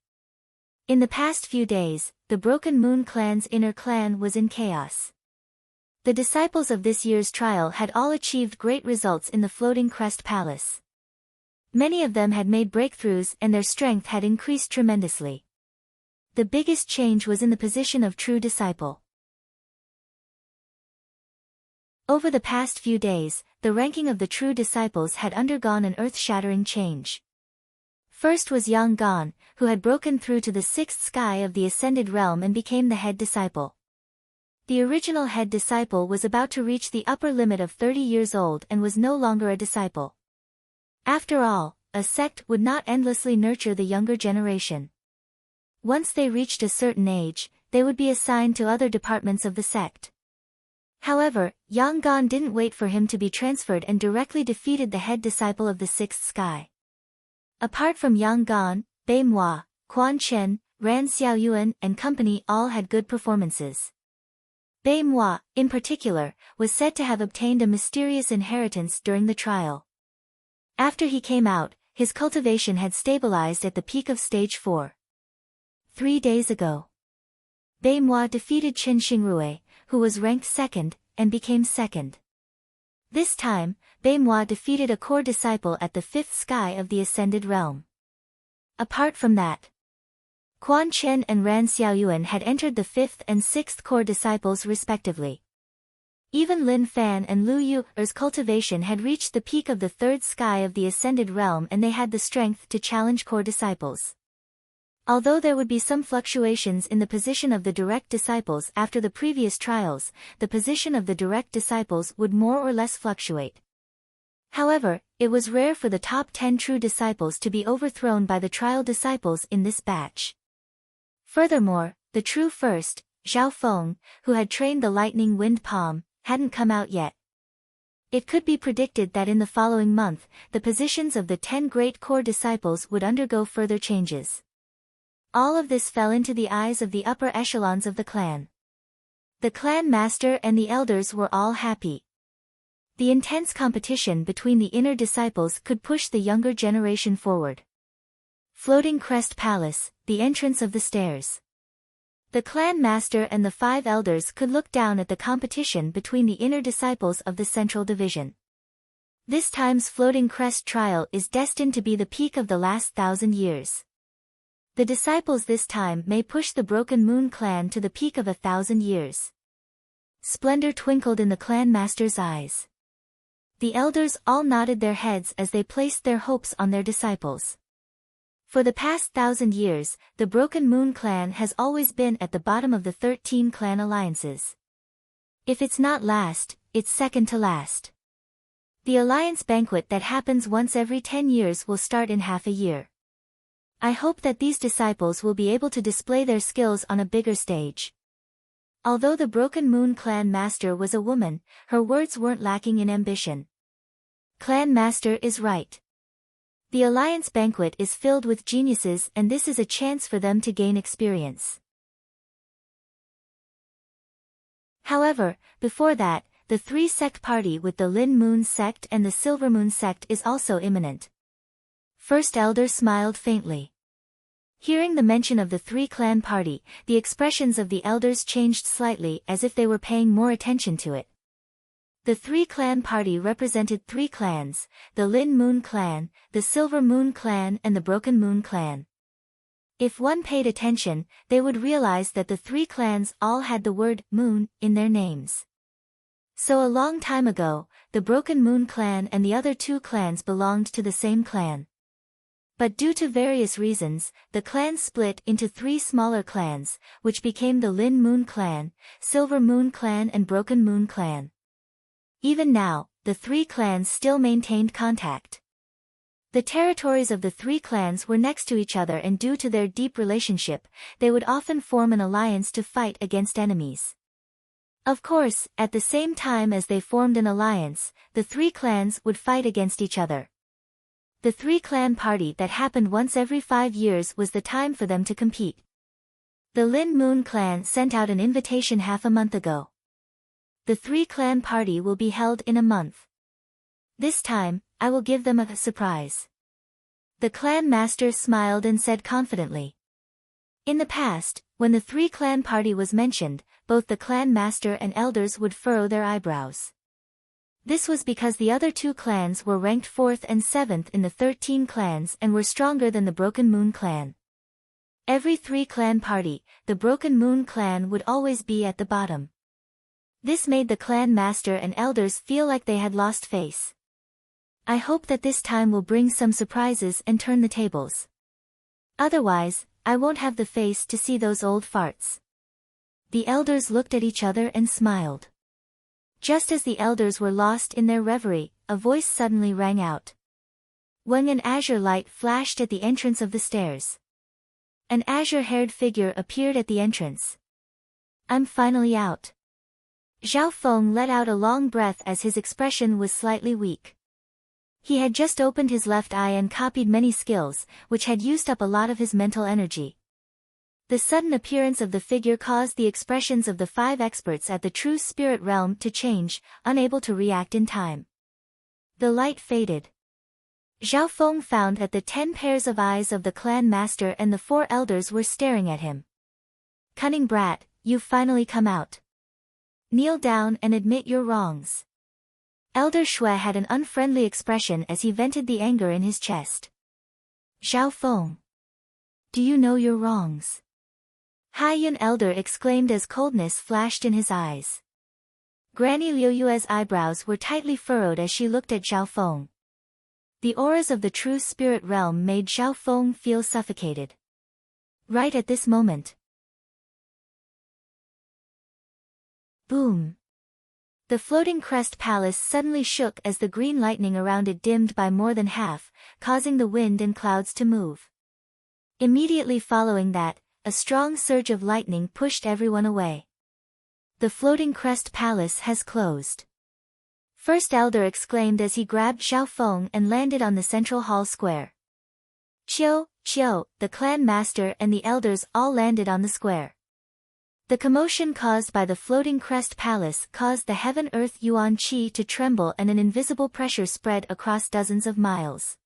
In the past few days, the Broken Moon Clan's inner clan was in chaos. The disciples of this year's trial had all achieved great results in the Floating Crest Palace. Many of them had made breakthroughs and their strength had increased tremendously. The biggest change was in the position of true disciple. Over the past few days, the ranking of the true disciples had undergone an earth-shattering change. First was Yang Gan, who had broken through to the 6th sky of the Ascended Realm and became the head disciple. The original head disciple was about to reach the upper limit of 30 years old and was no longer a disciple. After all, a sect would not endlessly nurture the younger generation. Once they reached a certain age, they would be assigned to other departments of the sect. However, Yang Gan didn't wait for him to be transferred and directly defeated the head disciple of the 6th sky. Apart from Yang Gan, Beimhua, Quan Chen, Ran Xiaoyuan and company all had good performances. Beimhua, in particular, was said to have obtained a mysterious inheritance during the trial. After he came out, his cultivation had stabilized at the peak of stage 4. 3 days ago, Beimhua defeated Qin Xingrui, who was ranked 2nd, and became 2nd. This time, Beimhua defeated a core disciple at the 5th sky of the Ascended Realm. Apart from that, Quan Chen and Ran Xiaoyuan had entered the 5th and 6th core disciples respectively. Even Lin Fan and Lu Yu's cultivation had reached the peak of the 3rd sky of the Ascended Realm and they had the strength to challenge core disciples. Although there would be some fluctuations in the position of the direct disciples after the previous trials, the position of the direct disciples would more or less fluctuate. However, it was rare for the top 10 true disciples to be overthrown by the trial disciples in this batch. Furthermore, the true first, Zhao Feng, who had trained the lightning wind palm, hadn't come out yet. It could be predicted that in the following month, the positions of the 10 great core disciples would undergo further changes. All of this fell into the eyes of the upper echelons of the clan. The clan master and the elders were all happy. The intense competition between the inner disciples could push the younger generation forward. Floating Crest Palace, the entrance of the stairs. The clan master and the 5 elders could look down at the competition between the inner disciples of the central division. This time's Floating Crest trial is destined to be the peak of the last 1,000 years. The disciples this time may push the Broken Moon clan to the peak of 1,000 years. Splendor twinkled in the clan master's eyes. The elders all nodded their heads as they placed their hopes on their disciples. For the past 1,000 years, the Broken Moon clan has always been at the bottom of the 13 clan alliances. If it's not last, it's second to last. The alliance banquet that happens once every 10 years will start in half a year. I hope that these disciples will be able to display their skills on a bigger stage. Although the Broken Moon clan master was a woman, her words weren't lacking in ambition. Clan master is right. The alliance banquet is filled with geniuses, and this is a chance for them to gain experience. However, before that, the 3-sect party with the Lin Moon sect and the Silver Moon sect is also imminent. First elder smiled faintly. Hearing the mention of the 3-clan party, the expressions of the elders changed slightly as if they were paying more attention to it. The 3-clan party represented 3 clans, the Lin Moon clan, the Silver Moon clan and the Broken Moon clan. If one paid attention, they would realize that the 3 clans all had the word moon in their names. So a long time ago, the Broken Moon clan and the other 2 clans belonged to the same clan. But due to various reasons, the clans split into 3 smaller clans, which became the Lin Moon clan, Silver Moon clan and Broken Moon clan. Even now, the 3 clans still maintained contact. The territories of the 3 clans were next to each other, and due to their deep relationship, they would often form an alliance to fight against enemies. Of course, at the same time as they formed an alliance, the 3 clans would fight against each other. The 3-clan party that happened once every 5 years was the time for them to compete. The Lin Moon clan sent out an invitation half a month ago. The 3-clan party will be held in a month. This time, I will give them a surprise. The clan master smiled and said confidently. In the past, when the 3-clan party was mentioned, both the clan master and elders would furrow their eyebrows. This was because the other 2 clans were ranked 4th and 7th in the 13 clans and were stronger than the Broken Moon clan. Every 3-clan party, the Broken Moon clan would always be at the bottom. This made the clan master and elders feel like they had lost face. I hope that this time will bring some surprises and turn the tables. Otherwise, I won't have the face to see those old farts. The elders looked at each other and smiled. Just as the elders were lost in their reverie, a voice suddenly rang out. When an azure light flashed at the entrance of the stairs. An azure-haired figure appeared at the entrance. I'm finally out. Zhao Feng let out a long breath as his expression was slightly weak. He had just opened his left eye and copied many skills, which had used up a lot of his mental energy. The sudden appearance of the figure caused the expressions of the 5 experts at the true spirit realm to change, unable to react in time. The light faded. Zhao Feng found that the 10 pairs of eyes of the clan master and the 4 elders were staring at him. Cunning brat, you've finally come out. Kneel down and admit your wrongs. Elder Shui had an unfriendly expression as he vented the anger in his chest. Zhao Feng. Do you know your wrongs? Haiyun Elder exclaimed as coldness flashed in his eyes. Granny Liu Yue's eyebrows were tightly furrowed as she looked at Zhao Feng. The auras of the true spirit realm made Zhao Feng feel suffocated. Right at this moment. Boom. The floating crest palace suddenly shook as the green lightning around it dimmed by more than half, causing the wind and clouds to move. Immediately following that, a strong surge of lightning pushed everyone away. The floating crest palace has closed. First Elder exclaimed as he grabbed Xiaofeng and landed on the central hall square. Qiu, the clan master and the elders all landed on the square. The commotion caused by the floating crest palace caused the heaven-earth yuan qi to tremble and an invisible pressure spread across dozens of miles.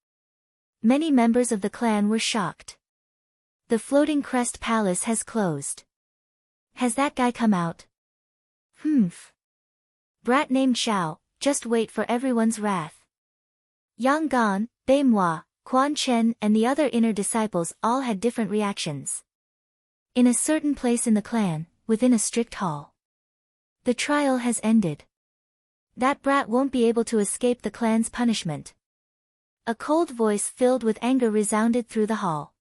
Many members of the clan were shocked. The floating crest palace has closed. Has that guy come out? Brat named Xiao, just wait for everyone's wrath. Yang Gan, Beimhua, Quan Chen and the other inner disciples all had different reactions. In a certain place in the clan, within a strict hall. The trial has ended. That brat won't be able to escape the clan's punishment. A cold voice filled with anger resounded through the hall.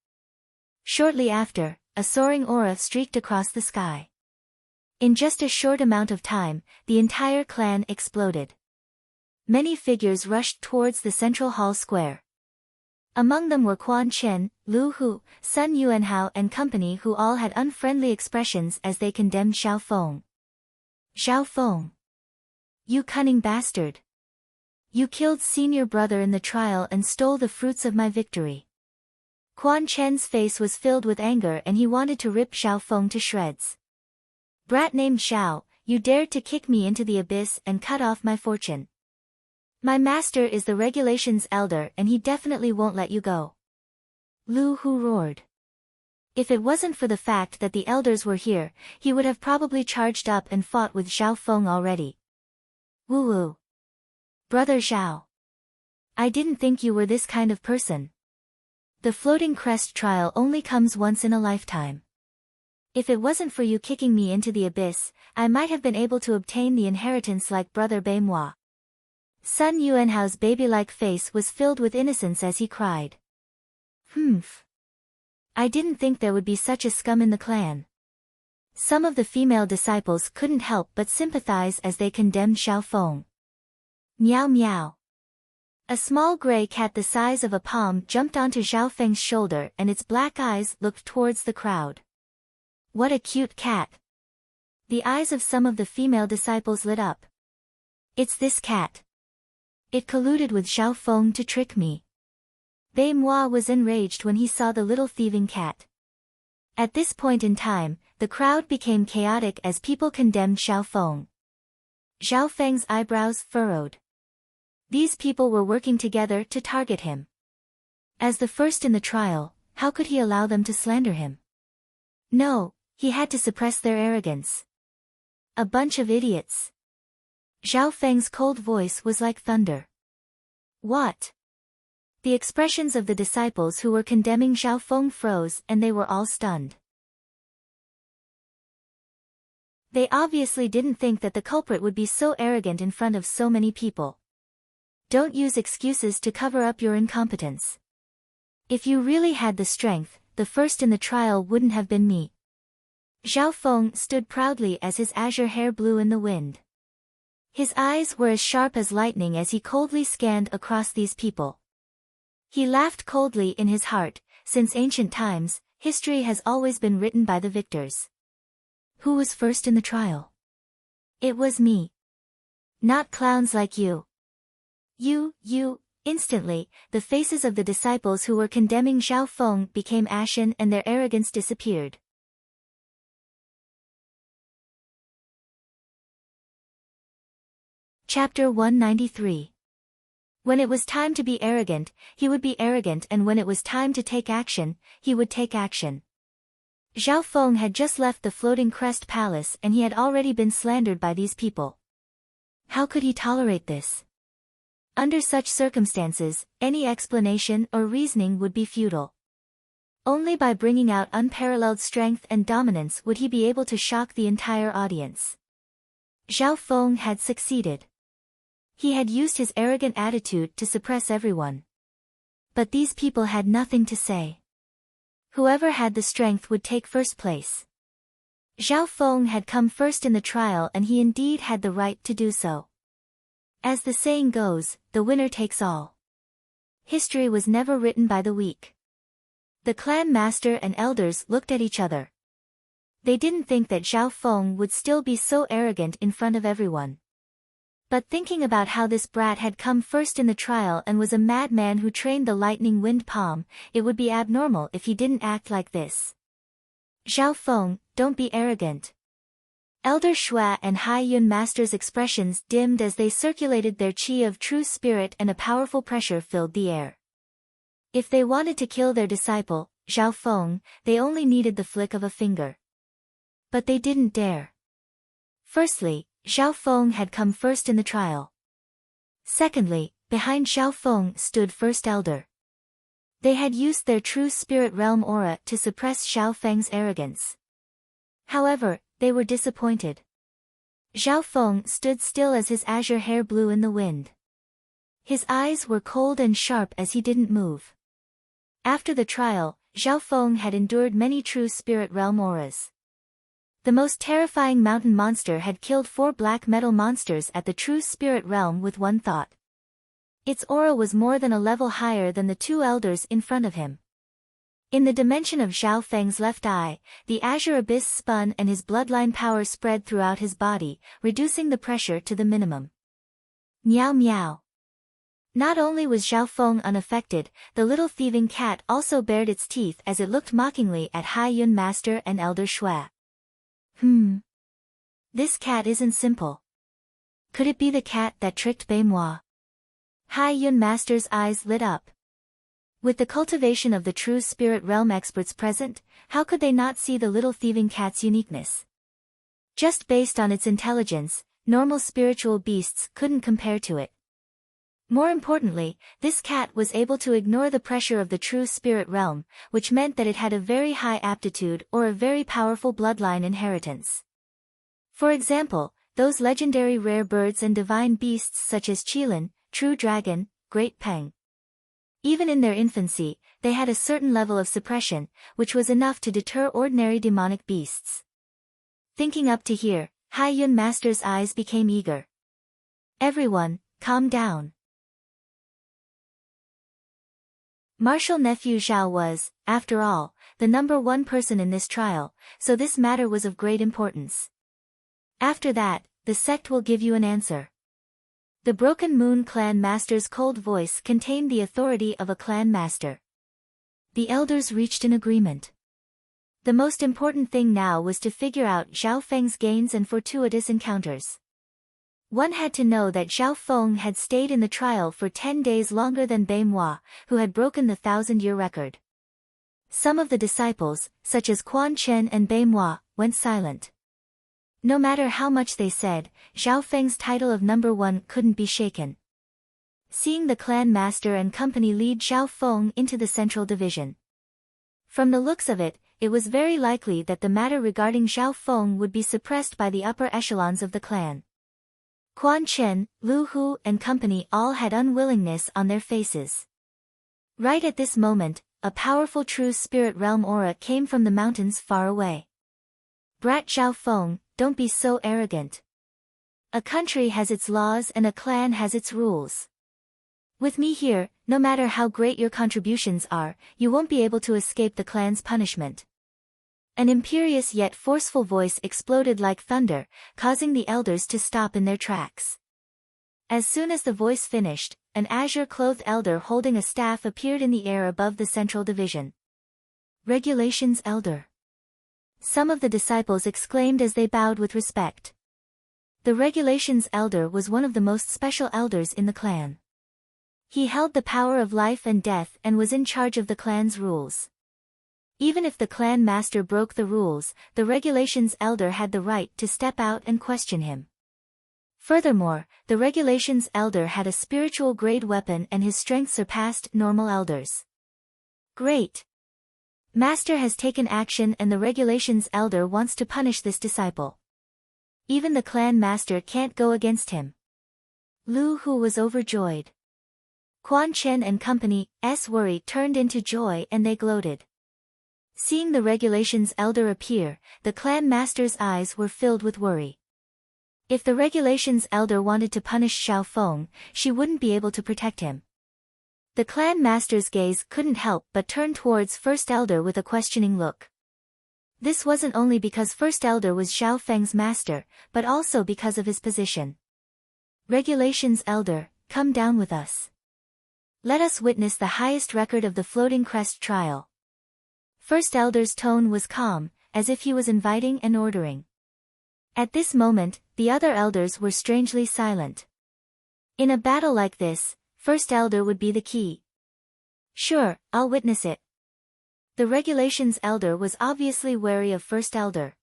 Shortly after, a soaring aura streaked across the sky. In just a short amount of time, the entire clan exploded. Many figures rushed towards the central hall square. Among them were Quan Chen, Lu Hu, Sun Yuanhao and company who all had unfriendly expressions as they condemned Xiaofeng. Xiaofeng! You cunning bastard! You killed senior brother in the trial and stole the fruits of my victory. Quan Chen's face was filled with anger and he wanted to rip Xiaofeng to shreds. Brat named Xiao, you dared to kick me into the abyss and cut off my fortune. My master is the regulations elder and he definitely won't let you go. Lu Hu roared. If it wasn't for the fact that the elders were here, he would have probably charged up and fought with Xiaofeng already. Woo. Brother Xiao. I didn't think you were this kind of person. The floating crest trial only comes once in a lifetime. If it wasn't for you kicking me into the abyss, I might have been able to obtain the inheritance like brother Beimhua. Sun Yuanhao's baby-like face was filled with innocence as he cried. I didn't think there would be such a scum in the clan. Some of the female disciples couldn't help but sympathize as they condemned Xiaofeng. Meow meow. A small gray cat the size of a palm jumped onto Xiaofeng's shoulder and its black eyes looked towards the crowd. What a cute cat. The eyes of some of the female disciples lit up. It's this cat. It colluded with Xiaofeng to trick me. Beimhua was enraged when he saw the little thieving cat. At this point in time, the crowd became chaotic as people condemned Xiaofeng. Xiaofeng's eyebrows furrowed. These people were working together to target him. As the first in the trial, how could he allow them to slander him? No, he had to suppress their arrogance. A bunch of idiots. Xiaofeng's cold voice was like thunder. What? The expressions of the disciples who were condemning Xiaofeng froze and they were all stunned. They obviously didn't think that the culprit would be so arrogant in front of so many people. Don't use excuses to cover up your incompetence. If you really had the strength, the first in the trial wouldn't have been me. Xiaofeng stood proudly as his azure hair blew in the wind. His eyes were as sharp as lightning as he coldly scanned across these people. He laughed coldly in his heart. Since ancient times, history has always been written by the victors. Who was first in the trial? It was me. Not clowns like you. You. Instantly, the faces of the disciples who were condemning Xiaofeng became ashen and their arrogance disappeared. Chapter 193. When it was time to be arrogant, he would be arrogant, and when it was time to take action, he would take action. Xiaofeng had just left the floating crest palace and he had already been slandered by these people. How could he tolerate this? Under such circumstances, any explanation or reasoning would be futile. Only by bringing out unparalleled strength and dominance would he be able to shock the entire audience. Xiaofeng had succeeded. He had used his arrogant attitude to suppress everyone. But these people had nothing to say. Whoever had the strength would take first place. Xiaofeng had come first in the trial and he indeed had the right to do so. As the saying goes, the winner takes all. History was never written by the weak. The clan master and elders looked at each other. They didn't think that Zhao Feng would still be so arrogant in front of everyone. But thinking about how this brat had come first in the trial and was a madman who trained the lightning wind palm, it would be abnormal if he didn't act like this. Zhao Feng, don't be arrogant. Elder Shui and Hai Yun Master's expressions dimmed as they circulated their qi of true spirit, and a powerful pressure filled the air. If they wanted to kill their disciple, Zhao Feng, they only needed the flick of a finger. But they didn't dare. Firstly, Zhao Feng had come first in the trial. Secondly, behind Zhao Feng stood First Elder. They had used their true spirit realm aura to suppress Zhao Feng's arrogance. However, they were disappointed. Zhao Feng stood still as his azure hair blew in the wind. His eyes were cold and sharp as he didn't move. After the trial, Zhao Feng had endured many true spirit realm auras. The most terrifying mountain monster had killed 4 black metal monsters at the true spirit realm with one thought. Its aura was more than a level higher than the 2 elders in front of him. In the dimension of Zhao Feng's left eye, the azure abyss spun and his bloodline power spread throughout his body, reducing the pressure to the minimum. Meow meow. Not only was Zhao Feng unaffected, the little thieving cat also bared its teeth as it looked mockingly at Hai Yun Master and Elder Shui. This cat isn't simple. Could it be the cat that tricked Beimoi? Hai Yun Master's eyes lit up. With the cultivation of the true spirit realm experts present, how could they not see the little thieving cat's uniqueness? Just based on its intelligence, normal spiritual beasts couldn't compare to it. More importantly, this cat was able to ignore the pressure of the true spirit realm, which meant that it had a very high aptitude or a very powerful bloodline inheritance. For example, those legendary rare birds and divine beasts such as Qilin, True Dragon, Great Peng. Even in their infancy, they had a certain level of suppression, which was enough to deter ordinary demonic beasts. Thinking up to here, Hai Yun Master's eyes became eager. Everyone, calm down. Martial nephew Zhao was, after all, the #1 person in this trial, so this matter was of great importance. After that, the sect will give you an answer. The Broken Moon clan master's cold voice contained the authority of a clan master. The elders reached an agreement. The most important thing now was to figure out Zhao Feng's gains and fortuitous encounters. One had to know that Zhao Feng had stayed in the trial for 10 days longer than Beimoi, who had broken the 1,000-year record. Some of the disciples, such as Quan Chen and Beimoi, went silent. No matter how much they said, Zhao Feng's title of #1 couldn't be shaken. Seeing the clan master and company lead Zhao Feng into the central division. From the looks of it, it was very likely that the matter regarding Zhao Feng would be suppressed by the upper echelons of the clan. Quan Chen, Lu Hu and company all had unwillingness on their faces. Right at this moment, a powerful true spirit realm aura came from the mountains far away. Brat Zhao Feng, don't be so arrogant. A country has its laws and a clan has its rules. With me here, no matter how great your contributions are, you won't be able to escape the clan's punishment. An imperious yet forceful voice exploded like thunder, causing the elders to stop in their tracks. As soon as the voice finished, an azure-clothed elder holding a staff appeared in the air above the central division. Regulations Elder. Some of the disciples exclaimed as they bowed with respect. The Regulations Elder was one of the most special elders in the clan. He held the power of life and death and was in charge of the clan's rules. Even if the clan master broke the rules, the Regulations Elder had the right to step out and question him. Furthermore, the Regulations Elder had a spiritual grade weapon and his strength surpassed normal elders. Great! Master has taken action and the Regulations Elder wants to punish this disciple. Even the clan master can't go against him. Lu Hu was overjoyed. Quan Chen and company's worry turned into joy and they gloated. Seeing the Regulations Elder appear, the clan master's eyes were filled with worry. If the Regulations Elder wanted to punish Zhao Feng, she wouldn't be able to protect him. The clan master's gaze couldn't help but turn towards First Elder with a questioning look. This wasn't only because First Elder was Zhao Feng's master, but also because of his position. Regulations Elder, come down with us. Let us witness the highest record of the Floating Crest trial. First Elder's tone was calm, as if he was inviting and ordering. At this moment, the other elders were strangely silent. In a battle like this, First Elder would be the key. Sure, I'll witness it. The Regulations Elder was obviously wary of First Elder.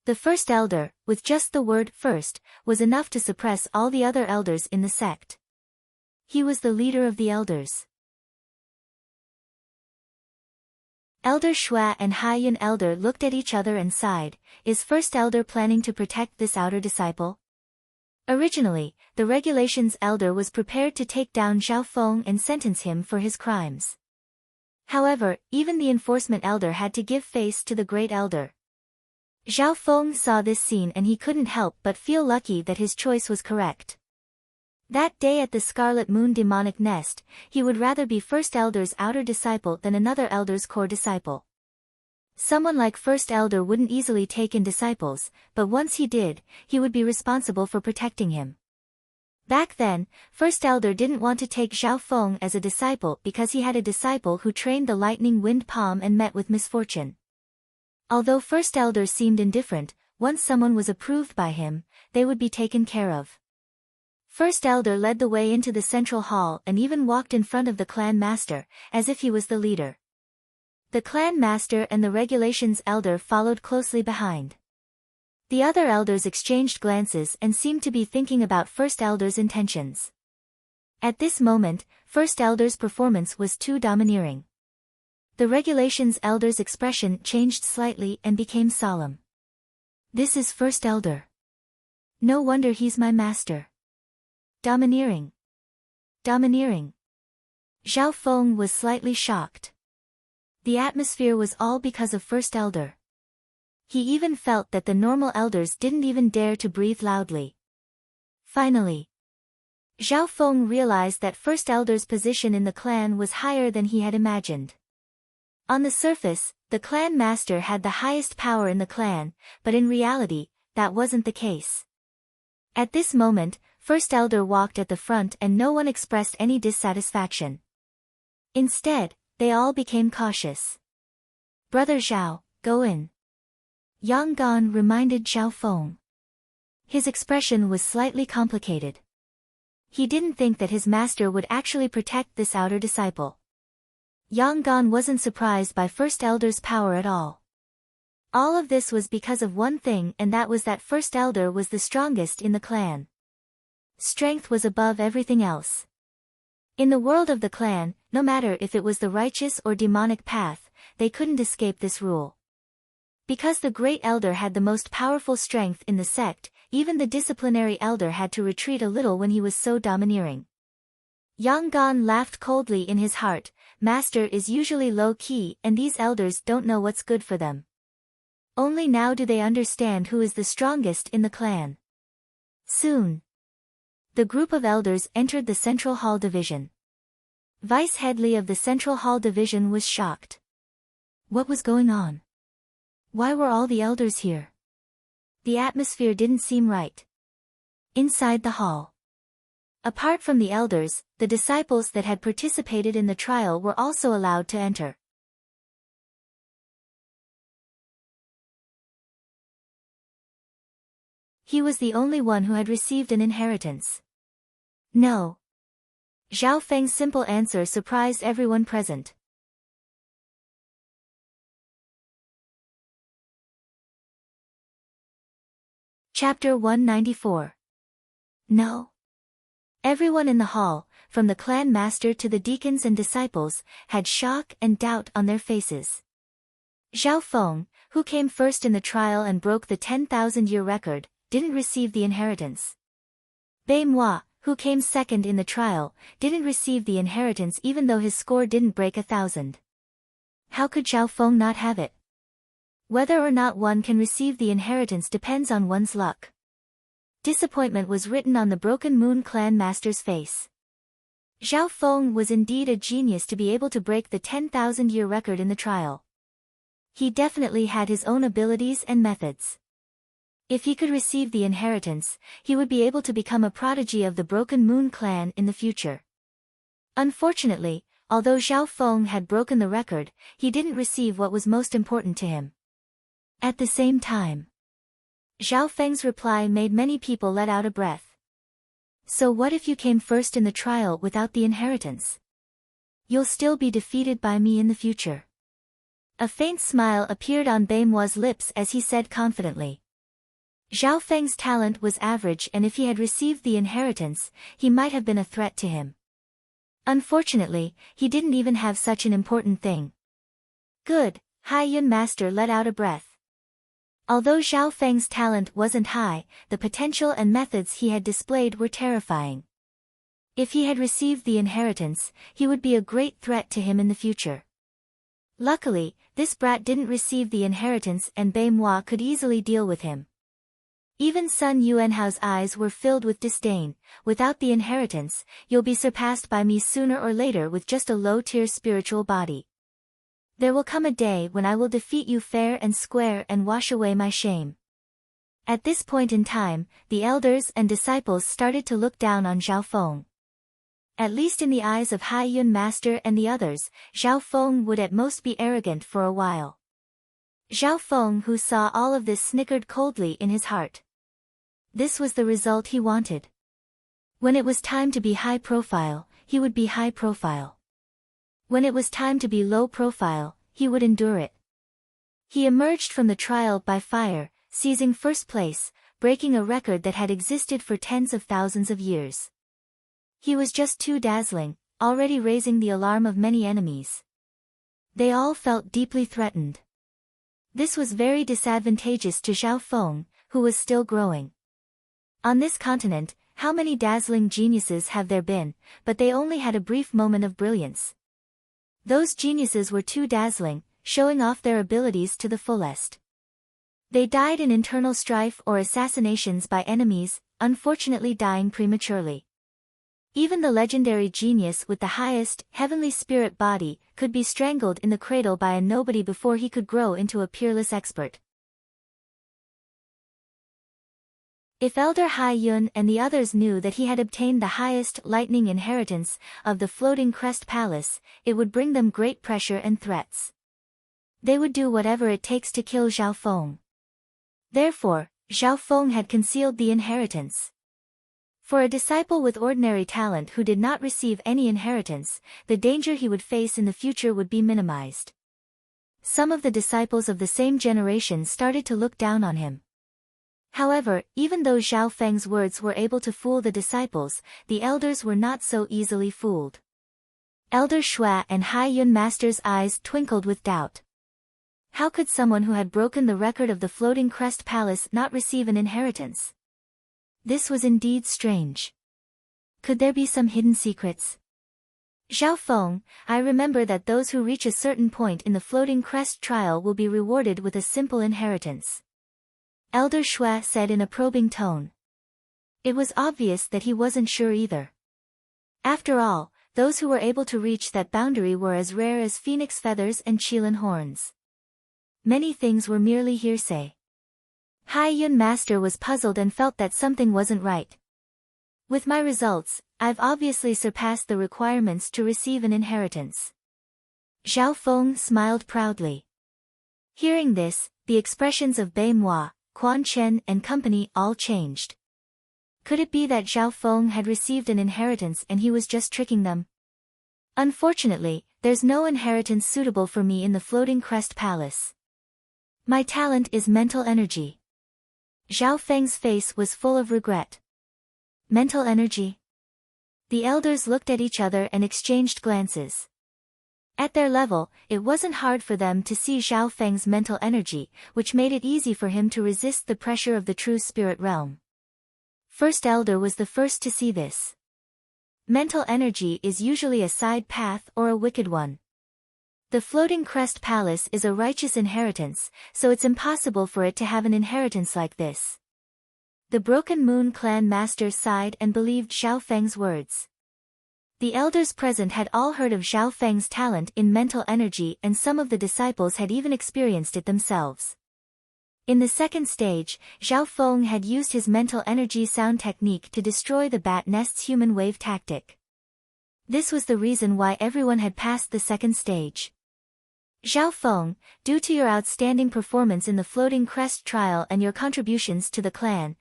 The First Elder, with just the word first, was enough to suppress all the other elders in the sect. He was the leader of the elders. Elder Shua and Haiyun Elder looked at each other and sighed. Is First Elder planning to protect this outer disciple? Originally, the Regulations Elder was prepared to take down Zhao Feng and sentence him for his crimes. However, even the Enforcement Elder had to give face to the Great Elder. Zhao Feng saw this scene and he couldn't help but feel lucky that his choice was correct. That day at the Scarlet Moon Demonic Nest, he would rather be First Elder's outer disciple than another Elder's core disciple. Someone like First Elder wouldn't easily take in disciples, but once he did, he would be responsible for protecting him. Back then, First Elder didn't want to take Zhao Feng as a disciple because he had a disciple who trained the Lightning Wind Palm and met with misfortune. Although First Elder seemed indifferent, once someone was approved by him, they would be taken care of. First Elder led the way into the central hall and even walked in front of the clan master, as if he was the leader. The clan master and the Regulations Elder followed closely behind. The other elders exchanged glances and seemed to be thinking about First Elder's intentions. At this moment, First Elder's performance was too domineering. The Regulations Elder's expression changed slightly and became solemn. This is First Elder. No wonder he's my master. Domineering. Domineering. Zhao Feng was slightly shocked. The atmosphere was all because of First Elder. He even felt that the normal elders didn't even dare to breathe loudly. Finally, Zhao Feng realized that First Elder's position in the clan was higher than he had imagined. On the surface, the clan master had the highest power in the clan, but in reality, that wasn't the case. At this moment, First Elder walked at the front and no one expressed any dissatisfaction. Instead, they all became cautious. Brother Zhao, go in. Yang Gan reminded Zhao Feng. His expression was slightly complicated. He didn't think that his master would actually protect this outer disciple. Yang Gan wasn't surprised by First Elder's power at all. All of this was because of one thing, and that was that First Elder was the strongest in the clan. Strength was above everything else. In the world of the clan, no matter if it was the righteous or demonic path, they couldn't escape this rule. Because the Great Elder had the most powerful strength in the sect, even the disciplinary elder had to retreat a little when he was so domineering. Yang Gan laughed coldly in his heart. Master is usually low-key and these elders don't know what's good for them. Only now do they understand who is the strongest in the clan. Soon, the group of elders entered the Central Hall Division. Vice Headley of the Central Hall Division was shocked. What was going on? Why were all the elders here? The atmosphere didn't seem right. Inside the hall, apart from the elders, the disciples that had participated in the trial were also allowed to enter. He was the only one who had received an inheritance. No. Zhao Feng's simple answer surprised everyone present. Chapter 194. No. Everyone in the hall, from the clan master to the deacons and disciples, had shock and doubt on their faces. Zhao Feng, who came first in the trial and broke the 10,000-year record, didn't receive the inheritance. Bei Moi, who came second in the trial, didn't receive the inheritance even though his score didn't break 1,000. How could Zhao Feng not have it? Whether or not one can receive the inheritance depends on one's luck. Disappointment was written on the Broken Moon clan master's face. Zhao Feng was indeed a genius to be able to break the 10,000-year record in the trial. He definitely had his own abilities and methods. If he could receive the inheritance, he would be able to become a prodigy of the Broken Moon clan in the future. Unfortunately, although Zhao Feng had broken the record, he didn't receive what was most important to him. At the same time, Zhao Feng's reply made many people let out a breath. So what if you came first in the trial without the inheritance? You'll still be defeated by me in the future. A faint smile appeared on Baimuo's lips as he said confidently. Zhao Feng's talent was average, and if he had received the inheritance, he might have been a threat to him. Unfortunately, he didn't even have such an important thing. Good, Hai Yun Master let out a breath. Although Zhao Feng's talent wasn't high, the potential and methods he had displayed were terrifying. If he had received the inheritance, he would be a great threat to him in the future. Luckily, this brat didn't receive the inheritance and Baimuo could easily deal with him. Even Sun Yuanhao's eyes were filled with disdain. Without the inheritance, you'll be surpassed by me sooner or later with just a low-tier spiritual body. There will come a day when I will defeat you fair and square and wash away my shame. At this point in time, the elders and disciples started to look down on Zhao Feng. At least in the eyes of Hai Yun Master and the others, Zhao Feng would at most be arrogant for a while. Zhao Feng, who saw all of this, snickered coldly in his heart. This was the result he wanted. When it was time to be high profile, he would be high profile. When it was time to be low profile, he would endure it. He emerged from the trial by fire, seizing first place, breaking a record that had existed for tens of thousands of years. He was just too dazzling, already raising the alarm of many enemies. They all felt deeply threatened. This was very disadvantageous to Zhao Feng, who was still growing. On this continent, how many dazzling geniuses have there been, but they only had a brief moment of brilliance. Those geniuses were too dazzling, showing off their abilities to the fullest. They died in internal strife or assassinations by enemies, unfortunately dying prematurely. Even the legendary genius with the highest, heavenly spirit body, could be strangled in the cradle by a nobody before he could grow into a peerless expert. If Elder Hai Yun and the others knew that he had obtained the highest lightning inheritance of the Floating Crest Palace, it would bring them great pressure and threats. They would do whatever it takes to kill Zhao Feng. Therefore, Zhao Feng had concealed the inheritance. For a disciple with ordinary talent who did not receive any inheritance, the danger he would face in the future would be minimized. Some of the disciples of the same generation started to look down on him. However, even though Zhao Feng's words were able to fool the disciples, the elders were not so easily fooled. Elder Shui and Hai Yun Master's eyes twinkled with doubt. How could someone who had broken the record of the Floating Crest Palace not receive an inheritance? This was indeed strange. Could there be some hidden secrets? Zhao Feng, I remember that those who reach a certain point in the Floating Crest trial will be rewarded with a simple inheritance. Elder Shui said in a probing tone. It was obvious that he wasn't sure either. After all, those who were able to reach that boundary were as rare as phoenix feathers and qilin horns. Many things were merely hearsay. Hai Yun Master was puzzled and felt that something wasn't right. With my results, I've obviously surpassed the requirements to receive an inheritance. Zhao Feng smiled proudly. Hearing this, the expressions of Baimuo, Quan Chen and company all changed. Could it be that Zhao Feng had received an inheritance and he was just tricking them? Unfortunately, there's no inheritance suitable for me in the Floating Crest Palace. My talent is mental energy. Zhao Feng's face was full of regret. Mental energy? The elders looked at each other and exchanged glances. At their level, it wasn't hard for them to see Zhao Feng's mental energy, which made it easy for him to resist the pressure of the true spirit realm. First Elder was the first to see this. Mental energy is usually a side path or a wicked one. The Floating Crest Palace is a righteous inheritance, so it's impossible for it to have an inheritance like this. The Broken Moon clan master sighed and believed Zhao Feng's words. The elders present had all heard of Zhao Feng's talent in mental energy, and some of the disciples had even experienced it themselves. In the second stage, Zhao Feng had used his mental energy sound technique to destroy the bat nest's human wave tactic. This was the reason why everyone had passed the second stage. Zhao Feng, due to your outstanding performance in the Floating Crest trial and your contributions to the clan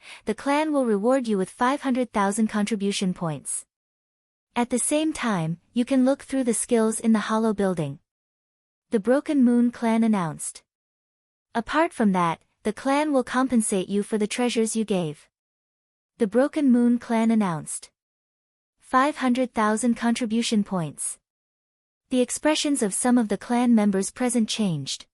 will reward you with 500,000 contribution points. At the same time, you can look through the skills in the Hollow Building. The Broken Moon clan announced. Apart from that, the clan will compensate you for the treasures you gave. The Broken Moon clan announced. 500,000 contribution points. The expressions of some of the clan members present changed.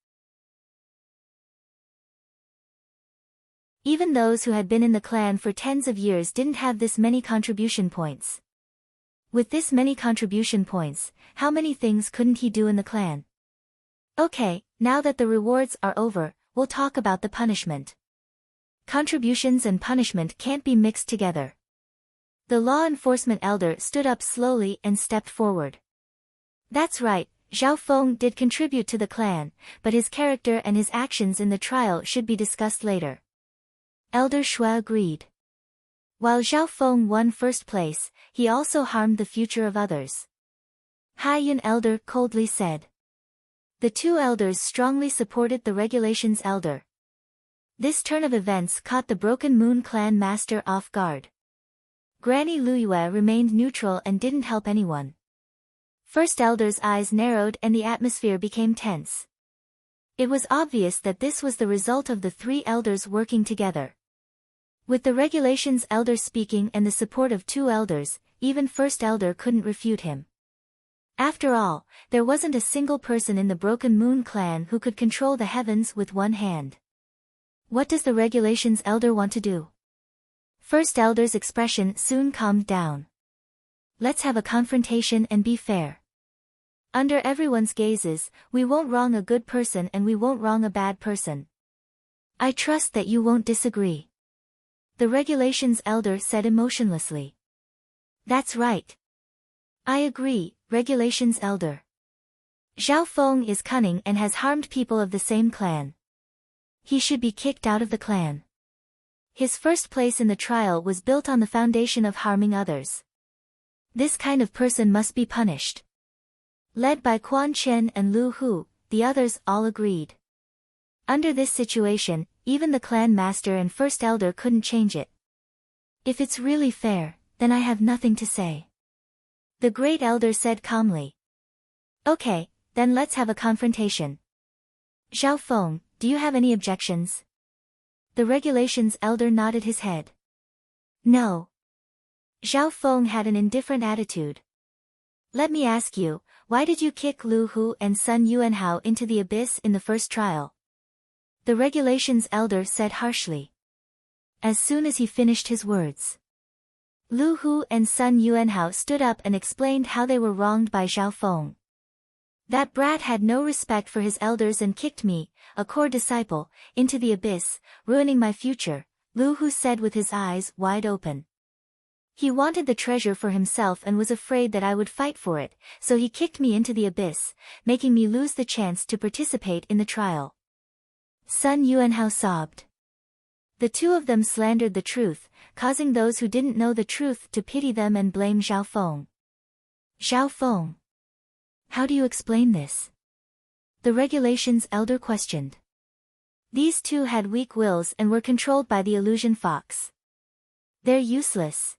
Even those who had been in the clan for tens of years didn't have this many contribution points. With this many contribution points, how many things couldn't he do in the clan? Okay, now that the rewards are over, we'll talk about the punishment. Contributions and punishment can't be mixed together. The law enforcement elder stood up slowly and stepped forward. That's right, Zhao Feng did contribute to the clan, but his character and his actions in the trial should be discussed later. Elder Shui agreed. While Zhao Feng won first place, he also harmed the future of others. Haiyun elder coldly said. The two elders strongly supported the regulations elder. This turn of events caught the Broken Moon clan master off guard. Granny Luyue remained neutral and didn't help anyone. First elder's eyes narrowed and the atmosphere became tense. It was obvious that this was the result of the three elders working together. With the regulations elder speaking and the support of two elders, even first elder couldn't refute him. After all, there wasn't a single person in the Broken Moon clan who could control the heavens with one hand. What does the regulations elder want to do? First elder's expression soon calmed down. Let's have a confrontation and be fair. Under everyone's gazes, we won't wrong a good person and we won't wrong a bad person. I trust that you won't disagree. The regulations elder said emotionlessly. That's right. I agree, regulations elder. Zhao Feng is cunning and has harmed people of the same clan. He should be kicked out of the clan. His first place in the trial was built on the foundation of harming others. This kind of person must be punished. Led by Quan Chen and Lu Hu, the others all agreed. Under this situation, even the clan master and first elder couldn't change it. If it's really fair, then I have nothing to say. The great elder said calmly. Okay, then let's have a confrontation. Zhao Feng, do you have any objections? The regulations elder nodded his head. No. Zhao Feng had an indifferent attitude. Let me ask you, why did you kick Lu Hu and Sun Yuanhao into the abyss in the first trial? The regulations elder said harshly. As soon as he finished his words, Lu Hu and Sun Yuanhao stood up and explained how they were wronged by Zhao Feng. That brat had no respect for his elders and kicked me, a core disciple, into the abyss, ruining my future, Lu Hu said with his eyes wide open. He wanted the treasure for himself and was afraid that I would fight for it, so he kicked me into the abyss, making me lose the chance to participate in the trial. Sun Yuanhao sobbed. The two of them slandered the truth, causing those who didn't know the truth to pity them and blame Zhao Feng. Zhao Feng. How do you explain this? The regulations elder questioned. These two had weak wills and were controlled by the illusion fox. They're useless.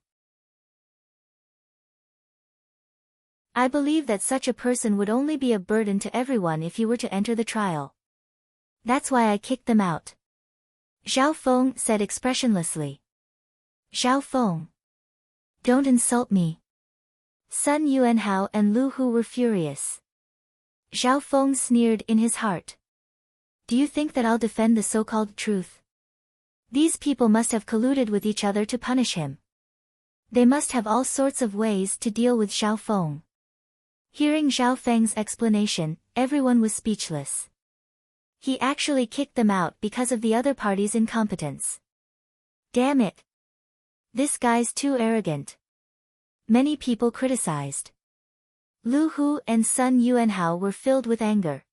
I believe that such a person would only be a burden to everyone if he were to enter the trial. That's why I kicked them out. Zhao Feng said expressionlessly. Zhao Feng. Don't insult me. Sun Yuanhao and Lu Hu were furious. Zhao Feng sneered in his heart. Do you think that I'll defend the so-called truth? These people must have colluded with each other to punish him. They must have all sorts of ways to deal with Zhao Feng. Hearing Zhao Feng's explanation, everyone was speechless. He actually kicked them out because of the other party's incompetence. Damn it. This guy's too arrogant. Many people criticized. Lu Hu and Sun Yuanhao were filled with anger.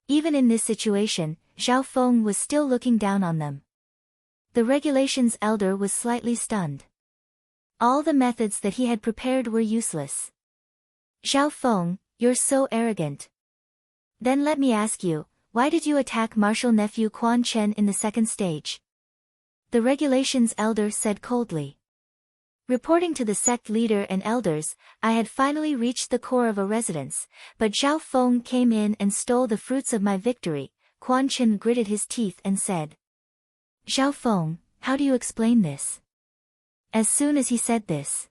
Even in this situation, Zhao Feng was still looking down on them. The regulations elder was slightly stunned. All the methods that he had prepared were useless. Zhao Feng, you're so arrogant. Then let me ask you, why did you attack martial nephew Quan Chen in the second stage? The regulations elder said coldly. Reporting to the sect leader and elders, I had finally reached the core of a residence, but Zhao Feng came in and stole the fruits of my victory. Quan Chen gritted his teeth and said. Zhao Feng, how do you explain this? As soon as he said this,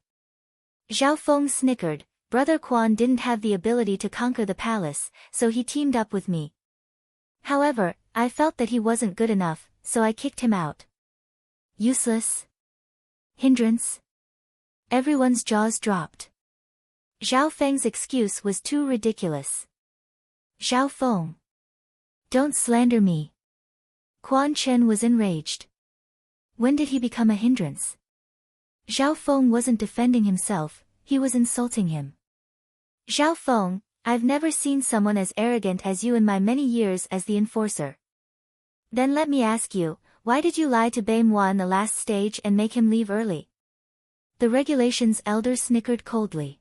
Zhao Feng snickered. Brother Quan didn't have the ability to conquer the palace, so he teamed up with me. However, I felt that he wasn't good enough, so I kicked him out. Useless? Hindrance? Everyone's jaws dropped. Zhao Feng's excuse was too ridiculous. Zhao Feng. Don't slander me. Quan Chen was enraged. When did he become a hindrance? Zhao Feng wasn't defending himself, he was insulting him. Zhao Feng, I've never seen someone as arrogant as you in my many years as the enforcer. Then let me ask you, why did you lie to Bei Moi in the last stage and make him leave early? The regulations elder snickered coldly.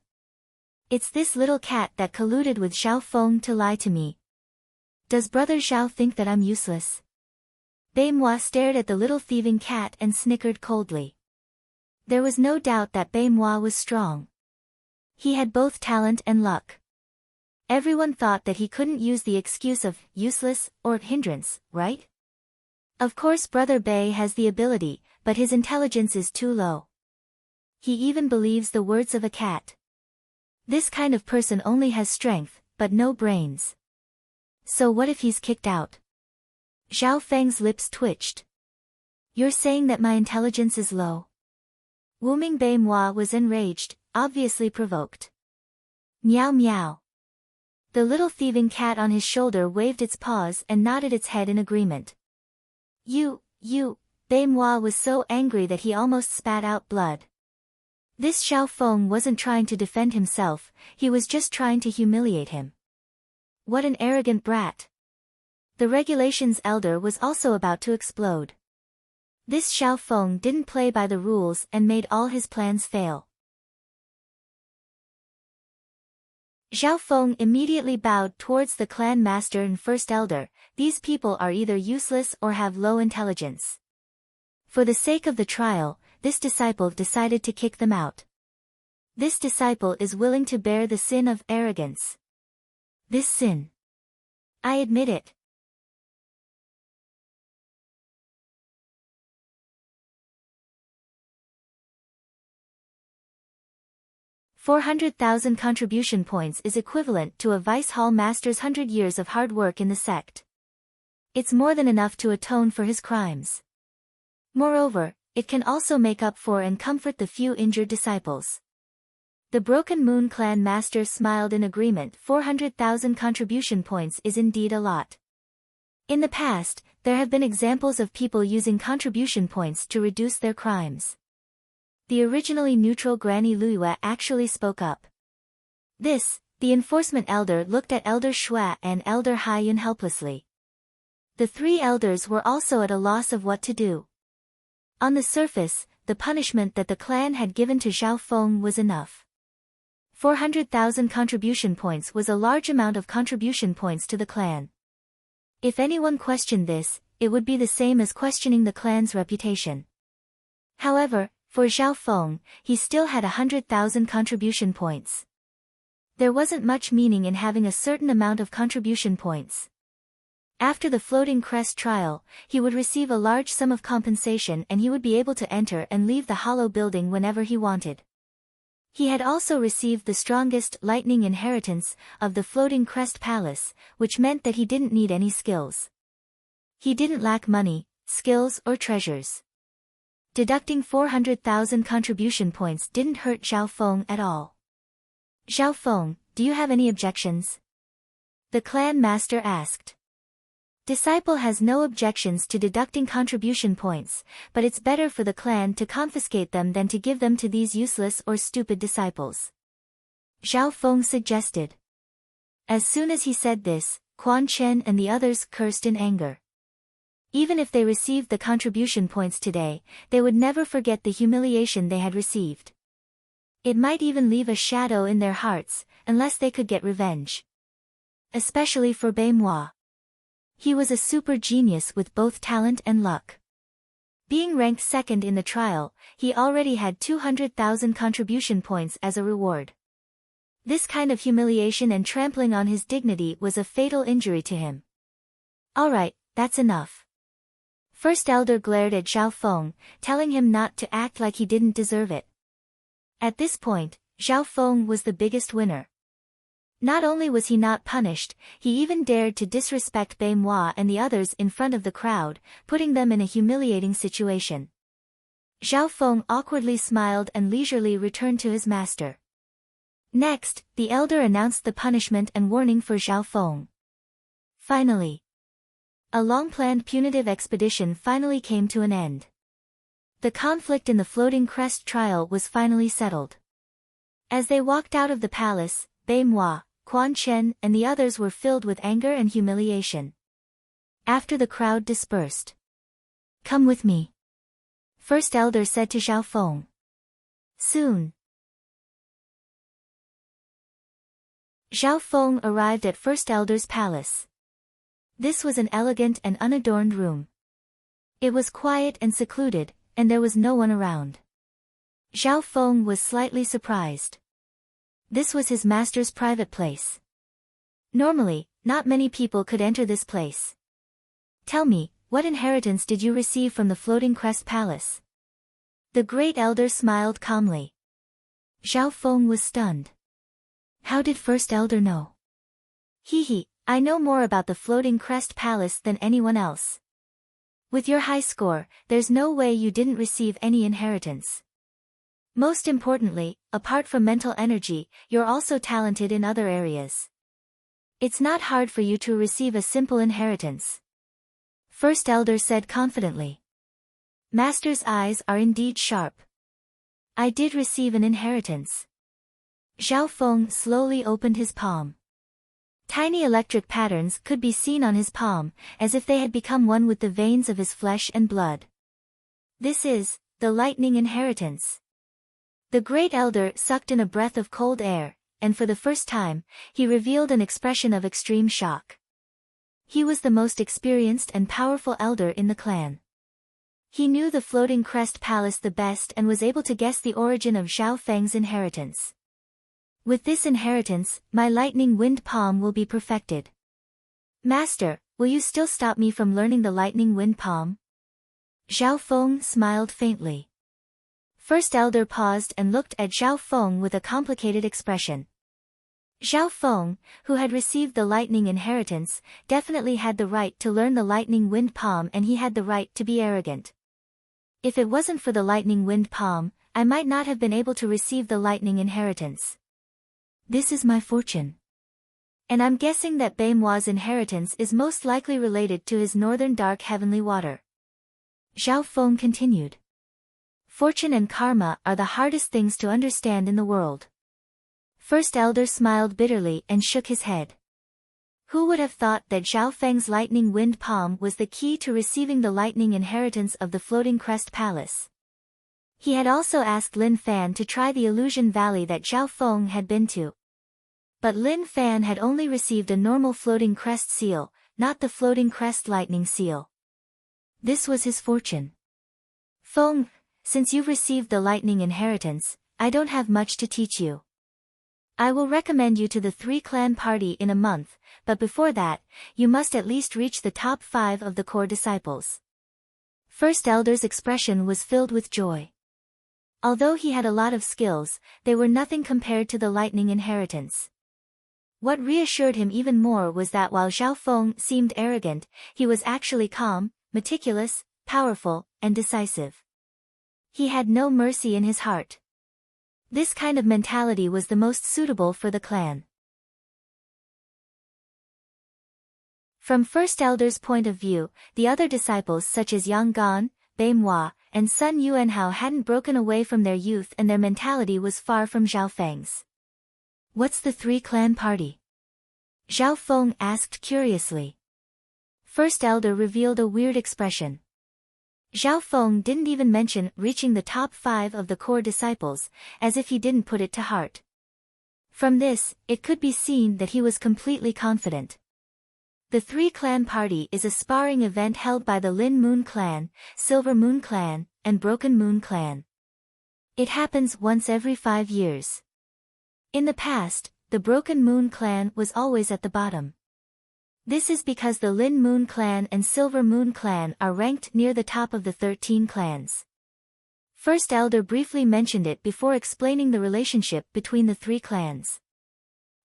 It's this little cat that colluded with Zhao Feng to lie to me. Does brother Zhao think that I'm useless? Bei Moi stared at the little thieving cat and snickered coldly. There was no doubt that Bei Moi was strong. He had both talent and luck. Everyone thought that he couldn't use the excuse of useless or hindrance, right? Of course brother Bei has the ability, but his intelligence is too low. He even believes the words of a cat. This kind of person only has strength, but no brains. So what if he's kicked out? Zhao Feng's lips twitched. You're saying that my intelligence is low? Wuming Bei Moi was enraged, obviously provoked. Meow meow. The little thieving cat on his shoulder waved its paws and nodded its head in agreement. You, Bei Moi was so angry that he almost spat out blood. This Zhao Feng wasn't trying to defend himself, he was just trying to humiliate him. What an arrogant brat. The regulations elder was also about to explode. This Zhao Feng didn't play by the rules and made all his plans fail. Zhao Feng immediately bowed towards the clan master and first elder. These people are either useless or have low intelligence. For the sake of the trial, this disciple decided to kick them out. This disciple is willing to bear the sin of arrogance. This sin. I admit it. $400,000 contribution points is equivalent to a vice hall master's 100 years of hard work in the sect. It's more than enough to atone for his crimes. Moreover, it can also make up for and comfort the few injured disciples. The Broken Moon clan master smiled in agreement. 400,000 contribution points is indeed a lot. In the past, there have been examples of people using contribution points to reduce their crimes. The originally neutral Granny Luiyue actually spoke up. The enforcement elder looked at Elder Shui and Elder Haiyun helplessly. The three elders were also at a loss of what to do. On the surface, the punishment that the clan had given to Zhao Feng was enough. 400,000 contribution points was a large amount of contribution points to the clan. If anyone questioned this, it would be the same as questioning the clan's reputation. However, for Zhao Feng, he still had 100,000 contribution points. There wasn't much meaning in having a certain amount of contribution points. After the Floating Crest trial, he would receive a large sum of compensation and he would be able to enter and leave the hollow building whenever he wanted. He had also received the strongest lightning inheritance of the Floating Crest Palace, which meant that he didn't need any skills. He didn't lack money, skills or treasures. Deducting 400,000 contribution points didn't hurt Zhao Feng at all. Zhao Feng, do you have any objections? The clan master asked. Disciple has no objections to deducting contribution points, but it's better for the clan to confiscate them than to give them to these useless or stupid disciples. Zhao Feng suggested. As soon as he said this, Quan Chen and the others cursed in anger. Even if they received the contribution points today, they would never forget the humiliation they had received. It might even leave a shadow in their hearts, unless they could get revenge. Especially for Bai Moi. He was a super genius with both talent and luck. Being ranked second in the trial, he already had 200,000 contribution points as a reward. This kind of humiliation and trampling on his dignity was a fatal injury to him. Alright, that's enough. First Elder glared at Zhao Feng, telling him not to act like he didn't deserve it. At this point, Zhao Feng was the biggest winner. Not only was he not punished, he even dared to disrespect Bai Moi and the others in front of the crowd, putting them in a humiliating situation. Zhao Feng awkwardly smiled and leisurely returned to his master. Next, the elder announced the punishment and warning for Zhao Feng. Finally, a long-planned punitive expedition finally came to an end. The conflict in the Floating Crest trial was finally settled. As they walked out of the palace, Bai Moi, Quan Chen and the others were filled with anger and humiliation. After the crowd dispersed. Come with me. First Elder said to Zhao Feng. Soon. Zhao Feng arrived at First Elder's palace. This was an elegant and unadorned room. It was quiet and secluded, and there was no one around. Zhao Feng was slightly surprised. This was his master's private place. Normally, not many people could enter this place. Tell me, what inheritance did you receive from the Floating Crest Palace? The great elder smiled calmly. Zhao Feng was stunned. How did First Elder know? Hee, I know more about the Floating Crest Palace than anyone else. With your high score, there's no way you didn't receive any inheritance. Most importantly, apart from mental energy, you're also talented in other areas. It's not hard for you to receive a simple inheritance. First Elder said confidently. Master's eyes are indeed sharp. I did receive an inheritance. Zhao Feng slowly opened his palm. Tiny electric patterns could be seen on his palm, as if they had become one with the veins of his flesh and blood. This is the lightning inheritance. The great elder sucked in a breath of cold air, and for the first time, he revealed an expression of extreme shock. He was the most experienced and powerful elder in the clan. He knew the Floating Crest Palace the best and was able to guess the origin of Zhao Feng's inheritance. With this inheritance, my lightning wind palm will be perfected. Master, will you still stop me from learning the lightning wind palm? Zhao Feng smiled faintly. First Elder paused and looked at Zhao Feng with a complicated expression. Zhao Feng, who had received the lightning inheritance, definitely had the right to learn the lightning wind palm, and he had the right to be arrogant. If it wasn't for the lightning wind palm, I might not have been able to receive the lightning inheritance. This is my fortune. And I'm guessing that Bai Moi's inheritance is most likely related to his northern dark heavenly water. Zhao Feng continued. Fortune and karma are the hardest things to understand in the world. First Elder smiled bitterly and shook his head. Who would have thought that Zhao Feng's lightning wind palm was the key to receiving the lightning inheritance of the Floating Crest Palace? He had also asked Lin Fan to try the illusion valley that Zhao Feng had been to. But Lin Fan had only received a normal Floating Crest seal, not the Floating Crest lightning seal. This was his fortune. Feng, since you've received the lightning inheritance, I don't have much to teach you. I will recommend you to the 3-clan party in a month, but before that, you must at least reach the top 5 of the core disciples. First Elder's expression was filled with joy. Although he had a lot of skills, they were nothing compared to the lightning inheritance. What reassured him even more was that while Zhao Feng seemed arrogant, he was actually calm, meticulous, powerful, and decisive. He had no mercy in his heart. This kind of mentality was the most suitable for the clan. From First Elder's point of view, the other disciples such as Yang Gan, Bai Moi, and Sun Yuanhao hadn't broken away from their youth, and their mentality was far from Zhao Feng's. What's the three-clan party? Zhao Feng asked curiously. First Elder revealed a weird expression. Zhao Feng didn't even mention reaching the top 5 of the core disciples, as if he didn't put it to heart. From this, it could be seen that he was completely confident. The three-clan party is a sparring event held by the Lin Moon Clan, Silver Moon Clan, and Broken Moon Clan. It happens once every 5 years. In the past, the Broken Moon Clan was always at the bottom. This is because the Lin Moon Clan and Silver Moon Clan are ranked near the top of the 13 clans. First Elder briefly mentioned it before explaining the relationship between the 3 clans.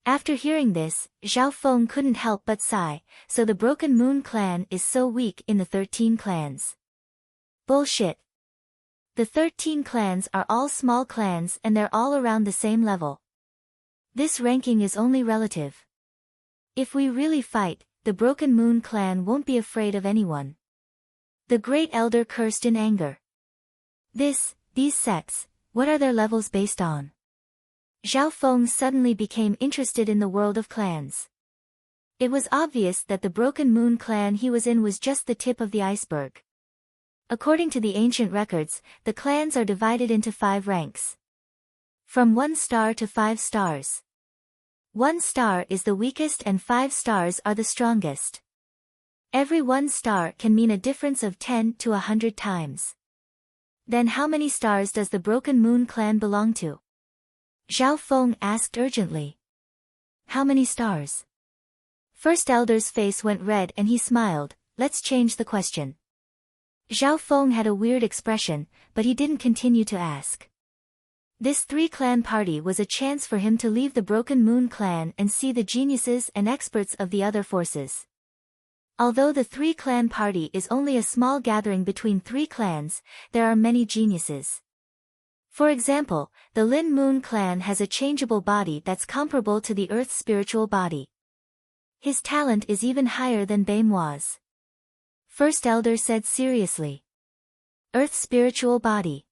After hearing this, Zhao Feng couldn't help but sigh, so the Broken Moon Clan is so weak in the 13 clans. Bullshit. The 13 clans are all small clans and they're all around the same level. This ranking is only relative. If we really fight, the Broken Moon Clan won't be afraid of anyone. The Great Elder cursed in anger. These sects, what are their levels based on? Zhao Feng suddenly became interested in the world of clans. It was obvious that the Broken Moon Clan he was in was just the tip of the iceberg. According to the ancient records, the clans are divided into 5 ranks. From 1 star to 5 stars. 1 star is the weakest and 5 stars are the strongest. Every 1 star can mean a difference of 10 to 100 times. Then how many stars does the Broken Moon Clan belong to? Zhao Feng asked urgently. How many stars? First Elder's face went red and he smiled. Let's change the question. Zhao Feng had a weird expression, but he didn't continue to ask. This 3-clan party was a chance for him to leave the Broken Moon Clan and see the geniuses and experts of the other forces. Although the 3-clan party is only a small gathering between 3 clans, there are many geniuses. For example, the Lin Moon Clan has a changeable body that's comparable to the Earth's spiritual body. His talent is even higher than Baimua's. First Elder said seriously. Earth's spiritual body.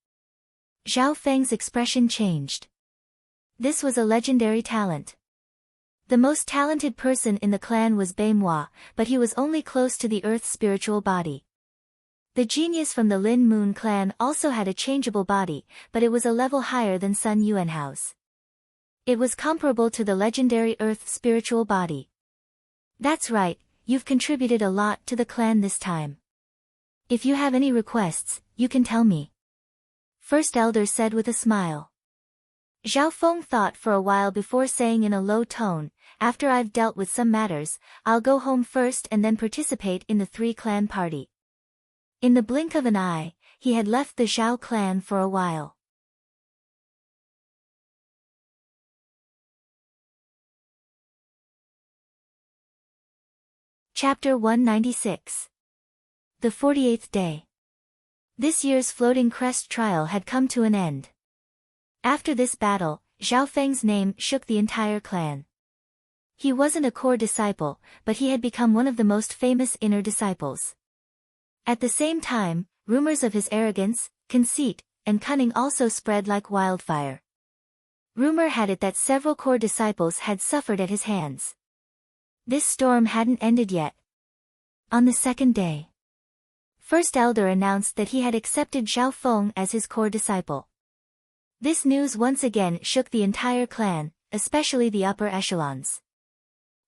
Zhao Feng's expression changed. This was a legendary talent. The most talented person in the clan was Baimua, but he was only close to the Earth's spiritual body. The genius from the Lin Moon Clan also had a changeable body, but it was a level higher than Sun Yuanhao's. It was comparable to the legendary Earth's spiritual body. That's right, you've contributed a lot to the clan this time. If you have any requests, you can tell me. First Elder said with a smile. Zhao Feng thought for a while before saying in a low tone, after I've dealt with some matters, I'll go home first and then participate in the 3-clan party. In the blink of an eye, he had left the Zhao clan for a while. Chapter 196. The 48th Day. This year's Floating Crest trial had come to an end. After this battle, Zhao Feng's name shook the entire clan. He wasn't a core disciple, but he had become one of the most famous inner disciples. At the same time, rumors of his arrogance, conceit, and cunning also spread like wildfire. Rumor had it that several core disciples had suffered at his hands. This storm hadn't ended yet. On the 2nd day, First Elder announced that he had accepted Zhao Feng as his core disciple. This news once again shook the entire clan, especially the upper echelons.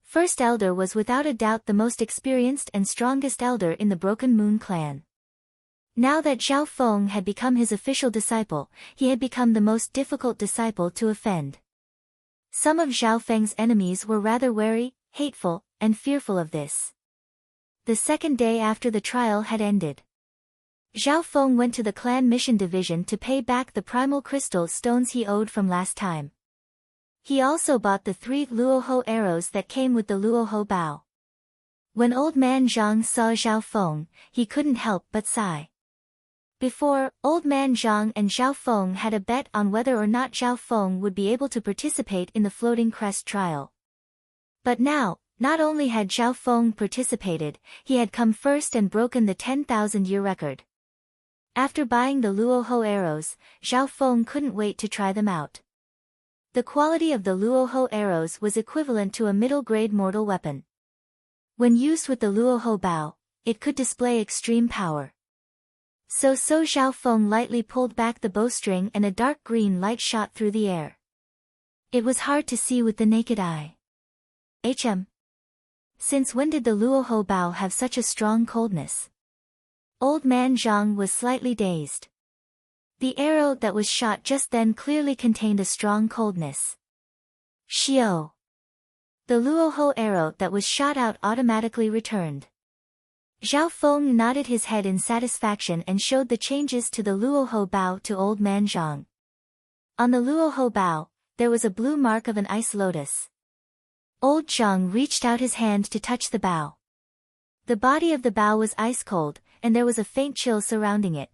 First Elder was without a doubt the most experienced and strongest elder in the Broken Moon Clan. Now that Zhao Feng had become his official disciple, he had become the most difficult disciple to offend. Some of Zhao Feng's enemies were rather wary, hateful, and fearful of this. The 2nd day after the trial had ended, Zhao Feng went to the clan mission division to pay back the primal crystal stones he owed from last time. He also bought the 3 Luoho arrows that came with the Luoho bow. When Old Man Zhang saw Zhao Feng, he couldn't help but sigh. Before, Old Man Zhang and Zhao Feng had a bet on whether or not Zhao Feng would be able to participate in the Floating Crest trial. But now, not only had Zhao Feng participated, he had come first and broken the 10,000-year record. After buying the Luoho arrows, Zhao Feng couldn't wait to try them out. The quality of the Luoho arrows was equivalent to a middle-grade mortal weapon. When used with the Luoho bow, it could display extreme power. So Zhao Feng lightly pulled back the bowstring and a dark green light shot through the air. It was hard to see with the naked eye. Since when did the Luoho bow have such a strong coldness? Old man Zhang was slightly dazed. The arrow that was shot just then clearly contained a strong coldness. Xiao. The Luoho arrow that was shot out automatically returned. Zhao Feng nodded his head in satisfaction and showed the changes to the Luoho bow to old man Zhang. On the Luoho bow, there was a blue mark of an ice lotus. Old Zhang reached out his hand to touch the bow. The body of the bow was ice cold, and there was a faint chill surrounding it.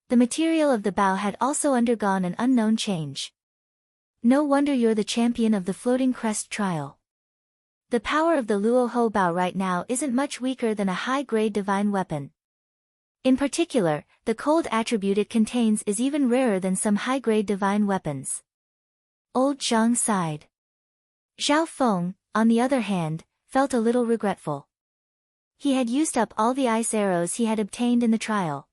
The material of the bow had also undergone an unknown change. No wonder you're the champion of the Floating Crest trial. The power of the Luoho bow right now isn't much weaker than a high-grade divine weapon. In particular, the cold attribute it contains is even rarer than some high-grade divine weapons. Old Zhang sighed. Zhao Feng, on the other hand, felt a little regretful. He had used up all the ice arrows he had obtained in the trial.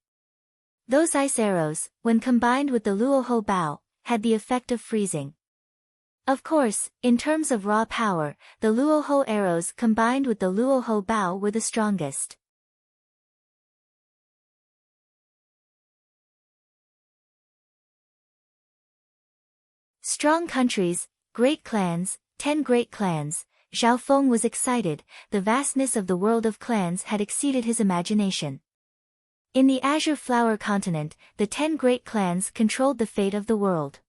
Those ice arrows, when combined with the Luoho bow, had the effect of freezing. Of course, in terms of raw power, the Luoho arrows combined with the Luoho bow were the strongest. Strong countries, great clans, 10 great clans. Zhao Feng was excited, the vastness of the world of clans had exceeded his imagination. In the Azure Flower continent, the 10 great clans controlled the fate of the world.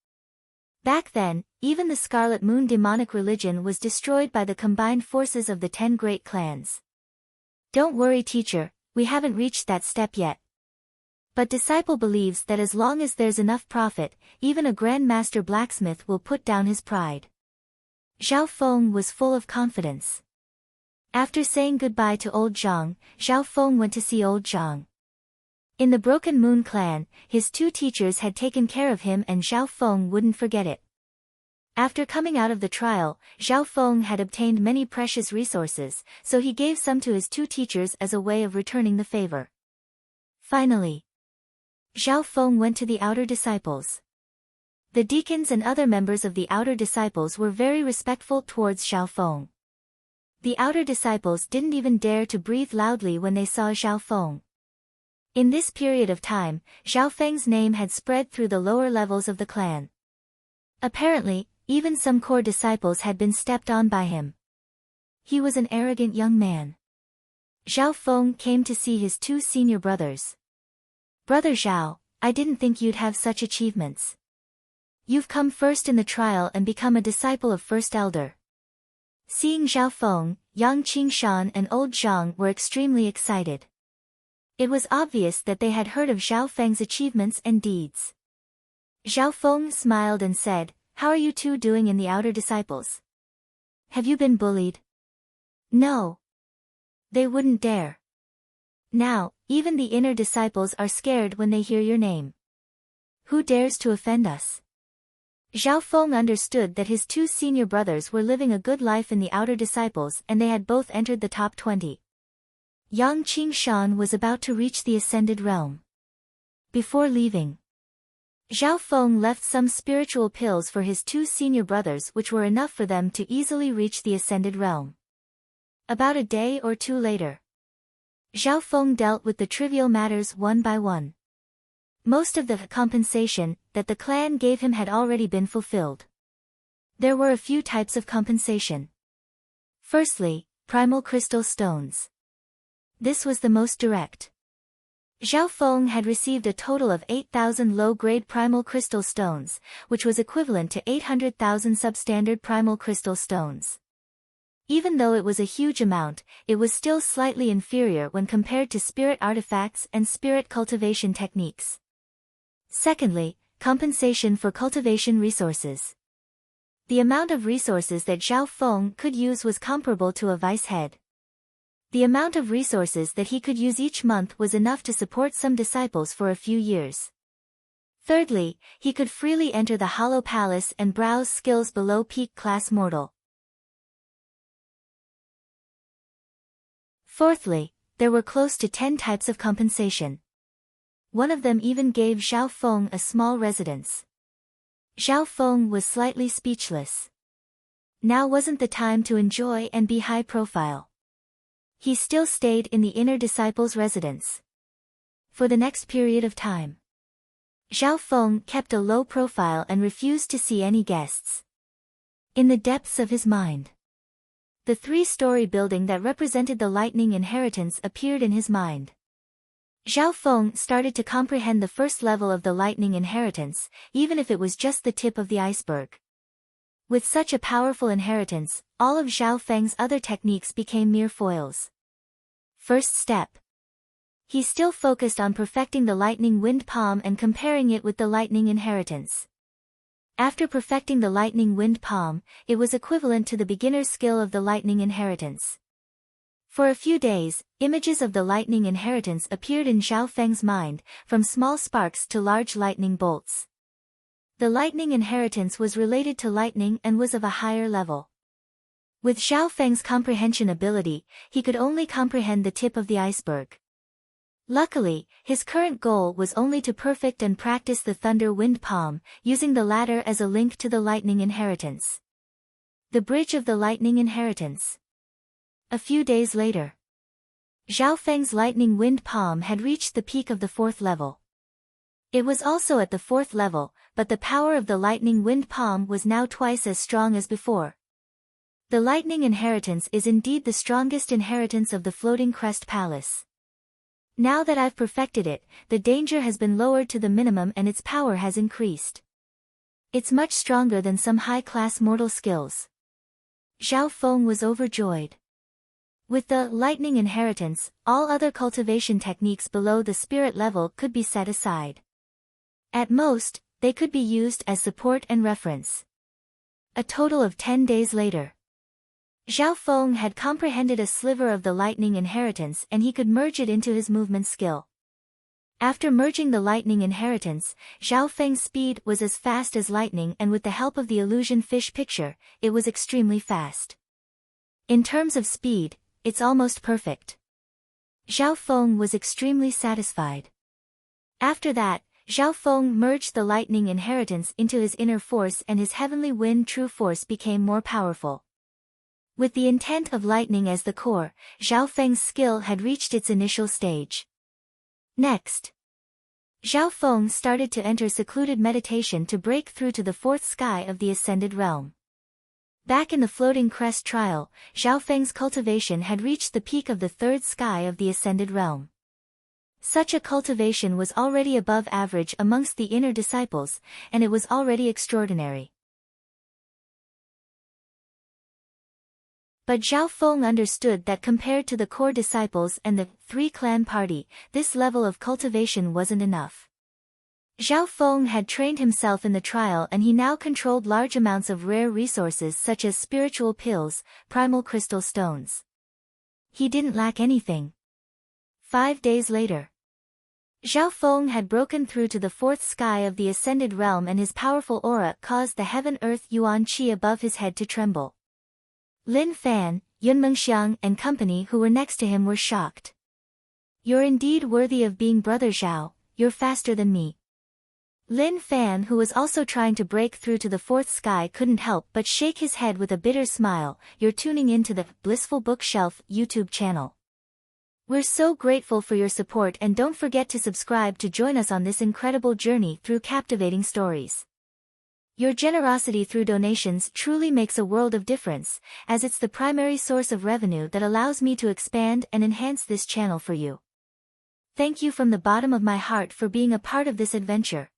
Back then, even the Scarlet Moon demonic religion was destroyed by the combined forces of the 10 great clans. Don't worry, teacher, we haven't reached that step yet. But disciple believes that as long as there's enough profit, even a Grand Master blacksmith will put down his pride. Zhao Feng was full of confidence. After saying goodbye to old Zhang, Zhao Feng went to see old Zhang. In the Broken Moon clan, his 2 teachers had taken care of him and Zhao Feng wouldn't forget it. After coming out of the trial, Zhao Feng had obtained many precious resources, so he gave some to his 2 teachers as a way of returning the favor. Finally, Zhao Feng went to the outer disciples. The deacons and other members of the outer disciples were very respectful towards Zhao Feng. The outer disciples didn't even dare to breathe loudly when they saw Zhao Feng. In this period of time, Zhao Feng's name had spread through the lower levels of the clan. Apparently, even some core disciples had been stepped on by him. He was an arrogant young man. Zhao Feng came to see his 2 senior brothers. Brother Zhao, I didn't think you'd have such achievements. You've come first in the trial and become a disciple of First Elder. Seeing Zhao Feng, Yang Qingshan and Old Zhang were extremely excited. It was obvious that they had heard of Zhao Feng's achievements and deeds. Zhao Feng smiled and said, "How are you 2 doing in the outer disciples? Have you been bullied?" "No. They wouldn't dare. Now, even the inner disciples are scared when they hear your name. Who dares to offend us?" Zhao Feng understood that his 2 senior brothers were living a good life in the outer disciples and they had both entered the top 20. Yang Qingshan was about to reach the Ascended Realm. Before leaving, Zhao Feng left some spiritual pills for his 2 senior brothers which were enough for them to easily reach the Ascended Realm. About a day or 2 later, Zhao Feng dealt with the trivial matters one by one. Most of the compensation that the clan gave him had already been fulfilled. There were a few types of compensation. Firstly, primal crystal stones. This was the most direct. Zhao Feng had received a total of 8,000 low-grade primal crystal stones, which was equivalent to 800,000 substandard primal crystal stones. Even though it was a huge amount, it was still slightly inferior when compared to spirit artifacts and spirit cultivation techniques. Secondly, compensation for cultivation resources. The amount of resources that Zhao Feng could use was comparable to a vice head. The amount of resources that he could use each month was enough to support some disciples for a few years. Thirdly, he could freely enter the Hollow Palace and browse skills below peak class mortal. Fourthly, there were close to 10 types of compensation. One of them even gave Zhao Feng a small residence. Zhao Feng was slightly speechless. Now wasn't the time to enjoy and be high profile. He still stayed in the inner disciple's residence. For the next period of time, Zhao Feng kept a low profile and refused to see any guests. In the depths of his mind, the 3-story building that represented the lightning inheritance appeared in his mind. Zhao Feng started to comprehend the first level of the lightning inheritance, even if it was just the tip of the iceberg. With such a powerful inheritance, all of Zhao Feng's other techniques became mere foils. First step. He still focused on perfecting the lightning wind palm and comparing it with the lightning inheritance. After perfecting the lightning wind palm, it was equivalent to the beginner's skill of the lightning inheritance. For a few days, images of the lightning inheritance appeared in Zhao Feng's mind, from small sparks to large lightning bolts. The lightning inheritance was related to lightning and was of a higher level. With Zhao Feng's comprehension ability, he could only comprehend the tip of the iceberg. Luckily, his current goal was only to perfect and practice the thunder wind palm, using the latter as a link to the lightning inheritance. The bridge of the lightning inheritance. A few days later, Zhao Feng's lightning wind palm had reached the peak of the 4th level. It was also at the 4th level, but the power of the lightning wind palm was now twice as strong as before. The lightning inheritance is indeed the strongest inheritance of the Floating Crest Palace. Now that I've perfected it, the danger has been lowered to the minimum and its power has increased. It's much stronger than some high-class mortal skills. Zhao Feng was overjoyed. With the lightning inheritance, all other cultivation techniques below the spirit level could be set aside. At most, they could be used as support and reference. A total of 10 days later, Zhao Feng had comprehended a sliver of the lightning inheritance and he could merge it into his movement skill. After merging the lightning inheritance, Zhao Feng's speed was as fast as lightning, and with the help of the illusion fish picture, it was extremely fast. In terms of speed, it's almost perfect. Zhao Feng was extremely satisfied. After that, Zhao Feng merged the lightning inheritance into his inner force and his heavenly wind true force became more powerful. With the intent of lightning as the core, Zhao Feng's skill had reached its initial stage. Next, Zhao Feng started to enter secluded meditation to break through to the 4th sky of the ascended realm. Back in the Floating Crest trial, Zhao Feng's cultivation had reached the peak of the 3rd sky of the ascended realm. Such a cultivation was already above average amongst the inner disciples, and it was already extraordinary. But Zhao Feng understood that compared to the core disciples and the 3-clan party, this level of cultivation wasn't enough. Zhao Feng had trained himself in the trial and he now controlled large amounts of rare resources such as spiritual pills, primal crystal stones. He didn't lack anything. 5 days later, Zhao Feng had broken through to the 4th sky of the ascended realm and his powerful aura caused the heaven-earth yuan qi above his head to tremble. Lin Fan, Yun Mengxiang and company who were next to him were shocked. "You're indeed worthy of being Brother Zhao, you're faster than me." Lin Fan, who was also trying to break through to the 4th sky, couldn't help but shake his head with a bitter smile. "You're tuning into the Blissful Bookshelf YouTube channel. We're so grateful for your support and don't forget to subscribe to join us on this incredible journey through captivating stories. Your generosity through donations truly makes a world of difference, as it's the primary source of revenue that allows me to expand and enhance this channel for you. Thank you from the bottom of my heart for being a part of this adventure.